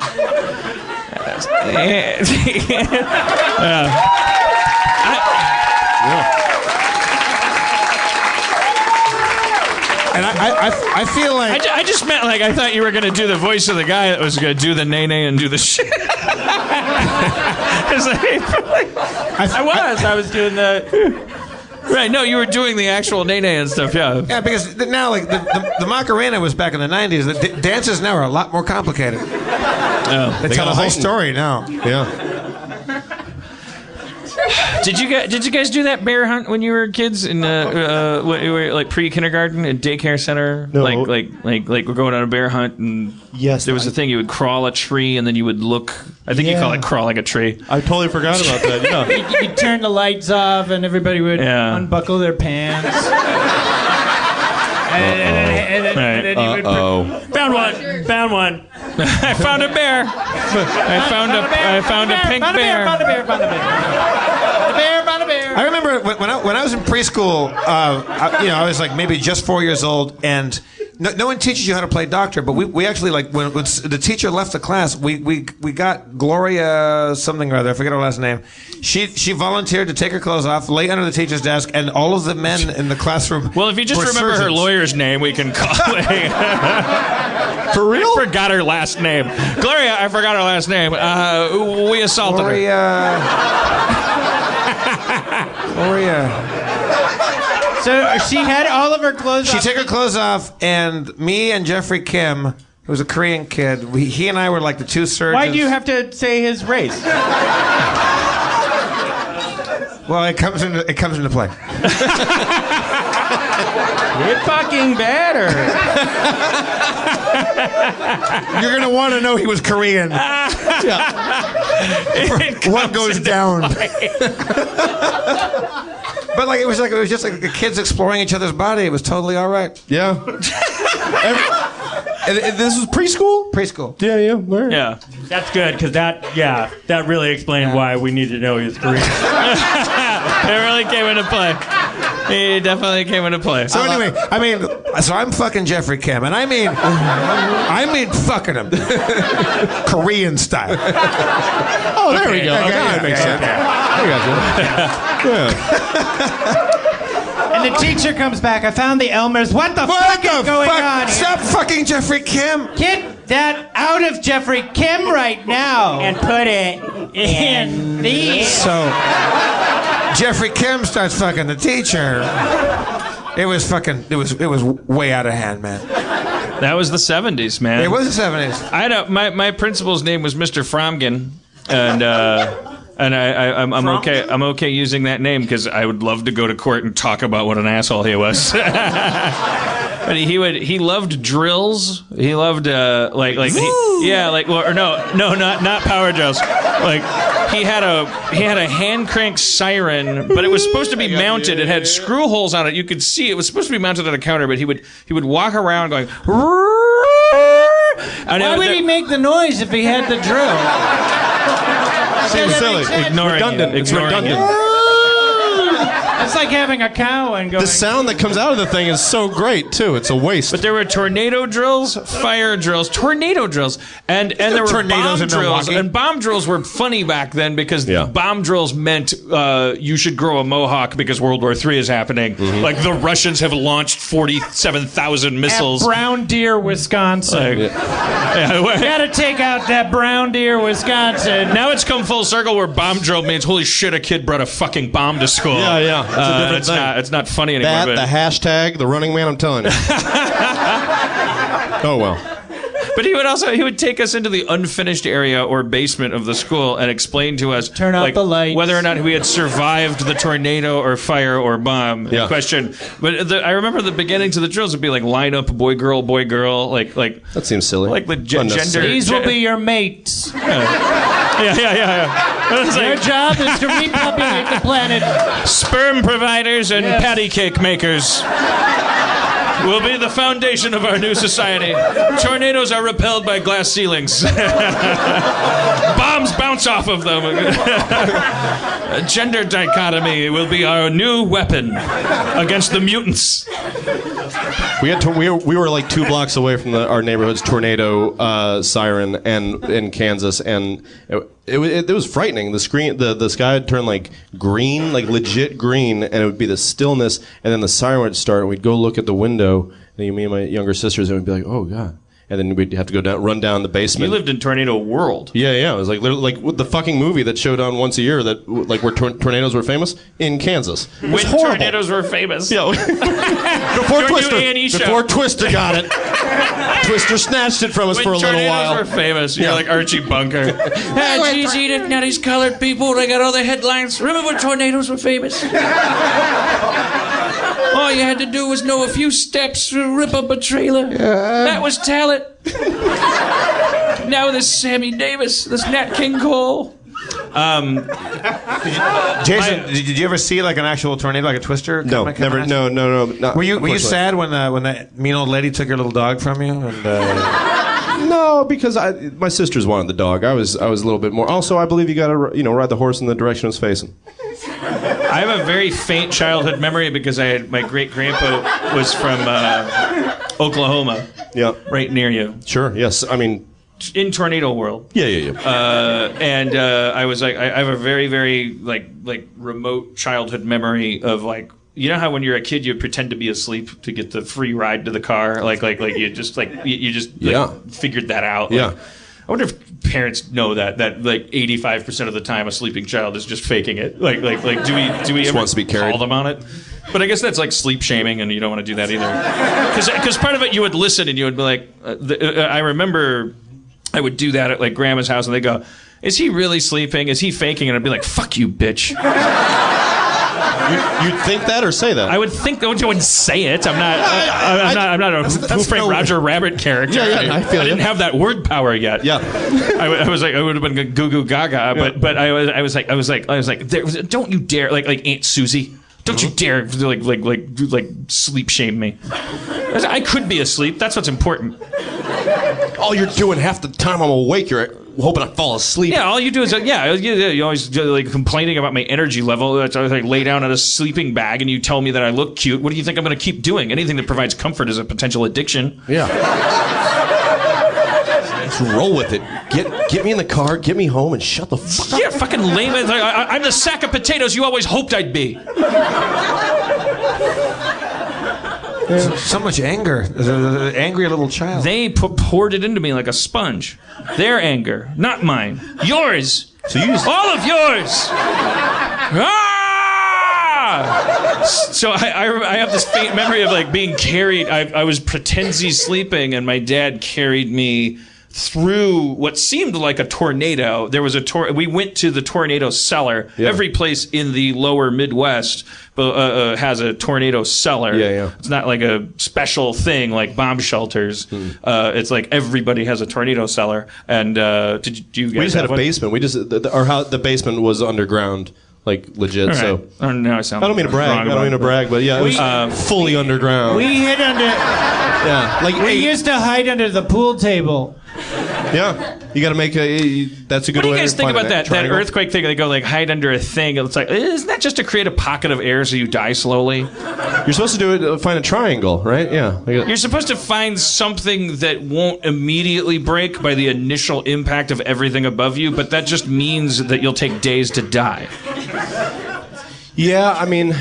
And I feel like I just meant like I thought you were gonna do the voice of the guy that was gonna do the nay and do the shit. I was doing the. Right, no, you were doing the actual nay and stuff, yeah. Yeah, because now, like, the Macarena was back in the 90s. The dances now are a lot more complicated. Oh. They tell the whole story now. Yeah. Did you guys do that bear hunt when you were kids in like pre-kindergarten and daycare center? No. Like we're going on a bear hunt and there was a thing you would crawl a tree and then you would look. I think you call it crawling a tree. I totally forgot about that. Yeah. You'd turn the lights off and everybody would unbuckle their pants. And then he would found one. I found a bear. I found a pink bear. Found a bear. I remember when I was in preschool, I was like maybe just 4 years old, and no one teaches you how to play doctor, but we actually, like, when the teacher left the class, we got Gloria something or other, I forget her last name. She volunteered to take her clothes off, lay under the teacher's desk, and all of the men in the classroom. Well, if you just remember her lawyer's name, we can call it. For real? I forgot her last name. Gloria, I forgot her last name. We assaulted her. Gloria. So she had all of her clothes off. She took her clothes off, and me and Jeffrey Kim, who was a Korean kid, he and I were like the 2 surgeons. Why do you have to say his race? Well, it comes into play. It fucking better. You're gonna want to know he was Korean. What goes down? But it was just like the kids exploring each other's body. It was totally all right. Yeah. This was preschool? Preschool. Yeah. All right. Yeah. That's good because that really explained why we need to know his career. It really came into play. He definitely came into play. So anyway, so I'm fucking Jeffrey Kim, and I mean fucking him, Korean style. Oh, there we go. Okay, that makes sense. And the teacher comes back. I found the Elmers. What the fuck is going on here? Stop fucking Jeffrey Kim. Get that out of Jeffrey Kim right now. And put it in the... So Jeffrey Kim starts fucking the teacher. It was way out of hand, man. That was the 70s, man. It was the 70s. I don't. My principal's name was Mr. Fromgen, and I'm okay. I'm okay using that name because I would love to go to court and talk about what an asshole he was. But he loved drills. He loved not power drills. Like he had a hand crank siren, but it was supposed to be mounted. It had screw holes on it. You could see it was supposed to be mounted on a counter, but he would walk around going. Why would he make the noise if he had the drill? Seems silly. It's redundant. It's like having a cow and going... The sound that comes out of the thing is so great, too. It's a waste. But there were tornado drills, fire drills, tornado drills, and there were tornadoes bomb in drills. Milwaukee. And bomb drills were funny back then because bomb drills meant you should grow a mohawk because World War III is happening. Mm-hmm. Like the Russians have launched 47,000 missiles. At Brown Deer, Wisconsin. You gotta take out that Brown Deer, Wisconsin. Now it's come full circle where bomb drill means, holy shit, a kid brought a fucking bomb to school. Yeah. It's a different thing. It's not funny anymore. The hashtag, the Running Man, I'm telling you. Oh, well. But he would take us into the unfinished area or basement of the school and explain to us Turn out the lights. whether or not we had survived the tornado or fire or bomb in question. But I remember the beginnings of the drills would be like line up boy girl like that seems silly. Like the gender. These will be your mates. Yeah. Their job is to repopulate the planet. Sperm providers and patty cake makers will be the foundation of our new society. Tornadoes are repelled by glass ceilings. Bombs bounce off of them. Gender dichotomy will be our new weapon against the mutants. We were like 2 blocks away from our neighborhood's tornado siren in Kansas, and it was frightening. The sky would turn like green, like legit green, and it would be the stillness, and then the siren would start, and we'd go look at the window, and me and my younger sisters, and we'd be like, oh God. And then we'd have to run down the basement. You lived in Tornado World. Yeah. It was like literally like the fucking movie that showed on once a year that like where tornadoes were famous in Kansas. It was when horrible. tornadoes were famous. Yeah. Before Twister got it. Twister snatched it from us for a little while. When tornadoes were famous, you're like Archie Bunker. Geez, Edith, now these colored people, they got all the headlines. Remember when tornadoes were famous? All you had to do was know a few steps to rip up a trailer. That was talent. Now this Sammy Davis, this Nat King Cole. Jason, did you ever see like an actual tornado, like a Twister? No, never. No. Were you sad when that mean old lady took your little dog from you? And, No, because my sisters wanted the dog. I was a little bit more. Also, I believe you got to ride the horse in the direction it's facing. I have a very faint childhood memory because my great grandpa was from Oklahoma. Yeah, right near you. Sure. Yes. I mean, in Tornado World. Yeah. And I was like, I have a very, very like remote childhood memory of like. You know how when you're a kid you pretend to be asleep to get the free ride to the car, like you just figured that out. Yeah. Like, I wonder if parents know that like 85% of the time a sleeping child is just faking it. Like do we just ever wants to be carried. call them on it? But I guess that's like sleep shaming, and you don't want to do that either. Because part of it you would listen and you would be like, I remember I would do that at like grandma's house, and they go, "Is he really sleeping? Is he faking?" And I'd be like, "Fuck you, bitch." You'd think that or say that? I would think that. I wouldn't say it. I'm not a Who Framed Roger Rabbit character. Yeah, I feel I didn't have that word power yet. Yeah. I was like, I would have been goo goo gaga, but I was like, don't you dare, like Aunt Susie. Don't you dare like sleep shame me. I could be asleep. That's what's important. All you're doing half the time I'm awake, you're hoping I fall asleep. Yeah, all you do is you always like complaining about my energy level. I like lay down in a sleeping bag and you tell me that I look cute. What do you think I'm going to keep doing? Anything that provides comfort is a potential addiction. Yeah. Just roll with it. Get me in the car, get me home, and shut the fuck up. Yeah, fucking lame. I'm the sack of potatoes you always hoped I'd be. So much anger. An angry little child. They poured it into me like a sponge. Their anger, not mine. Yours. So you just... all of yours. Ah! So I have this faint memory of like being carried. I was pretensy sleeping, and my dad carried me through what seemed like a tornado. There was we went to the tornado cellar. Yeah. Every place in the lower Midwest has a tornado cellar. Yeah. It's not like a special thing like bomb shelters. It's like everybody has a tornado cellar. And did you guys we just had a one? basement. We just the basement was underground. Like legit, right. So now I sound. I don't mean to brag. But yeah, it was fully underground. We hid under. Yeah, like we used to hide under the pool table. Yeah, you got to make that's a good way. What do you guys think about that earthquake thing? They go like hide under a thing. It's like, isn't that just to create a pocket of air so you die slowly? You're supposed to do it. Find a triangle, right? Yeah. You're supposed to find something that won't immediately break by the initial impact of everything above you, but that just means that you'll take days to die. Yeah, I mean.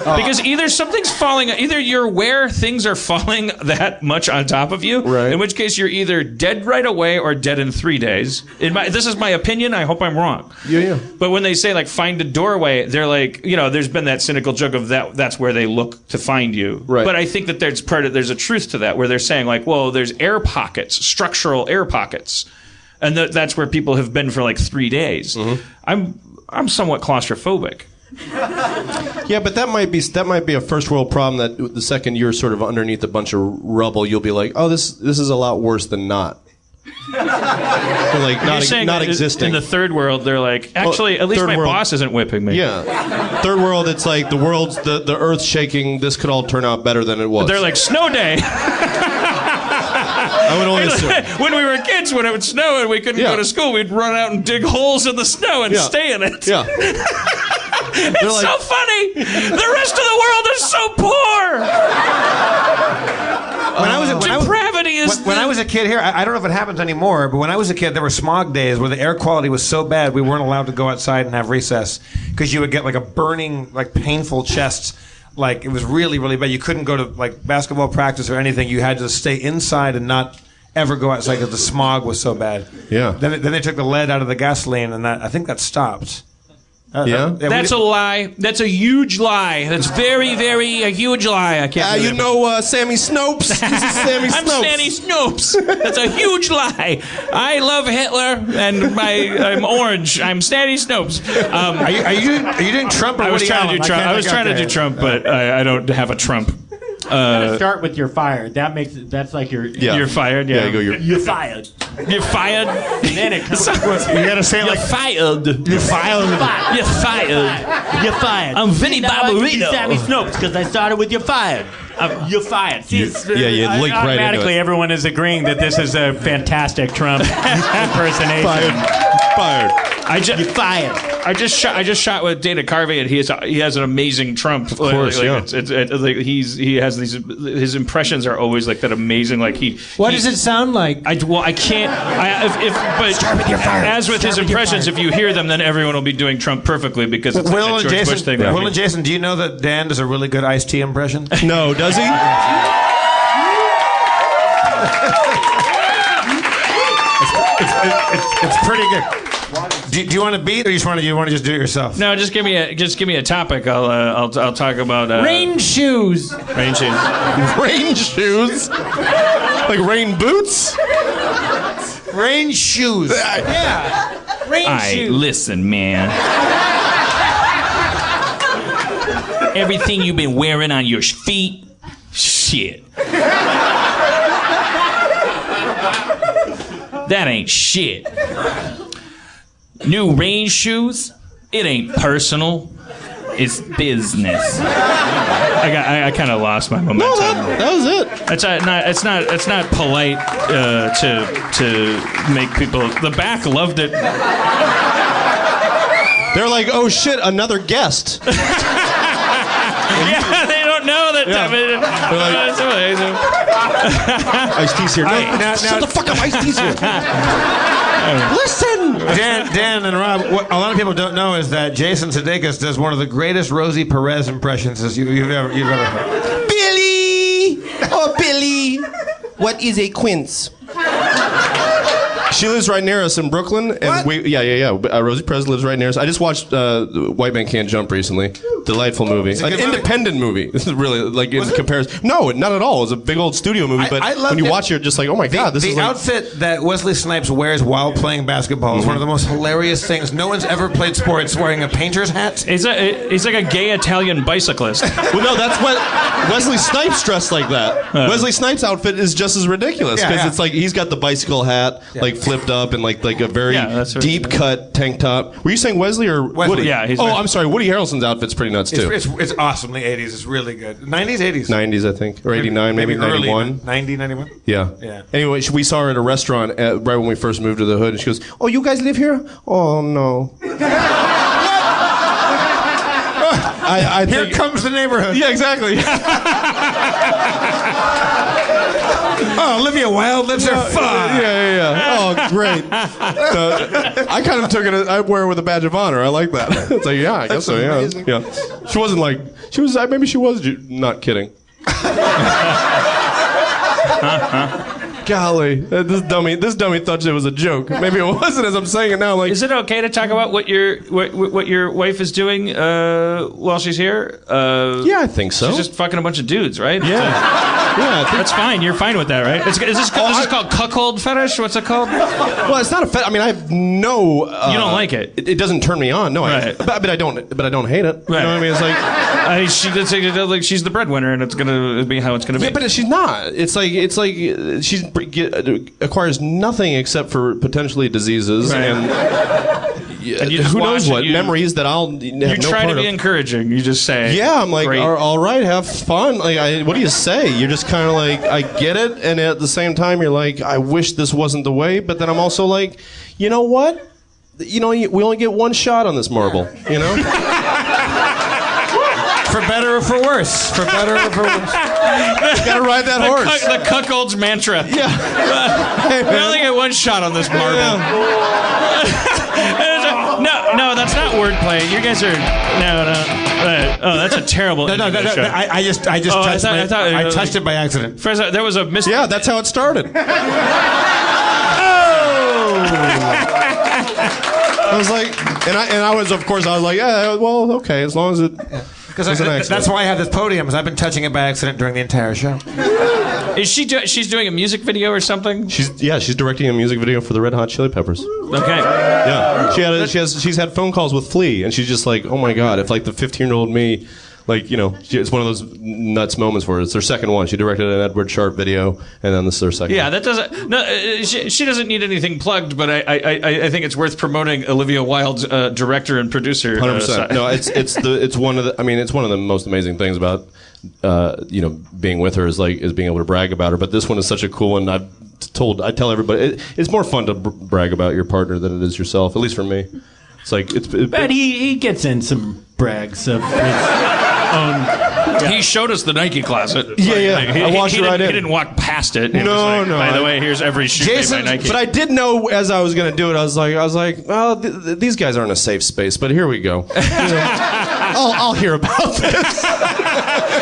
Because either something's falling, either you're aware things are falling that much on top of you, right. In which case you're either dead right away or dead in 3 days. This is my opinion. I hope I'm wrong. Yeah. But when they say like find a doorway, they're like, there's been that cynical joke of that's where they look to find you. Right. But I think that there's a truth to that where they're saying like, well, there's air pockets, structural air pockets, and that's where people have been for like 3 days. Mm-hmm. I'm somewhat claustrophobic. Yeah, but that might be a first world problem. That the second you're sort of underneath a bunch of rubble, you'll be like, oh, this is a lot worse than not. Like not existing. In the third world, they're like, actually, at least my boss isn't whipping me. Yeah. Third world, it's like the earth's shaking. This could all turn out better than it was. They're like snow day. I would only assume. When we were kids, when it would snow and we couldn't go to school, we'd run out and dig holes in the snow and stay in it. Yeah. It's like, so funny. The rest of the world is so poor. When I was a kid here, I don't know if it happens anymore, but when I was a kid, there were smog days where the air quality was so bad we weren't allowed to go outside and have recess because you would get like a burning, like painful chest. Like it was really, really bad. You couldn't go to like basketball practice or anything. You had to stay inside and not ever go outside because the smog was so bad. Yeah. Then they took the lead out of the gasoline, and I think that stopped. That's a lie. That's a huge lie. That's very, very a huge lie. I can't. You know Sammy Snopes. This is Sammy Snopes. I'm Sammy Snopes. That's a huge lie. I love Hitler, and I'm orange. I'm Sammy Snopes. Are you doing Trump or I was Woody trying Allen? to do Trump. I was trying to do Trump, but I don't have a Trump. You gotta start with you're fired. That's like you're fired. Yeah, you go. You're fired. You're fired. And then it comes. You gotta say it You're like fired. you're fired. You're fired. You're fired. I'm Vinny Barbarino. Sammy Snopes because I started with you're fired. You're fired. See, you linked right into automatically, it. everyone is agreeing that this is a fantastic Trump impersonation. Fired. You're fired. I just shot with Dana Carvey, and he has an amazing Trump. Of course, yeah. He has these. His impressions are always like that amazing. Like What does it sound like? I can't. But as with his impressions, if you hear them, then everyone will be doing Trump perfectly because it's Will like and that George Jason. Bush thing. Will and Jason, do you know that Dan does a really good iced tea impression? No, does he? It's pretty good. Do you want to beat, or you want to just do it yourself? No, just give me a topic. I'll talk about rain shoes. Rain shoes. Rain shoes. Like rain boots. Rain shoes. Yeah. Rain shoes. Listen, man. Everything you've been wearing on your feet, shit. That ain't shit. New rain shoes, it ain't personal. is business. I kind of lost my momentum. No, that was it. It's not polite to make people. The back loved it. They're like, oh shit, another guest. Yeah, they don't know that. Ice-T's here. Now, shut the fuck up, Ice-T's here. Listen, Dan and Rob. What a lot of people don't know is that Jason Sudeikis does one of the greatest Rosie Perez impressions you've ever heard. Billy, oh Billy, what is a quince? She lives right near us in Brooklyn, and Rosie Perez lives right near us. I just watched White Man Can't Jump recently. Delightful movie, an independent movie. This is really like in comparison. No, not at all. It was a big old studio movie, but when you watch it, you're just like, oh my god, this is the like... outfit that Wesley Snipes wears while playing basketball is one of the most hilarious things. No one's ever played sports wearing a painter's hat. He's like a gay Italian bicyclist. Well, no, that's what Wesley Snipes dressed like that. Wesley Snipes' outfit is just as ridiculous because it's like he's got the bicycle hat like flipped up and like a very deep cut tank top. Were you saying Wesley or Woody? Yeah, he's I'm sorry. Woody Harrelson's outfit's pretty nuts too. It's awesomely 80s. It's really good. 90s, 80s. 90s, I think, or 89, maybe 91. 90, 91. Yeah. Anyway, we saw her at a restaurant right when we first moved to the hood, and she goes, "Oh, you guys live here? Oh no." I Here think, comes the neighborhood. Yeah, exactly. Oh, Olivia Wilde lives there. Yeah. Oh, great. I kind of took it. I wear it with a badge of honor. I like that. It's like, yeah, I guess so. Yeah. She wasn't like she was. Maybe she was not kidding. Golly, this dummy thought it was a joke. Maybe it wasn't. As I'm saying it now, like, is it okay to talk about what your wife is doing while she's here? Yeah, I think so. She's just fucking a bunch of dudes, right? Yeah, that's fine. You're fine with that, right? Is this called cuckold fetish? What's it called? Well, it's not a fetish. I mean, I have no. You don't like it. It doesn't turn me on. No, right. But I don't hate it. Right. You know what I mean? It's like she did say like she's the breadwinner, and it's gonna be how it's gonna be. Yeah, but she's not. It's like she's acquires nothing except for potentially diseases and you who knows what memories that I'll. You try to be encouraging. You just say, yeah, I'm like, all right, have fun. Like, what do you say? You're just kind of like, I get it, and at the same time, you're like, I wish this wasn't the way, but then I'm also like, you know what? You know, we only get one shot on this marble. You know. For better or for worse. For better or for worse. You gotta ride that horse. The cuckold's mantra. Yeah. Hey, we only get one shot on this marble. Yeah. No, that's not wordplay. You guys are no. Oh, that's a terrible. No. I just I touched it by accident. First, there was a mistake. Yeah, that's how it started. I was like, and I was, of course, I was like, yeah, well, okay, as long as it. Because that's why I have this podium. Is I've been touching it by accident during the entire show. Is she's doing a music video or something? She's directing a music video for the Red Hot Chili Peppers. Okay. Yeah. She's had phone calls with Flea, and she's just like, oh my god, if like the 15-year-old me. Like, you know, it's one of those nuts moments for her. It's their second one. She directed an Edward Sharpe video, and then this is their second. Yeah, that doesn't. No, she doesn't need anything plugged, but I think it's worth promoting Olivia Wilde's director and producer. 100%. No, it's one of the. I mean, it's one of the most amazing things about being with her is being able to brag about her. But this one is such a cool one. I tell everybody it's more fun to brag about your partner than it is yourself. At least for me. It's like but he gets in some brags of his own. Yeah. He showed us the Nike closet. Yeah. I walked right in. He didn't walk past it. No. By the way, here's every shoe made by Nike. But I did know as I was going to do it. I was like, well, these guys aren't a safe space. But here we go. I'll hear about this.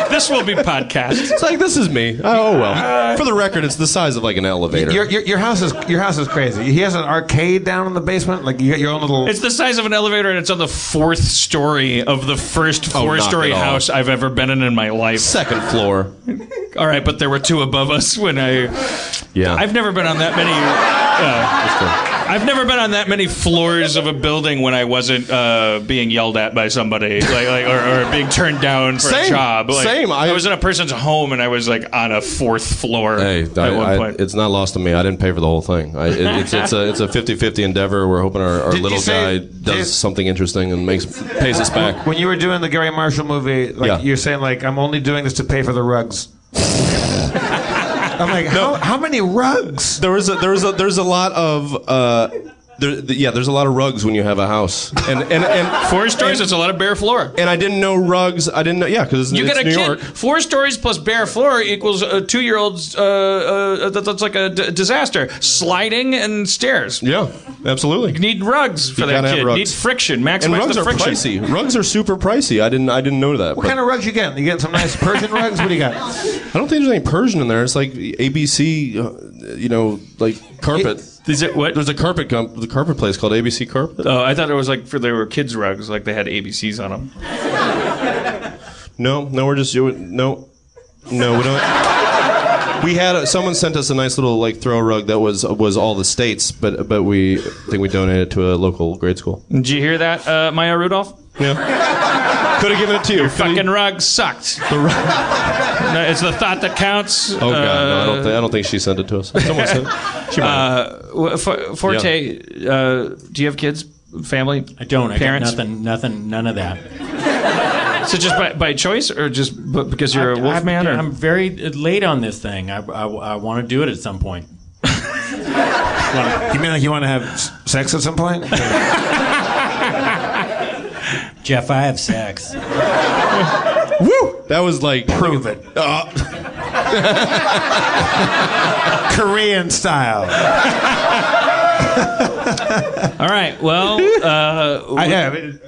This will be podcast. It's like this is me. Oh well. For the record, it's the size of like an elevator. Your house is crazy. He has an arcade down in the basement. Like you got your own little. It's the size of an elevator, and it's on the 4th story of the first 4-story house I've ever been in my life. 2nd floor. All right, but there were 2 above us when I. Yeah. I've never been on that many. I've never been on that many floors of a building when I wasn't being yelled at by somebody, or being turned down for a job. Same. I was in a person's home and I was like on a 4th floor at one point. It's not lost on me. I didn't pay for the whole thing. It's a 50-50 endeavor. We're hoping our little guy does something interesting and pays us back. When you were doing the Gary Marshall movie, you're saying I'm only doing this to pay for the rugs. I'm like, how many rugs? There's a lot of there's a lot of rugs when you have a house, and 4 stories. It's a lot of bare floor. And I didn't know rugs. I didn't know. Yeah, because you it's get a New kid. York. 4 stories plus bare floor equals a 2-year-old's. That's like a disaster. Sliding and stairs. Yeah, absolutely. You need rugs for that kid. Need friction. Maximize and rugs the friction. are pricey. Rugs are super pricey. I didn't know that. What kind of rugs you getting? You getting some nice Persian rugs? What do you got? I don't think there's any Persian in there. It's like ABC, like carpet. Is it what? There's a carpet place called ABC Carpet. Oh, I thought it was like there were kids' rugs, like they had ABCs on them. No, we're just doing no, we don't. We had someone sent us a nice little throw rug that was all the states, but we think we donated it to a local grade school. Did you hear that, Maya Rudolph? Yeah. Could have given it to you. Your fucking rug sucked. No, it's the thought that counts. Oh God, no, I don't think she sent it to us. Someone sent it. She might. Forte, do you have kids, family? I don't. Parents? I got nothing, none of that. So just by choice, or just because you're a wolf man? I'm very late on this thing. I want to do it at some point. You mean like you want to have sex at some point? Jeff, I have sex. Woo! That was prove it. Korean style. All right. Well, the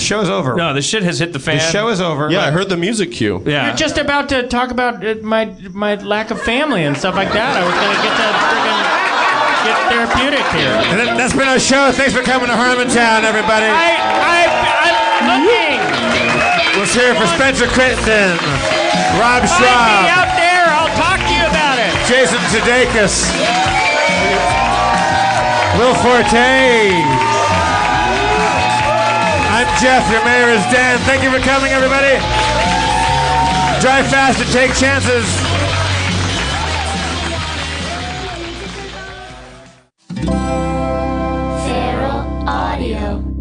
show's over. No, the shit has hit the fan. The show is over. Yeah, I heard the music cue. Yeah. You're just about to talk about my lack of family and stuff like that. I was going to get to get therapeutic here. And that's been our show. Thanks for coming to Harmontown, everybody. I'm looking. Let's hear it for Spencer Crittenden, Rob Find Schraub, me out there. I'll talk to you about it. Jason Sudeikis, Will Forte. I'm Jeff. Your mayor is Dan. Thank you for coming, everybody. Drive fast and take chances. Feral Audio.